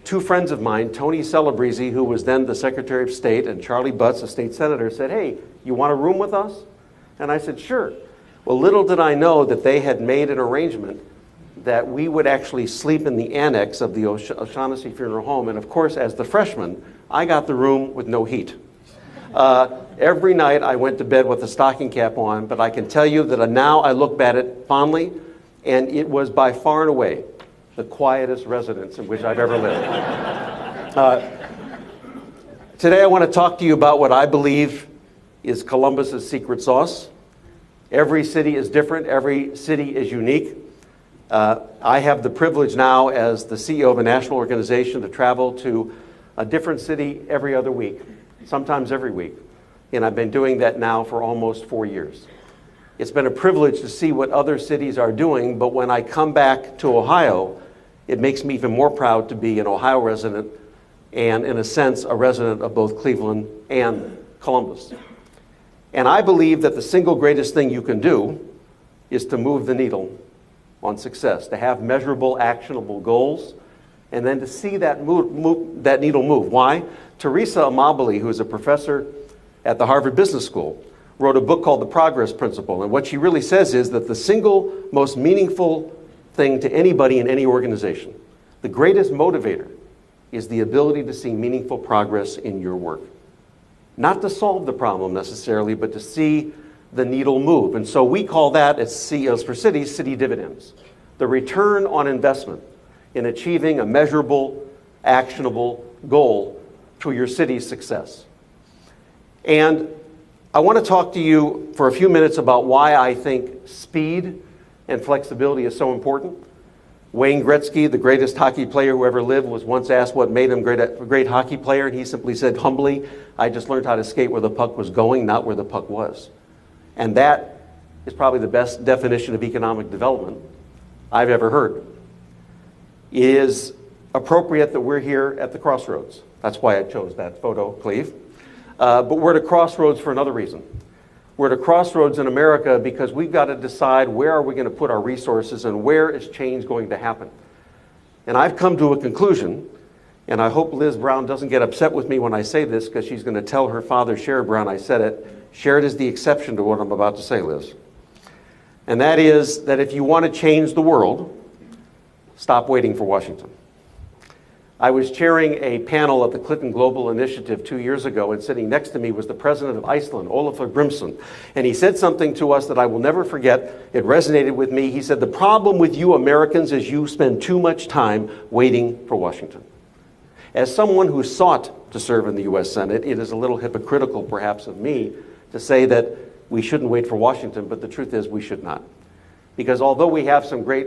[SPEAKER 3] two friends of mine, Tony Celebrezzi, who was then the Secretary of State, and Charlie Butts, a state senator, said, "Hey, you want a room with us?" And I said, "Sure." Well, little did I know that they had made an arrangement that we would actually sleep in the annex of the O'Shaughnessy Funeral Home. And of course, as the freshman, I got the room with no heat. Every night I went to bed with a stocking cap on, but I can tell you that now I look at it fondly, and it was by far and away the quietest residence in which I've ever lived. Today I want to talk to you about what I believe is Columbus's secret sauce. Every city is different. Every city is unique. I have the privilege now as the CEO of a national organization to travel to a different city every other week, sometimes every week. And I've been doing that now for almost 4 years. It's been a privilege to see what other cities are doing, but when I come back to Ohio, it makes me even more proud to be an Ohio resident and, in a sense, a resident of both Cleveland and Columbus. And I believe that the single greatest thing you can do is to move the needle on success, to have measurable, actionable goals, and then to see that needle move. Why? Teresa Amabile, who is a professor at the Harvard Business School, wrote a book called The Progress Principle. And what she really says is that the single most meaningful thing to anybody in any organization, the greatest motivator, is the ability to see meaningful progress in your work. Not to solve the problem necessarily, but to see the needle move. And so we call that, as CEOs for Cities, city dividends. The return on investment in achieving a measurable, actionable goal to your city's success. And I want to talk to you for a few minutes about why I think speed and flexibility is so important. Wayne Gretzky, the greatest hockey player who ever lived, was once asked what made him a great hockey player, and he simply said humbly, "I just learned how to skate where the puck was going, not where the puck was." And that is probably the best definition of economic development I've ever heard. It is appropriate that we're here at the crossroads. That's why I chose that photo, Cleve. But we're at a crossroads for another reason. We're at a crossroads in America because we've got to decide where are we going to put our resources and where is change going to happen. And I've come to a conclusion, and I hope Liz Brown doesn't get upset with me when I say this because she's going to tell her father, Sherrod Brown, I said it. Sherrod is the exception to what I'm about to say, Liz. And that is that if you want to change the world, stop waiting for Washington. I was chairing a panel at the Clinton Global Initiative 2 years ago, and sitting next to me was the president of Iceland, Olafur Grimsson. And he said something to us that I will never forget. It resonated with me. He said, "The problem with you Americans is you spend too much time waiting for Washington." As someone who sought to serve in the U.S. Senate, it is a little hypocritical, perhaps, of me to say that we shouldn't wait for Washington, but the truth is we should not. Because although we have some great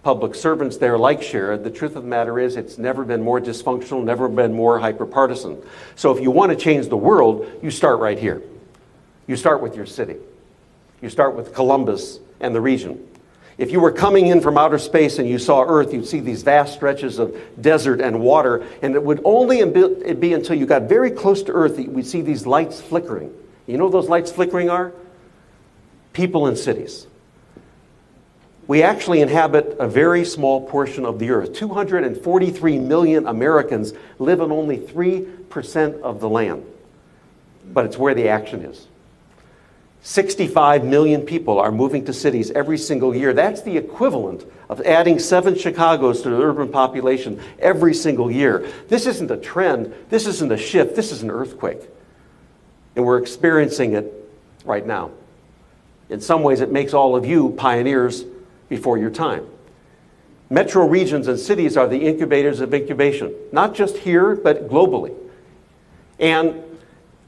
[SPEAKER 3] public servants there like Sherrod, the truth of the matter is it's never been more dysfunctional, never been more hyper-partisan. So if you want to change the world, you start right here. You start with your city. You start with Columbus and the region. If you were coming in from outer space and you saw Earth, you'd see these vast stretches of desert and water, and it would only be until you got very close to Earth that we'd see these lights flickering. You know what those lights flickering are? People in cities. We actually inhabit a very small portion of the earth. 243 million Americans live on only 3% of the land. But it's where the action is. 65 million people are moving to cities every single year. That's the equivalent of adding 7 Chicagos to the urban population every single year. This isn't a trend. This isn't a shift. This is an earthquake. And we're experiencing it right now. In some ways, it makes all of you pioneers before your time. Metro regions and cities are the incubators of incubation, not just here, but globally. And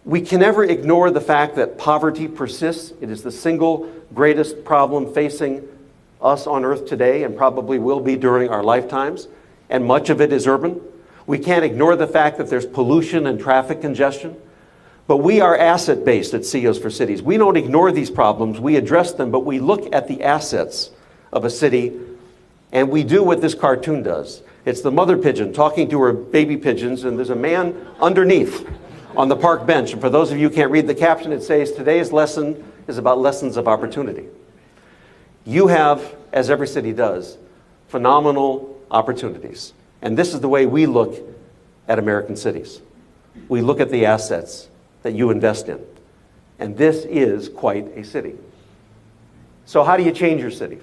[SPEAKER 3] we can never ignore the fact that poverty persists. It is the single greatest problem facing us on Earth today and probably will be during our lifetimes, and much of it is urban. We can't ignore the fact that there's pollution and traffic congestion. But we are asset-based at CEOs for Cities. We don't ignore these problems. We address them, but we look at the assets of a city, and we do what this cartoon does. It's the mother pigeon talking to her baby pigeons, and there's a man underneath on the park bench. And for those of you who can't read the caption, it says, "Today's lesson is about lessons of opportunity. You have, as every city does, phenomenal opportunities. And this is the way we look at American cities. We look at the assets that you invest in. And this is quite a city. So how do you change your city?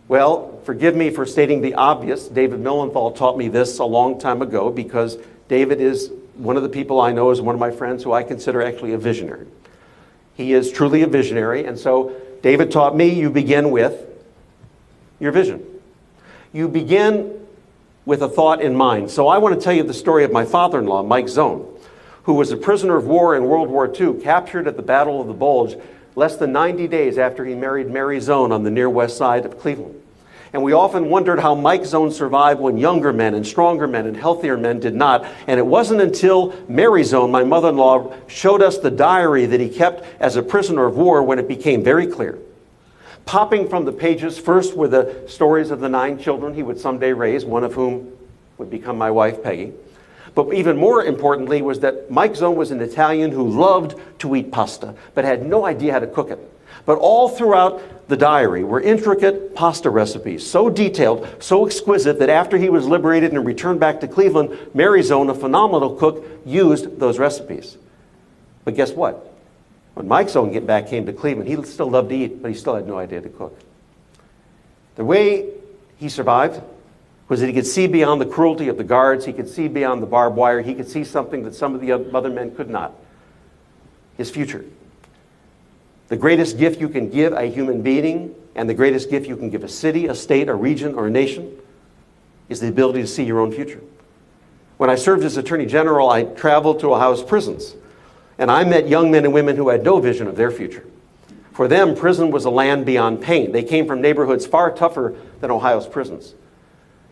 [SPEAKER 3] Well, forgive me for stating the obvious. David Millenthal taught me this a long time ago because David is one of the people I know as one of my friends who I consider actually a visionary. He is truly a visionary, and so David taught me you begin with your vision. You begin with a thought in mind. So I want to tell you the story of my father-in-law, Mike Zone, who was a prisoner of war in World War II, captured at the Battle of the Bulge less than 90 days after he married Mary Zone on the near west side of Cleveland. And we often wondered how Mike Zone survived when younger men and stronger men and healthier men did not. And it wasn't until Mary Zone, my mother-in-law, showed us the diary that he kept as a prisoner of war when it became very clear. Popping from the pages, first were the stories of the 9 children he would someday raise, one of whom would become my wife, Peggy. But even more importantly was that Mike Zone was an Italian who loved to eat pasta, but had no idea how to cook it. But all throughout the diary were intricate pasta recipes, so detailed, so exquisite that after he was liberated and returned back to Cleveland, Mary Zone, a phenomenal cook, used those recipes. But guess what? When Mike Zone came to Cleveland, he still loved to eat, but he still had no idea to cook. The way he survived was that he could see beyond the cruelty of the guards, he could see beyond the barbed wire, he could see something that some of the other men could not. His future. The greatest gift you can give a human being and the greatest gift you can give a city, a state, a region, or a nation is the ability to see your own future. When I served as Attorney General, I traveled to Ohio's prisons, and I met young men and women who had no vision of their future. For them, prison was a land beyond pain. They came from neighborhoods far tougher than Ohio's prisons.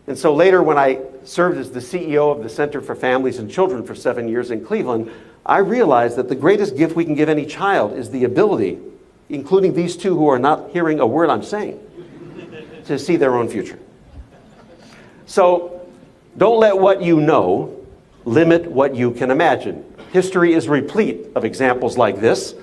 [SPEAKER 3] And so later, when I served as the CEO of the Center for Families and Children for 7 years in Cleveland, I realized that the greatest gift we can give any child is the ability, including these two who are not hearing a word I'm saying, to see their own future. So don't let what you know limit what you can imagine. History is replete of examples like this.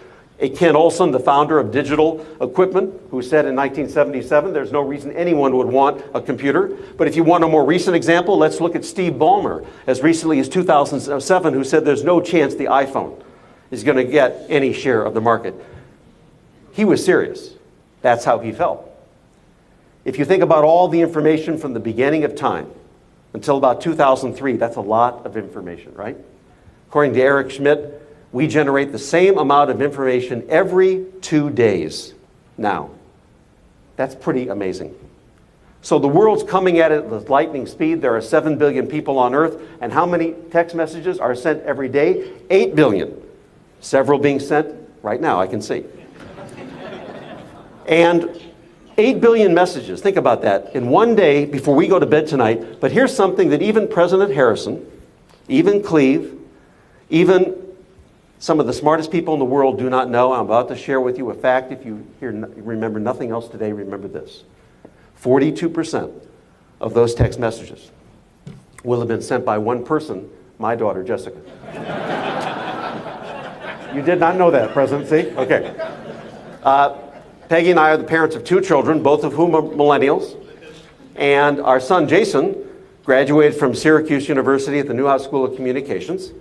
[SPEAKER 3] Ken Olson, the founder of Digital Equipment, who said in 1977, there's no reason anyone would want a computer. But if you want a more recent example, let's look at Steve Ballmer, as recently as 2007, who said there's no chance the iPhone is going to get any share of the market. He was serious. That's how he felt. If you think about all the information from the beginning of time until about 2003, that's a lot of information, right? According to Eric Schmidt, we generate the same amount of information every 2 days now. That's pretty amazing. So the world's coming at it with lightning speed. There are 7 billion people on Earth. And how many text messages are sent every day? 8 billion. Several being sent right now, I can see. And 8 billion messages. Think about that. In one day before we go to bed tonight. But here's something that even President Harrison, even Cleve, even some of the smartest people in the world do not know. I'm about to share with you a fact. If you remember nothing else today, remember this. 42% of those text messages will have been sent by one person, my daughter, Jessica. You did not know that, President, see? Okay. Peggy and I are the parents of 2 children, both of whom are millennials. And our son, Jason, graduated from Syracuse University at the Newhouse School of Communications.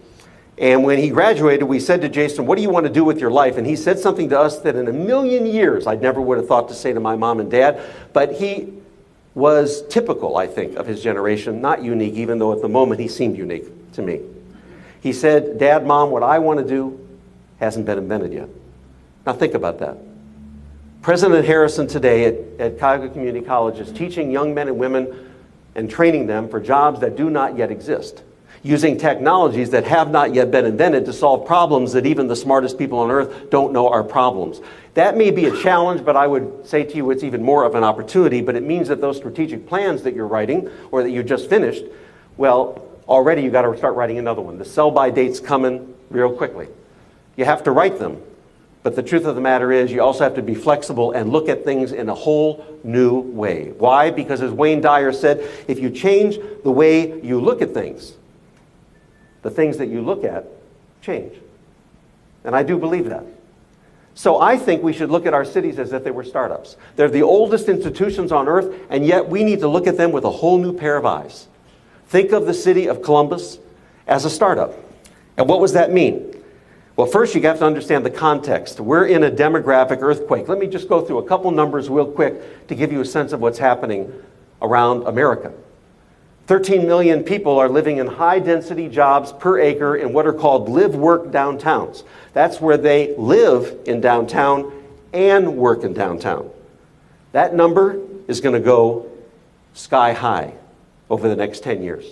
[SPEAKER 3] And when he graduated, we said to Jason, what do you want to do with your life? And he said something to us that in a million years I never would have thought to say to my mom and dad. But he was typical, I think, of his generation, not unique, even though at the moment he seemed unique to me. He said, Dad, Mom, what I want to do hasn't been invented yet. Now think about that. President Harrison today at Cuyahoga Community College is teaching young men and women and training them for jobs that do not yet exist, using technologies that have not yet been invented to solve problems that even the smartest people on earth don't know are problems. That may be a challenge, but I would say to you it's even more of an opportunity, but it means that those strategic plans that you're writing or that you just finished, well, already you've got to start writing another one. The sell-by date's coming real quickly. You have to write them, but the truth of the matter is you also have to be flexible and look at things in a whole new way. Why? Because as Wayne Dyer said, if you change the way you look at things, the things that you look at change. And I do believe that. So I think we should look at our cities as if they were startups. They're the oldest institutions on earth, and yet we need to look at them with a whole new pair of eyes. Think of the city of Columbus as a startup. And what does that mean? Well, first you have to understand the context. We're in a demographic earthquake. Let me just go through a couple numbers real quick to give you a sense of what's happening around America. 13 million people are living in high-density jobs per acre in what are called live-work downtowns. That's where they live in downtown and work in downtown. That number is going to go sky high over the next 10 years.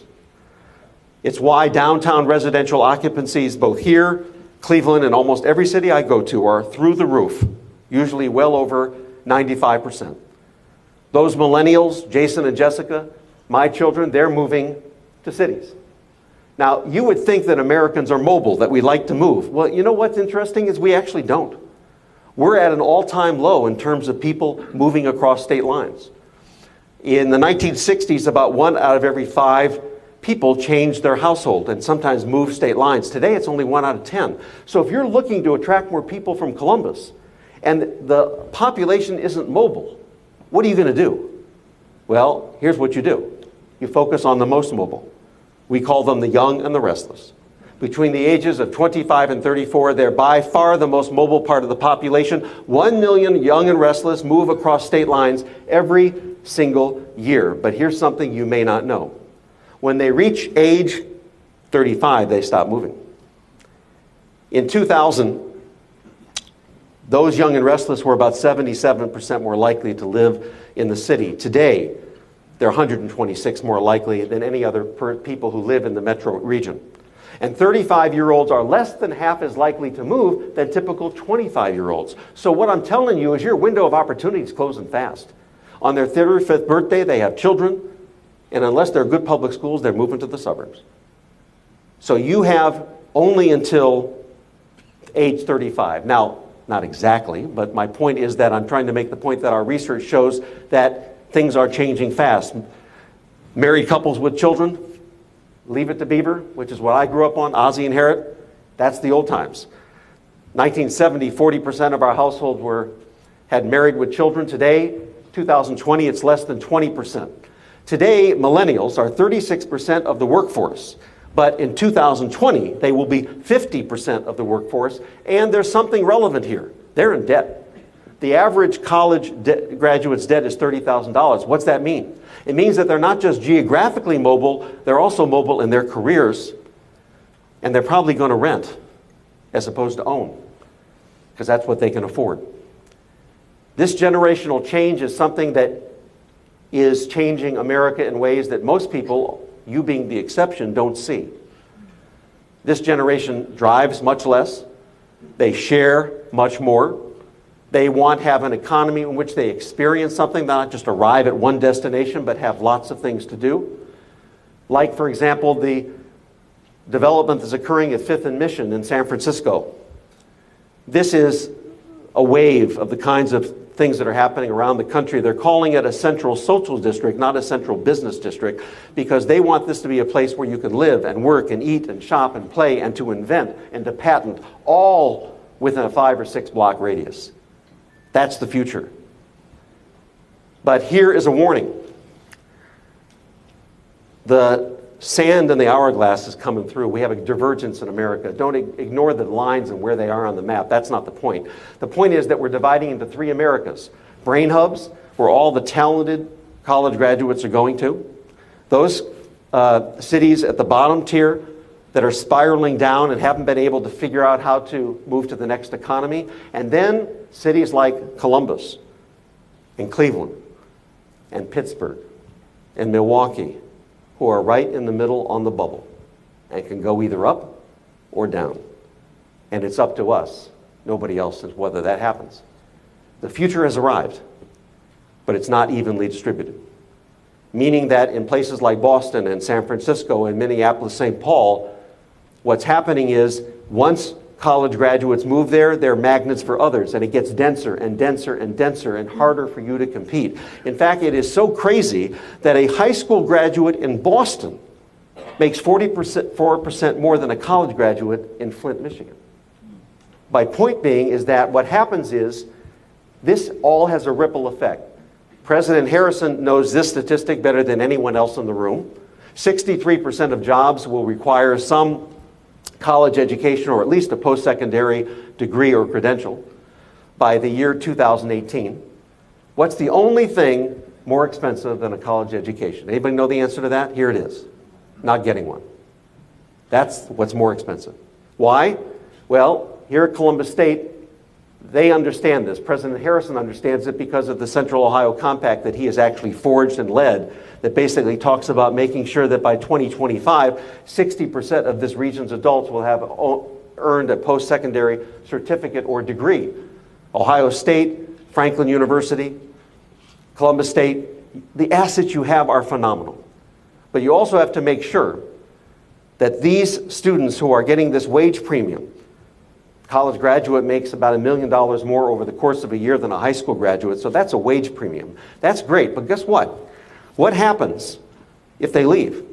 [SPEAKER 3] It's why downtown residential occupancies both here, Cleveland, and almost every city I go to are through the roof, usually well over 95%. Those millennials, Jason and Jessica, my children, they're moving to cities. Now, you would think that Americans are mobile, that we like to move. Well, you know what's interesting is we actually don't. We're at an all-time low in terms of people moving across state lines. In the 1960s, about 1 out of every 5 people changed their household and sometimes moved state lines. Today, it's only 1 out of 10. So if you're looking to attract more people from Columbus and the population isn't mobile, what are you going to do? Well, here's what you do. You focus on the most mobile. We call them the young and the restless. Between the ages of 25 and 34, they're by far the most mobile part of the population. 1 million young and restless move across state lines every single year. But here's something you may not know. When they reach age 35, they stop moving. In 2000, those young and restless were about 77% more likely to live in the city. Today, they're 126 more likely than any other people who live in the metro region. And 35-year-olds are less than half as likely to move than typical 25-year-olds. So what I'm telling you is your window of opportunity is closing fast. On their 35th birthday, they have children, and unless they're good public schools, they're moving to the suburbs. So you have only until age 35. Now, not exactly, but my point is that I'm trying to make the point that our research shows that things are changing fast. Married couples with children, Leave It to Beaver, which is what I grew up on, Ozzie and Harriet, that's the old times. 1970, 40% of our households had married with children. Today, 2020, it's less than 20%. Today, millennials are 36% of the workforce. But in 2020, they will be 50% of the workforce. And there's something relevant here. They're in debt. The average college graduate's debt is $30,000. What's that mean? It means that they're not just geographically mobile, they're also mobile in their careers. And they're probably going to rent as opposed to own, because that's what they can afford. This generational change is something that is changing America in ways that most people, you being the exception, don't see. This generation drives much less. They share much more. They want to have an economy in which they experience something, not just arrive at one destination, but have lots of things to do. Like, for example, the development that's occurring at 5th and Mission in San Francisco. This is a wave of the kinds of things that are happening around the country. They're calling it a central social district, not a central business district, because they want this to be a place where you can live and work and eat and shop and play and to invent and to patent, all within a 5 or 6 block radius. That's the future. But here is a warning. The sand in the hourglass is coming through. We have a divergence in America. Don't ignore the lines and where they are on the map. That's not the point. The point is that we're dividing into 3 Americas. Brain hubs, where all the talented college graduates are going to. Those cities at the bottom tier that are spiraling down and haven't been able to figure out how to move to the next economy. And then cities like Columbus and Cleveland and Pittsburgh and Milwaukee, who are right in the middle on the bubble and can go either up or down. And it's up to us, nobody else, as whether that happens. The future has arrived, but it's not evenly distributed. Meaning that in places like Boston and San Francisco and Minneapolis, St. Paul, what's happening is once college graduates move there, they're magnets for others, and it gets denser and denser and denser and harder for you to compete. In fact, it is so crazy that a high school graduate in Boston makes 4% more than a college graduate in Flint, Michigan. My point being is that what happens is this all has a ripple effect. President Harrison knows this statistic better than anyone else in the room. 63% of jobs will require some college education or at least a post-secondary degree or credential by the year 2018. What's the only thing more expensive than a college education? Anybody know the answer to that? Here it is. Not getting one. That's what's more expensive. Why? Well, here at Columbus State, they understand this. President Harrison understands it because of the Central Ohio Compact that he has actually forged and led that basically talks about making sure that by 2025, 60% of this region's adults will have earned a post-secondary certificate or degree. Ohio State, Franklin University, Columbus State, the assets you have are phenomenal. But you also have to make sure that these students who are getting this wage premium, college graduate makes about $1 million more over the course of a year than a high school graduate, so that's a wage premium. That's great, but guess what? What happens if they leave?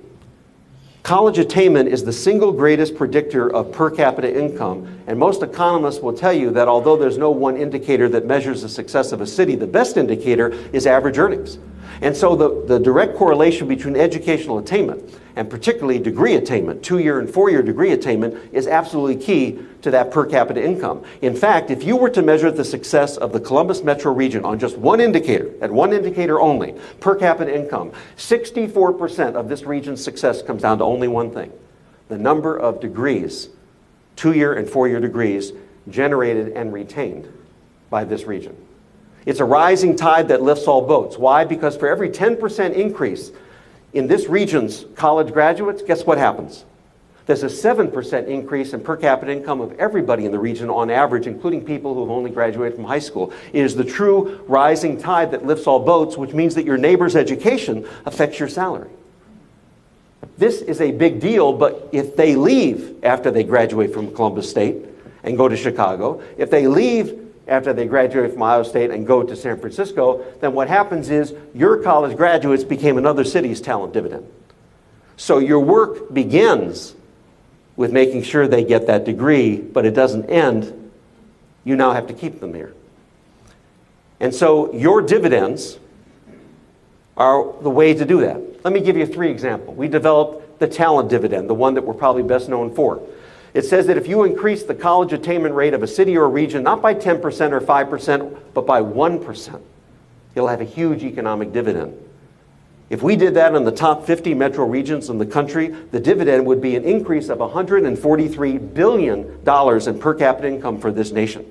[SPEAKER 3] College attainment is the single greatest predictor of per capita income, and most economists will tell you that although there's no one indicator that measures the success of a city, the best indicator is average earnings. And so the direct correlation between educational attainment and particularly degree attainment, 2-year and 4-year degree attainment, is absolutely key to that per capita income. In fact, if you were to measure the success of the Columbus metro region on just one indicator, and one indicator only, per capita income, 64% of this region's success comes down to only one thing: the number of degrees, 2-year and 4-year degrees, generated and retained by this region. It's a rising tide that lifts all boats. Why? Because for every 10% increase in this region's college graduates, guess what happens? There's a 7% increase in per capita income of everybody in the region on average, including people who have only graduated from high school. It is the true rising tide that lifts all boats, which means that your neighbor's education affects your salary. This is a big deal, but if they leave after they graduate from Columbus State and go to Chicago, if they leave after they graduate from Ohio State and go to San Francisco, then what happens is your college graduates became another city's talent dividend. So your work begins with making sure they get that degree, but it doesn't end. You now have to keep them here. And so your dividends are the way to do that. Let me give you 3 examples. We developed the talent dividend, the one that we're probably best known for. It says that if you increase the college attainment rate of a city or a region, not by 10% or 5%, but by 1%, you'll have a huge economic dividend. If we did that in the top 50 metro regions in the country, the dividend would be an increase of $143 billion in per capita income for this nation.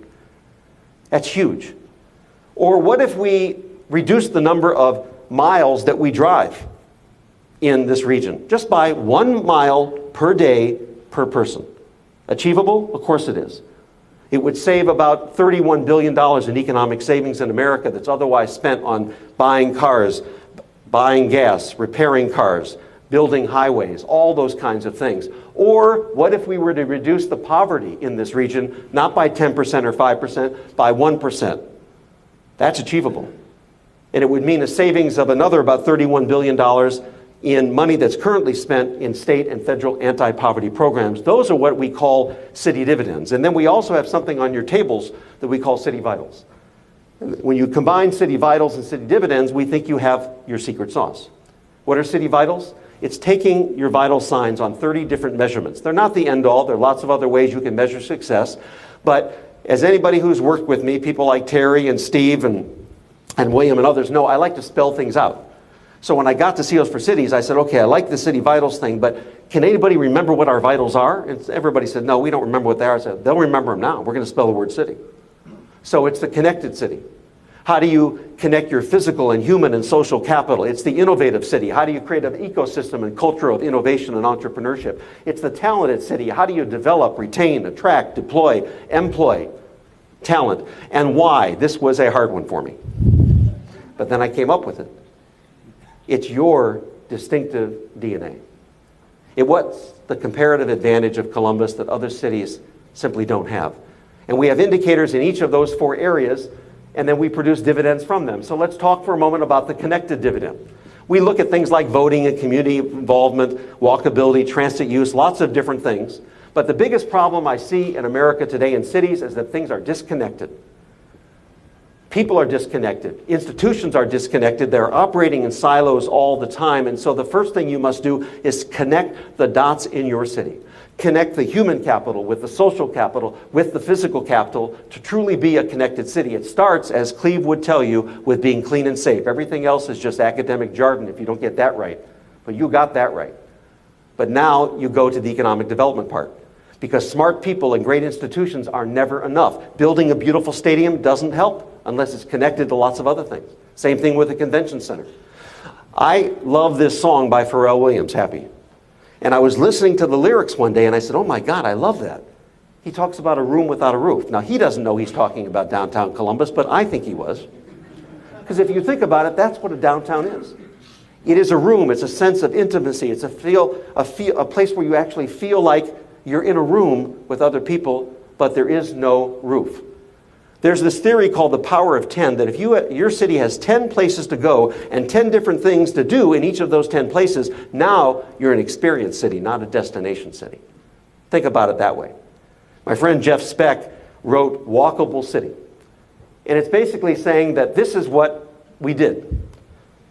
[SPEAKER 3] That's huge. Or what if we reduce the number of miles that we drive in this region, just by 1 mile per day per person? Achievable? Of course it is. It would save about $31 billion in economic savings in America that's otherwise spent on buying cars, buying gas, repairing cars, building highways, all those kinds of things. Or what if we were to reduce the poverty in this region, not by 10% or 5%, by 1%? That's achievable. And it would mean a savings of another about $31 billion in money that's currently spent in state and federal anti-poverty programs. Those are what we call city dividends. And then we also have something on your tables that we call city vitals. When you combine city vitals and city dividends, we think you have your secret sauce. What are city vitals? It's taking your vital signs on 30 different measurements. They're not the end all. There are lots of other ways you can measure success. But as anybody who's worked with me, people like Terry and Steve and William and others know, I like to spell things out. So when I got to Seals for Cities, I said, okay, I like the city vitals thing, but can anybody remember what our vitals are? And everybody said, no, we don't remember what they are. I said, they'll remember them now. We're going to spell the word city. So it's the connected city. How do you connect your physical and human and social capital? It's the innovative city. How do you create an ecosystem and culture of innovation and entrepreneurship? It's the talented city. How do you develop, retain, attract, deploy, employ talent? And why? This was a hard one for me. But then I came up with it. It's your distinctive DNA. It was the comparative advantage of Columbus that other cities simply don't have. And we have indicators in each of those 4 areas, and then we produce dividends from them. So let's talk for a moment about the connected dividend. We look at things like voting and community involvement, walkability, transit use, lots of different things. But the biggest problem I see in America today in cities is that things are disconnected. People are disconnected. Institutions are disconnected. They're operating in silos all the time. And so the first thing you must do is connect the dots in your city. Connect the human capital with the social capital, with the physical capital to truly be a connected city. It starts, as Cleve would tell you, with being clean and safe. Everything else is just academic jargon if you don't get that right. But you got that right. But now you go to the economic development part. Because smart people and great institutions are never enough. Building a beautiful stadium doesn't help unless it's connected to lots of other things. Same thing with a convention center. I love this song by Pharrell Williams, Happy. And I was listening to the lyrics one day and I said, oh my God, I love that. He talks about a room without a roof. Now, he doesn't know he's talking about downtown Columbus, but I think he was. Because if you think about it, that's what a downtown is. It is a room. It's a sense of intimacy. It's a place where you actually feel like you're in a room with other people, but there is no roof. There's this theory called the power of 10, that if your city has 10 places to go and 10 different things to do in each of those 10 places, now you're an experience city, not a destination city. Think about it that way. My friend Jeff Speck wrote Walkable City. And it's basically saying that this is what we did.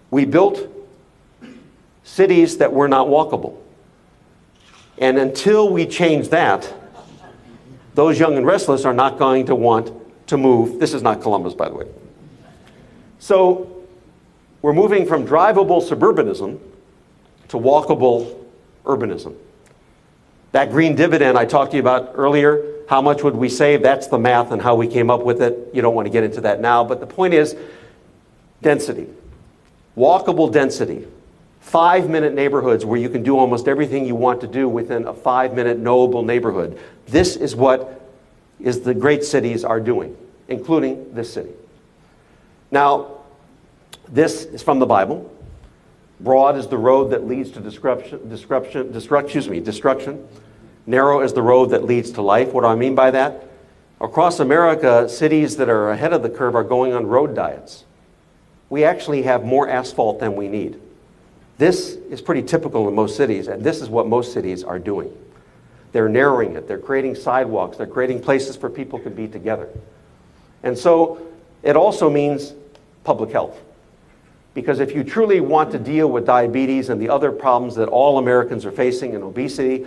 [SPEAKER 3] We built cities that were not walkable. And until we change that, those young and restless are not going to want to move. This is not Columbus, by the way. So we're moving from drivable suburbanism to walkable urbanism. That green dividend I talked to you about earlier, how much would we save? That's the math and how we came up with it. You don't want to get into that now, but the point is density. Walkable density. 5-minute neighborhoods where you can do almost everything you want to do within a 5-minute knowable neighborhood. This is what the great cities are doing, including this city. Now, this is from the Bible. Broad is the road that leads to destruction. Narrow is the road that leads to life. What do I mean by that? Across America, cities that are ahead of the curve are going on road diets. We actually have more asphalt than we need. This is pretty typical in most cities, and this is what most cities are doing. They're narrowing it. They're creating sidewalks. They're creating places for people to be together. And so it also means public health. Because if you truly want to deal with diabetes and the other problems that all Americans are facing and obesity,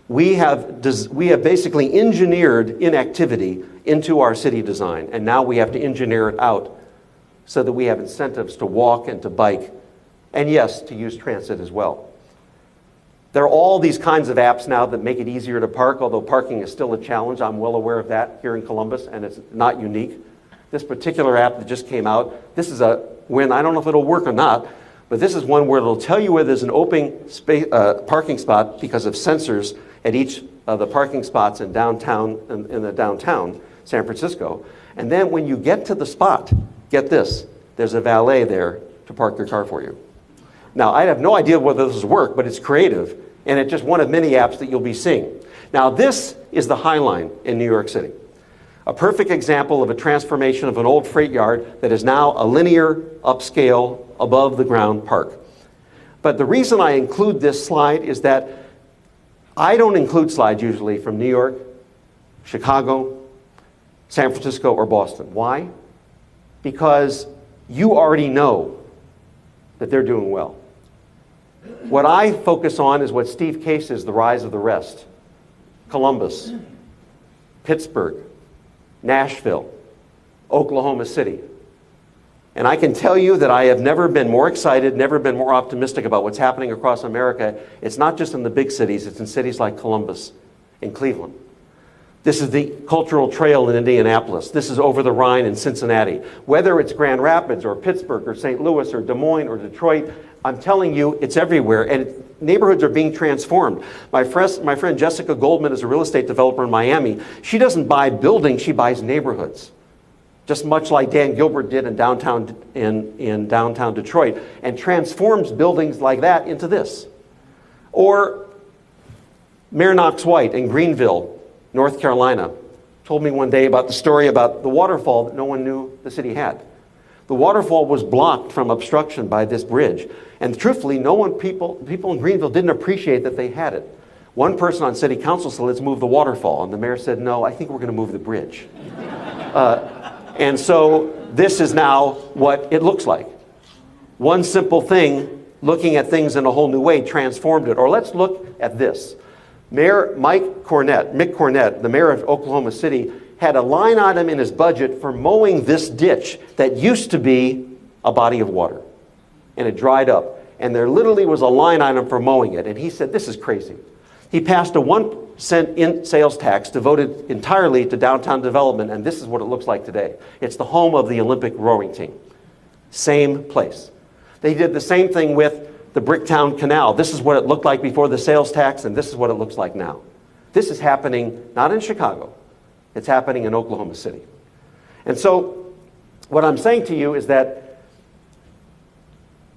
[SPEAKER 3] we have basically engineered inactivity into our city design. And now we have to engineer it out so that we have incentives to walk and to bike. And yes, to use transit as well. There are all these kinds of apps now that make it easier to park, although parking is still a challenge. I'm well aware of that here in Columbus, and it's not unique. This particular app that just came out, this is a win. I don't know if it'll work or not, but this is one where it'll tell you where there's an open space, parking spot because of sensors at each of the parking spots in downtown, in the downtown San Francisco. And then when you get to the spot, get this, there's a valet there to park your car for you. Now, I have no idea whether this will work, but it's creative, and it's just one of many apps that you'll be seeing. Now, this is the High Line in New York City. A perfect example of a transformation of an old freight yard that is now a linear, upscale, above-the-ground park. But the reason I include this slide is that I don't include slides usually from New York, Chicago, San Francisco, or Boston. Why? Because you already know that they're doing well. What I focus on is what Steve Case is, the rise of the rest. Columbus, Pittsburgh, Nashville, Oklahoma City. And I can tell you that I have never been more excited, never been more optimistic about what's happening across America. It's not just in the big cities, it's in cities like Columbus and Cleveland. This is the Cultural Trail in Indianapolis. This is over the Rhine in Cincinnati. Whether it's Grand Rapids or Pittsburgh or St. Louis or Des Moines or Detroit, I'm telling you, it's everywhere. And neighborhoods are being transformed. My friend Jessica Goldman is a real estate developer in Miami. She doesn't buy buildings, she buys neighborhoods. Just much like Dan Gilbert did in downtown Detroit, and transforms buildings like that into this. Or Mayor Knox White in Greenville, North Carolina, told me one day about the story about the waterfall that no one knew the city had. The waterfall was blocked from obstruction by this bridge. And truthfully, people in Greenville didn't appreciate that they had it. One person on city council said, let's move the waterfall. And the mayor said, no, I think we're going to move the bridge. And so this is now what it looks like. One simple thing, looking at things in a whole new way, transformed it. Or let's look at this. Mayor Mick Cornett, the mayor of Oklahoma City, had a line item in his budget for mowing this ditch that used to be a body of water. And it dried up. And there literally was a line item for mowing it. And he said, this is crazy. He passed a 1 cent in sales tax devoted entirely to downtown development, and this is what it looks like today. It's the home of the Olympic rowing team. Same place. They did the same thing with the Bricktown Canal. This is what it looked like before the sales tax, and this is what it looks like now. This is happening not in Chicago. It's happening in Oklahoma City. And so what I'm saying to you is that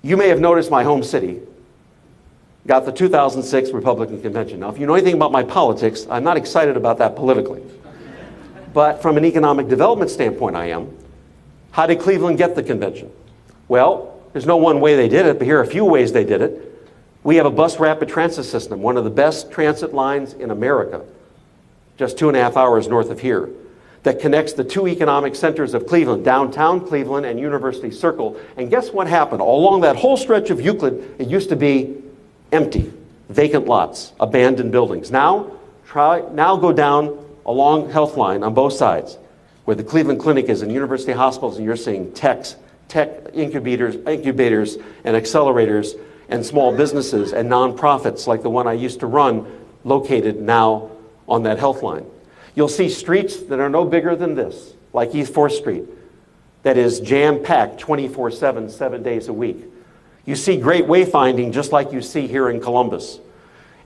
[SPEAKER 3] you may have noticed my home city got the 2006 Republican convention. Now, if you know anything about my politics, I'm not excited about that politically. But from an economic development standpoint, I am. How did Cleveland get the convention? Well, there's no one way they did it, but here are a few ways they did it. We have a bus rapid transit system, one of the best transit lines in America, just 2.5 hours north of here, that connects the two economic centers of Cleveland, downtown Cleveland and University Circle. And guess what happened? All along that whole stretch of Euclid, it used to be empty, vacant lots, abandoned buildings. Now go down along Healthline on both sides, where the Cleveland Clinic is and University Hospitals, and you're seeing tech incubators and accelerators and small businesses and nonprofits like the one I used to run located now on that Healthline. You'll see streets that are no bigger than this, like East 4th Street, that is jam-packed 24/7, 7 days a week. You see great wayfinding just like you see here in Columbus.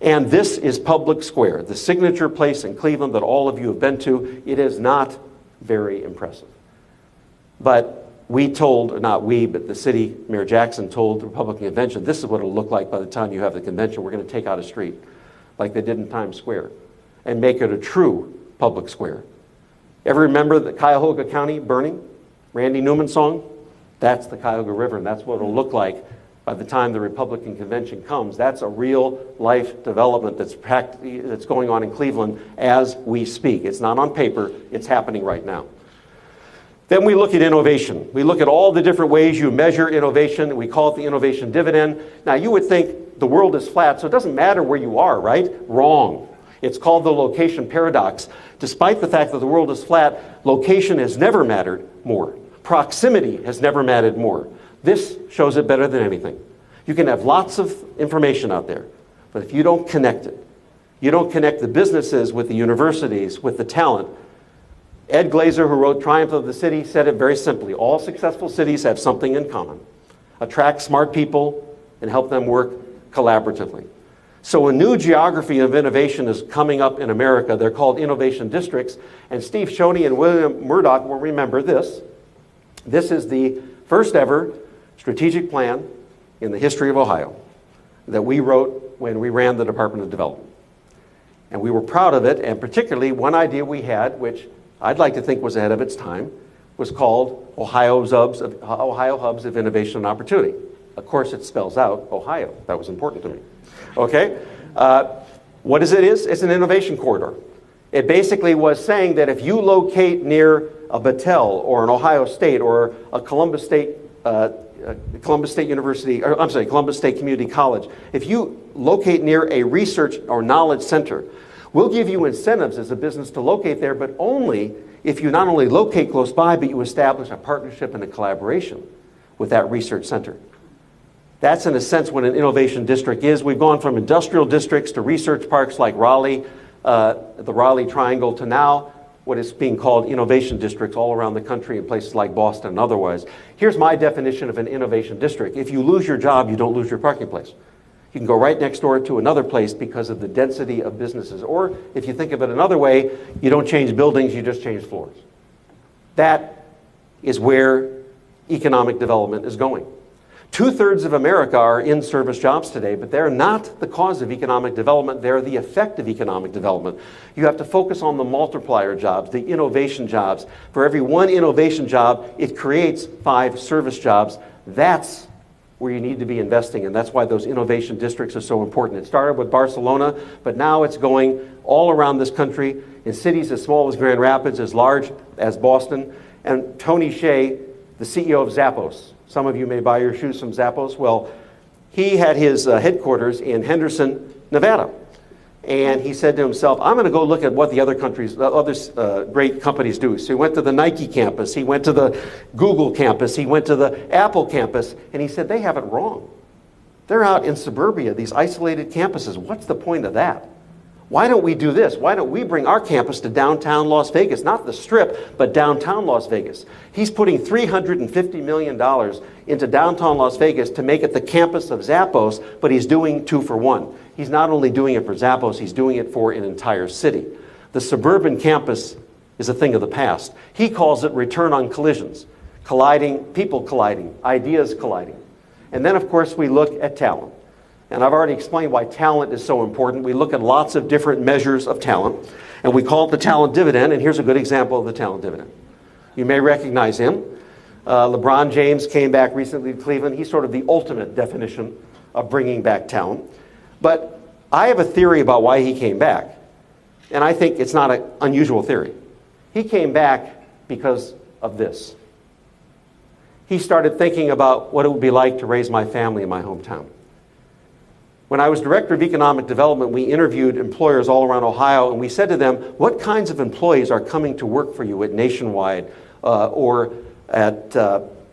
[SPEAKER 3] And this is Public Square, the signature place in Cleveland that all of you have been to. It is not very impressive. But we told, not we, but the city, Mayor Jackson told the Republican convention, this is what it'll look like by the time you have the convention. We're going to take out a street like they did in Times Square and make it a true public square. Ever remember the Cuyahoga County burning? Randy Newman's song? That's the Cuyahoga River, and that's what it'll look like by the time the Republican convention comes. That's a real life development that's going on in Cleveland as we speak. It's not on paper, it's happening right now. Then we look at innovation. We look at all the different ways you measure innovation. We call it the innovation dividend. Now you would think the world is flat, so it doesn't matter where you are, right? Wrong. It's called the location paradox. Despite the fact that the world is flat, location has never mattered more. Proximity has never mattered more. This shows it better than anything. You can have lots of information out there, but if you don't connect it, you don't connect the businesses with the universities, with the talent. Ed Glazer, who wrote Triumph of the City, said it very simply. All successful cities have something in common. Attract smart people and help them work collaboratively. So a new geography of innovation is coming up in America. They're called innovation districts. And Steve Shoney and William Murdoch will remember this. This is the first ever strategic plan in the history of Ohio that we wrote when we ran the Department of Development. And we were proud of it, and particularly one idea we had, which I'd like to think was ahead of its time, was called Ohio Hubs of Innovation and Opportunity. Of course, it spells out Ohio. That was important to me. Okay? What is it? It's an innovation corridor. It basically was saying that if you locate near a Battelle or an Ohio State or a Columbus State University, or I'm sorry, Columbus State Community College, if you locate near a research or knowledge center, we'll give you incentives as a business to locate there, but only if you not only locate close by, but you establish a partnership and a collaboration with that research center. That's in a sense what an innovation district is. We've gone from industrial districts to research parks like Raleigh, the Raleigh Triangle, to now what is being called innovation districts all around the country in places like Boston and otherwise. Here's my definition of an innovation district. If you lose your job, you don't lose your parking place. You can go right next door to another place because of the density of businesses. Or if you think of it another way, you don't change buildings, you just change floors. That is where economic development is going. 2/3 of America are in service jobs today, but they're not the cause of economic development. They're the effect of economic development. You have to focus on the multiplier jobs, the innovation jobs. For every one innovation job, it creates 5 service jobs. That's where you need to be investing, and that's why those innovation districts are so important. It started with Barcelona, but now it's going all around this country in cities as small as Grand Rapids, as large as Boston. And Tony Hsieh, the CEO of Zappos. Some of you may buy your shoes from Zappos. Well, he had his headquarters in Henderson, Nevada. And he said to himself, I'm going to go look at what the other great companies do. So he went to the Nike campus, he went to the Google campus, he went to the Apple campus, and he said, they have it wrong. They're out in suburbia, these isolated campuses. What's the point of that? Why don't we do this? Why don't we bring our campus to downtown Las Vegas? Not the Strip, but downtown Las Vegas. He's putting $350 million into downtown Las Vegas to make it the campus of Zappos, but he's doing 2 for 1. He's not only doing it for Zappos, he's doing it for an entire city. The suburban campus is a thing of the past. He calls it return on collisions, people colliding, ideas colliding. And then, of course, we look at talent. And I've already explained why talent is so important. We look at lots of different measures of talent, and we call it the talent dividend, and here's a good example of the talent dividend. You may recognize him. LeBron James came back recently to Cleveland. He's sort of the ultimate definition of bringing back talent. But I have a theory about why he came back, and I think it's not an unusual theory. He came back because of this. He started thinking about what it would be like to raise my family in my hometown. When I was Director of Economic Development, we interviewed employers all around Ohio, and we said to them, what kinds of employees are coming to work for you at Nationwide or at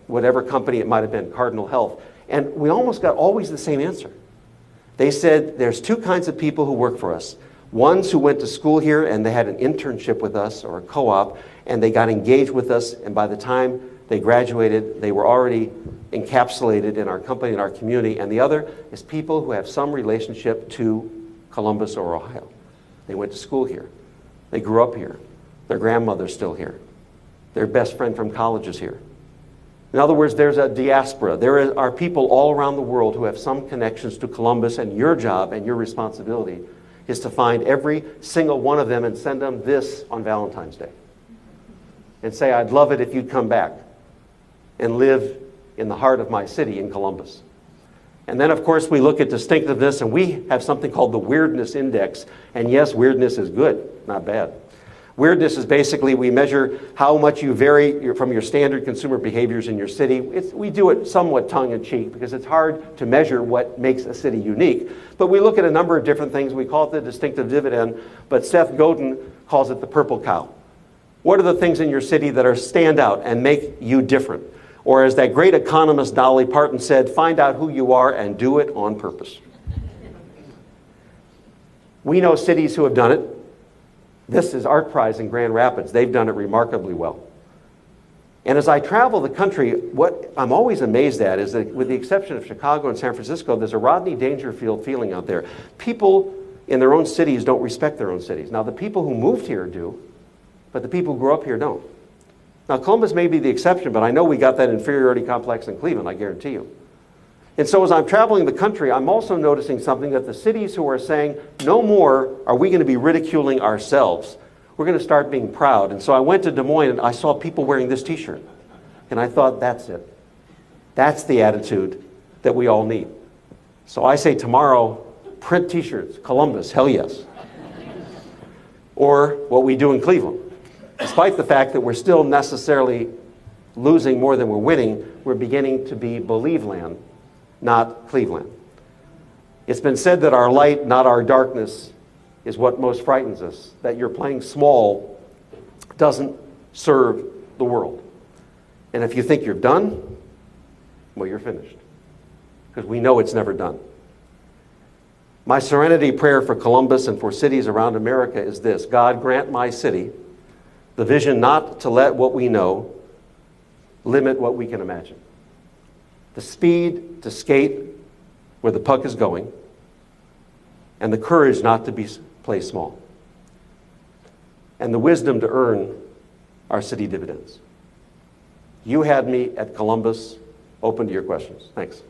[SPEAKER 3] whatever company it might have been, Cardinal Health? And we almost got always the same answer. They said, there's 2 kinds of people who work for us. Ones who went to school here and they had an internship with us or a co-op, and they got engaged with us, and by the time they graduated, they were already encapsulated in our company and our community. And the other is people who have some relationship to Columbus or Ohio. They went to school here. They grew up here. Their grandmother's still here. Their best friend from college is here. In other words, there's a diaspora. There are people all around the world who have some connections to Columbus, and your job and your responsibility is to find every single one of them and send them this on Valentine's Day. And say, I'd love it if you'd come back and live in the heart of my city in Columbus. And then, of course, we look at distinctiveness, and we have something called the Weirdness Index. And yes, weirdness is good, not bad. Weirdness is basically we measure how much you vary from your standard consumer behaviors in your city. We do it somewhat tongue-in-cheek because it's hard to measure what makes a city unique. But we look at a number of different things. We call it the distinctive dividend, but Seth Godin calls it the purple cow. What are the things in your city that are stand out and make you different? Or as that great economist Dolly Parton said, find out who you are and do it on purpose. We know cities who have done it. This is Art Prize in Grand Rapids. They've done it remarkably well. And as I travel the country, what I'm always amazed at is that with the exception of Chicago and San Francisco, there's a Rodney Dangerfield feeling out there. People in their own cities don't respect their own cities. Now, the people who moved here do, but the people who grew up here don't. Now, Columbus may be the exception, but I know we got that inferiority complex in Cleveland, I guarantee you. And so as I'm traveling the country, I'm also noticing something that the cities who are saying, no more are we going to be ridiculing ourselves. We're going to start being proud. And so I went to Des Moines and I saw people wearing this t-shirt. And I thought, that's it. That's the attitude that we all need. So I say tomorrow, print t-shirts, Columbus, hell yes. Or what we do in Cleveland. Despite the fact that we're still necessarily losing more than we're winning, we're beginning to be Believe Land, not Cleveland. It's been said that our light, not our darkness, is what most frightens us. That you're playing small doesn't serve the world. And if you think you're done, well, you're finished. Because we know it's never done. My serenity prayer for Columbus and for cities around America is this: God, grant my city the vision not to let what we know limit what we can imagine. The speed to skate where the puck is going, and the courage not to play small. And the wisdom to earn our city dividends. You had me at Columbus. Open to your questions. Thanks.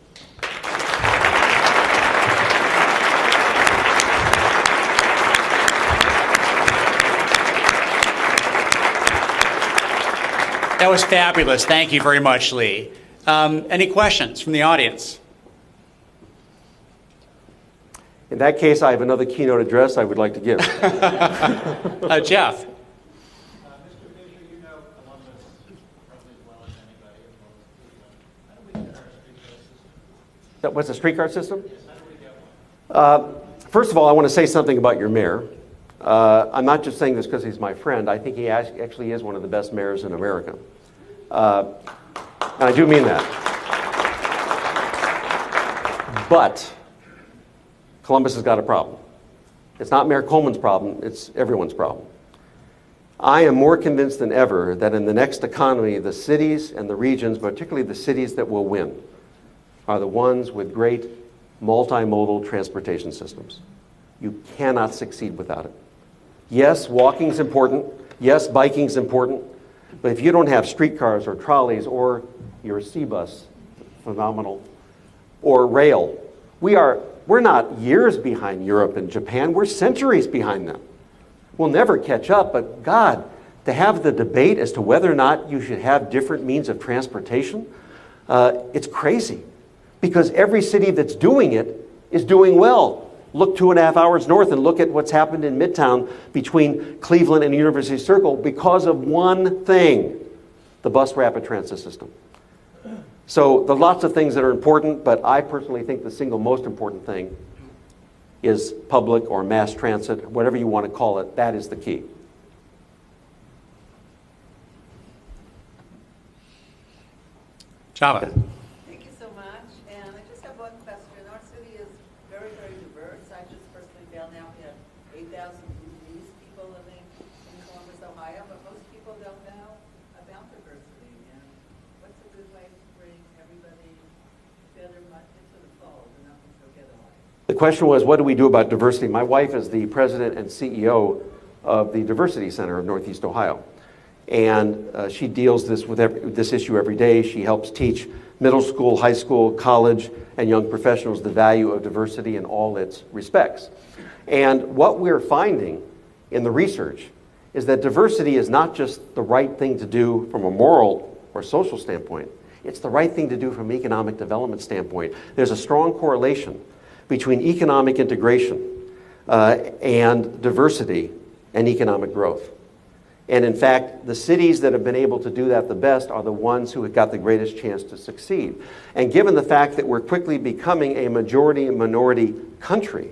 [SPEAKER 6] That was fabulous. Thank you very much, Lee. Any questions from the audience?
[SPEAKER 3] In that case, I have another keynote address I would like to give.
[SPEAKER 6] Jeff.
[SPEAKER 3] What's the streetcar system? First of all, I want to say something about your mayor. I'm not just saying this because he's my friend. I think he actually is one of the best mayors in America. And I do mean that. But Columbus has got a problem. It's not Mayor Coleman's problem, it's everyone's problem. I am more convinced than ever that in the next economy, the cities and the regions, particularly the cities that will win, are the ones with great multimodal transportation systems. You cannot succeed without it. Yes, walking's important. Yes, biking's important. But if you don't have streetcars or trolleys or your C-bus, phenomenal, or rail, we're not years behind Europe and Japan. We're centuries behind them. We'll never catch up, but God, to have the debate as to whether or not you should have different means of transportation, it's crazy. Because every city that's doing it is doing well. Look 2.5 hours north and look at what's happened in Midtown between Cleveland and University Circle because of one thing, the bus rapid transit system. So there are lots of things that are important, but I personally think the single most important thing is public or mass transit, whatever you want to call it. That is the key.
[SPEAKER 6] Java.
[SPEAKER 1] Thank you so much. And I just have one question. Our city is very, very diverse. I just personally found out we have 8,000 Vietnamese people living in Columbus, Ohio, but most people don't know about diversity. And what's a good way to bring everybody together into the fold and not so get alike?
[SPEAKER 3] The question was, what do we do about diversity? My wife is the president and CEO of the Diversity Center of Northeast Ohio. And she deals with this issue every day. She helps teach middle school, high school, college, and young professionals the value of diversity in all its respects. And what we're finding in the research is that diversity is not just the right thing to do from a moral or social standpoint. It's the right thing to do from an economic development standpoint. There's a strong correlation between economic integration and diversity and economic growth. And in fact, the cities that have been able to do that the best are the ones who have got the greatest chance to succeed. And given the fact that we're quickly becoming a majority and minority country,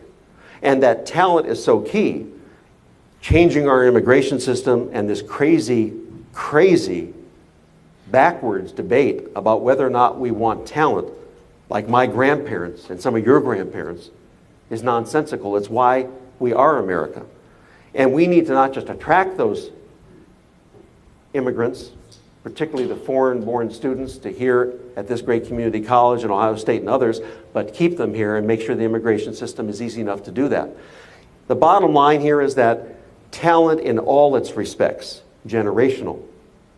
[SPEAKER 3] and that talent is so key, changing our immigration system and this crazy, crazy backwards debate about whether or not we want talent, like my grandparents and some of your grandparents, is nonsensical. It's why we are America. And we need to not just attract those immigrants, particularly the foreign-born students, to here at this great community college in Ohio State and others, but keep them here and make sure the immigration system is easy enough to do that. The bottom line here is that talent in all its respects, generational,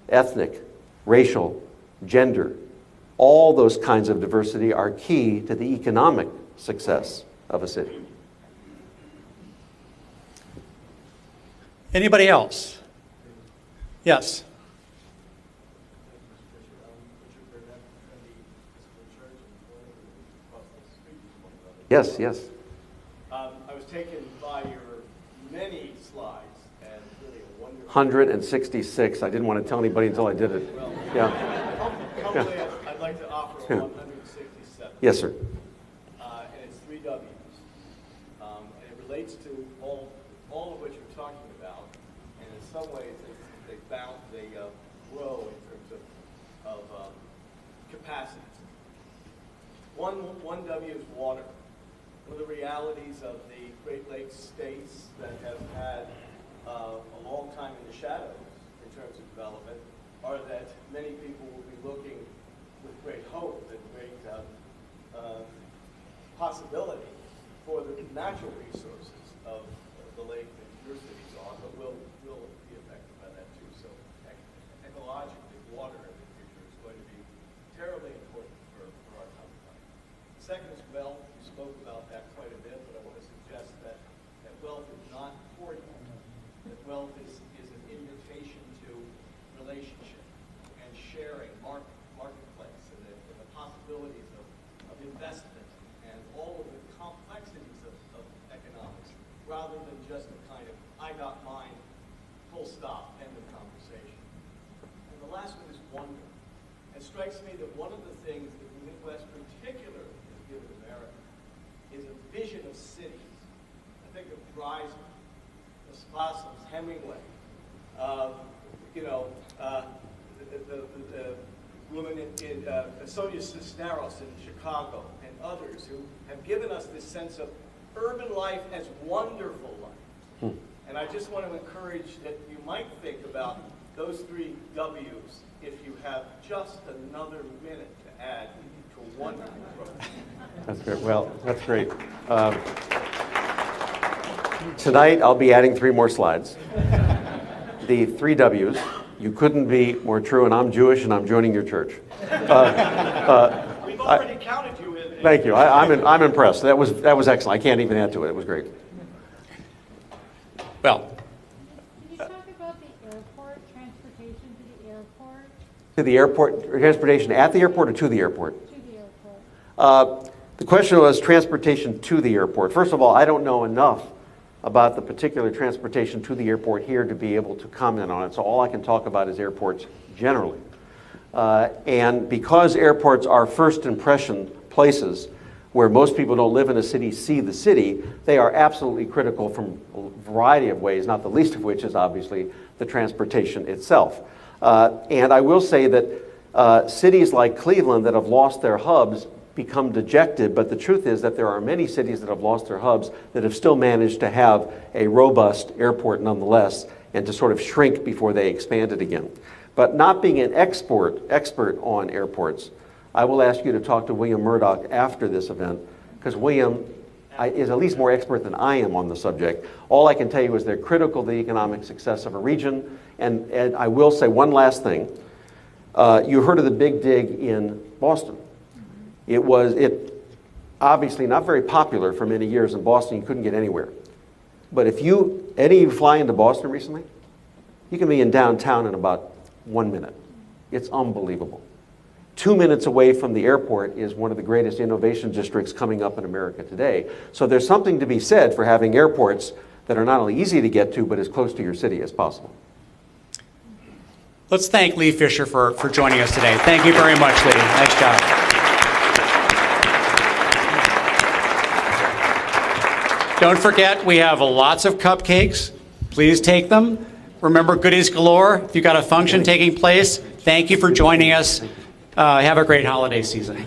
[SPEAKER 3] ethnic, racial, gender, all those kinds of diversity are key to the economic success of a city.
[SPEAKER 6] Anybody else? Yes.
[SPEAKER 3] Yes, yes.
[SPEAKER 7] I was taken by your many slides and really a wonderful.
[SPEAKER 3] 166. I didn't want to tell anybody until I did it.
[SPEAKER 7] Well,
[SPEAKER 3] Yeah.
[SPEAKER 7] Humbly,
[SPEAKER 3] Yeah.
[SPEAKER 7] I'd like to offer
[SPEAKER 3] Yeah.
[SPEAKER 7] 167.
[SPEAKER 3] Yes, sir.
[SPEAKER 7] And it's 3 W's. And it relates to all of what you're talking about. And in some ways, they grow in terms of capacities. One W is water. One of the realities of the Great Lakes states that have had a long time in the shadows in terms of development are that many people will be looking with great hope and great possibility for the natural resources of the lake that your cities are, but will be affected by that too. So ecologically, water in the future is going to be terribly important for our country. Second is wealth. You spoke about that quite a bit, but I want to suggest that wealth is not hoarding. That wealth is an invitation to relationship and sharing, marketplace, and the possibilities of investment and all of the complexities of Dreiser, the Spasms, Hemingway, the woman in Sonia Cisneros in Chicago, and others who have given us this sense of urban life as wonderful life. And I just want to encourage that you might think about those 3 W's if you have just another minute to add to wonderful growth.
[SPEAKER 3] That's great. Well, that's great. Tonight, I'll be adding 3 more slides. The 3 W's. You couldn't be more true, and I'm Jewish, and I'm joining your church.
[SPEAKER 7] We've already counted you in.
[SPEAKER 3] Thank you. I'm impressed. That was excellent. I can't even add to it. It was great.
[SPEAKER 6] Well,
[SPEAKER 2] Can you talk about the airport, transportation to the airport?
[SPEAKER 3] To the airport, transportation at the airport or to the airport?
[SPEAKER 2] To the airport.
[SPEAKER 3] The question was transportation to the airport. First of all, I don't know enough about the particular transportation to the airport here to be able to comment on it. So all I can talk about is airports generally. And because airports are first impression places where most people don't live in a city see the city, they are absolutely critical from a variety of ways, not the least of which is obviously the transportation itself. And I will say that cities like Cleveland that have lost their hubs become dejected, but the truth is that there are many cities that have lost their hubs that have still managed to have a robust airport nonetheless, and to sort of shrink before they expand it again. But not being an expert on airports, I will ask you to talk to William Murdoch after this event, because William is at least more expert than I am on the subject. All I can tell you is they're critical to the economic success of a region. And I will say one last thing. You heard of the Big Dig in Boston. It obviously not very popular for many years in Boston. You couldn't get anywhere. But if any of you fly into Boston recently, you can be in downtown in about 1 minute. It's unbelievable. 2 minutes away from the airport is one of the greatest innovation districts coming up in America today. So there's something to be said for having airports that are not only easy to get to, but as close to your city as possible.
[SPEAKER 6] let's thank Lee Fisher for joining us today. Thank you very much, Lee. Nice job. Don't forget, we have lots of cupcakes. Please take them. Remember, goodies galore. If you've got a function taking place, thank you for joining us. Have a great holiday season.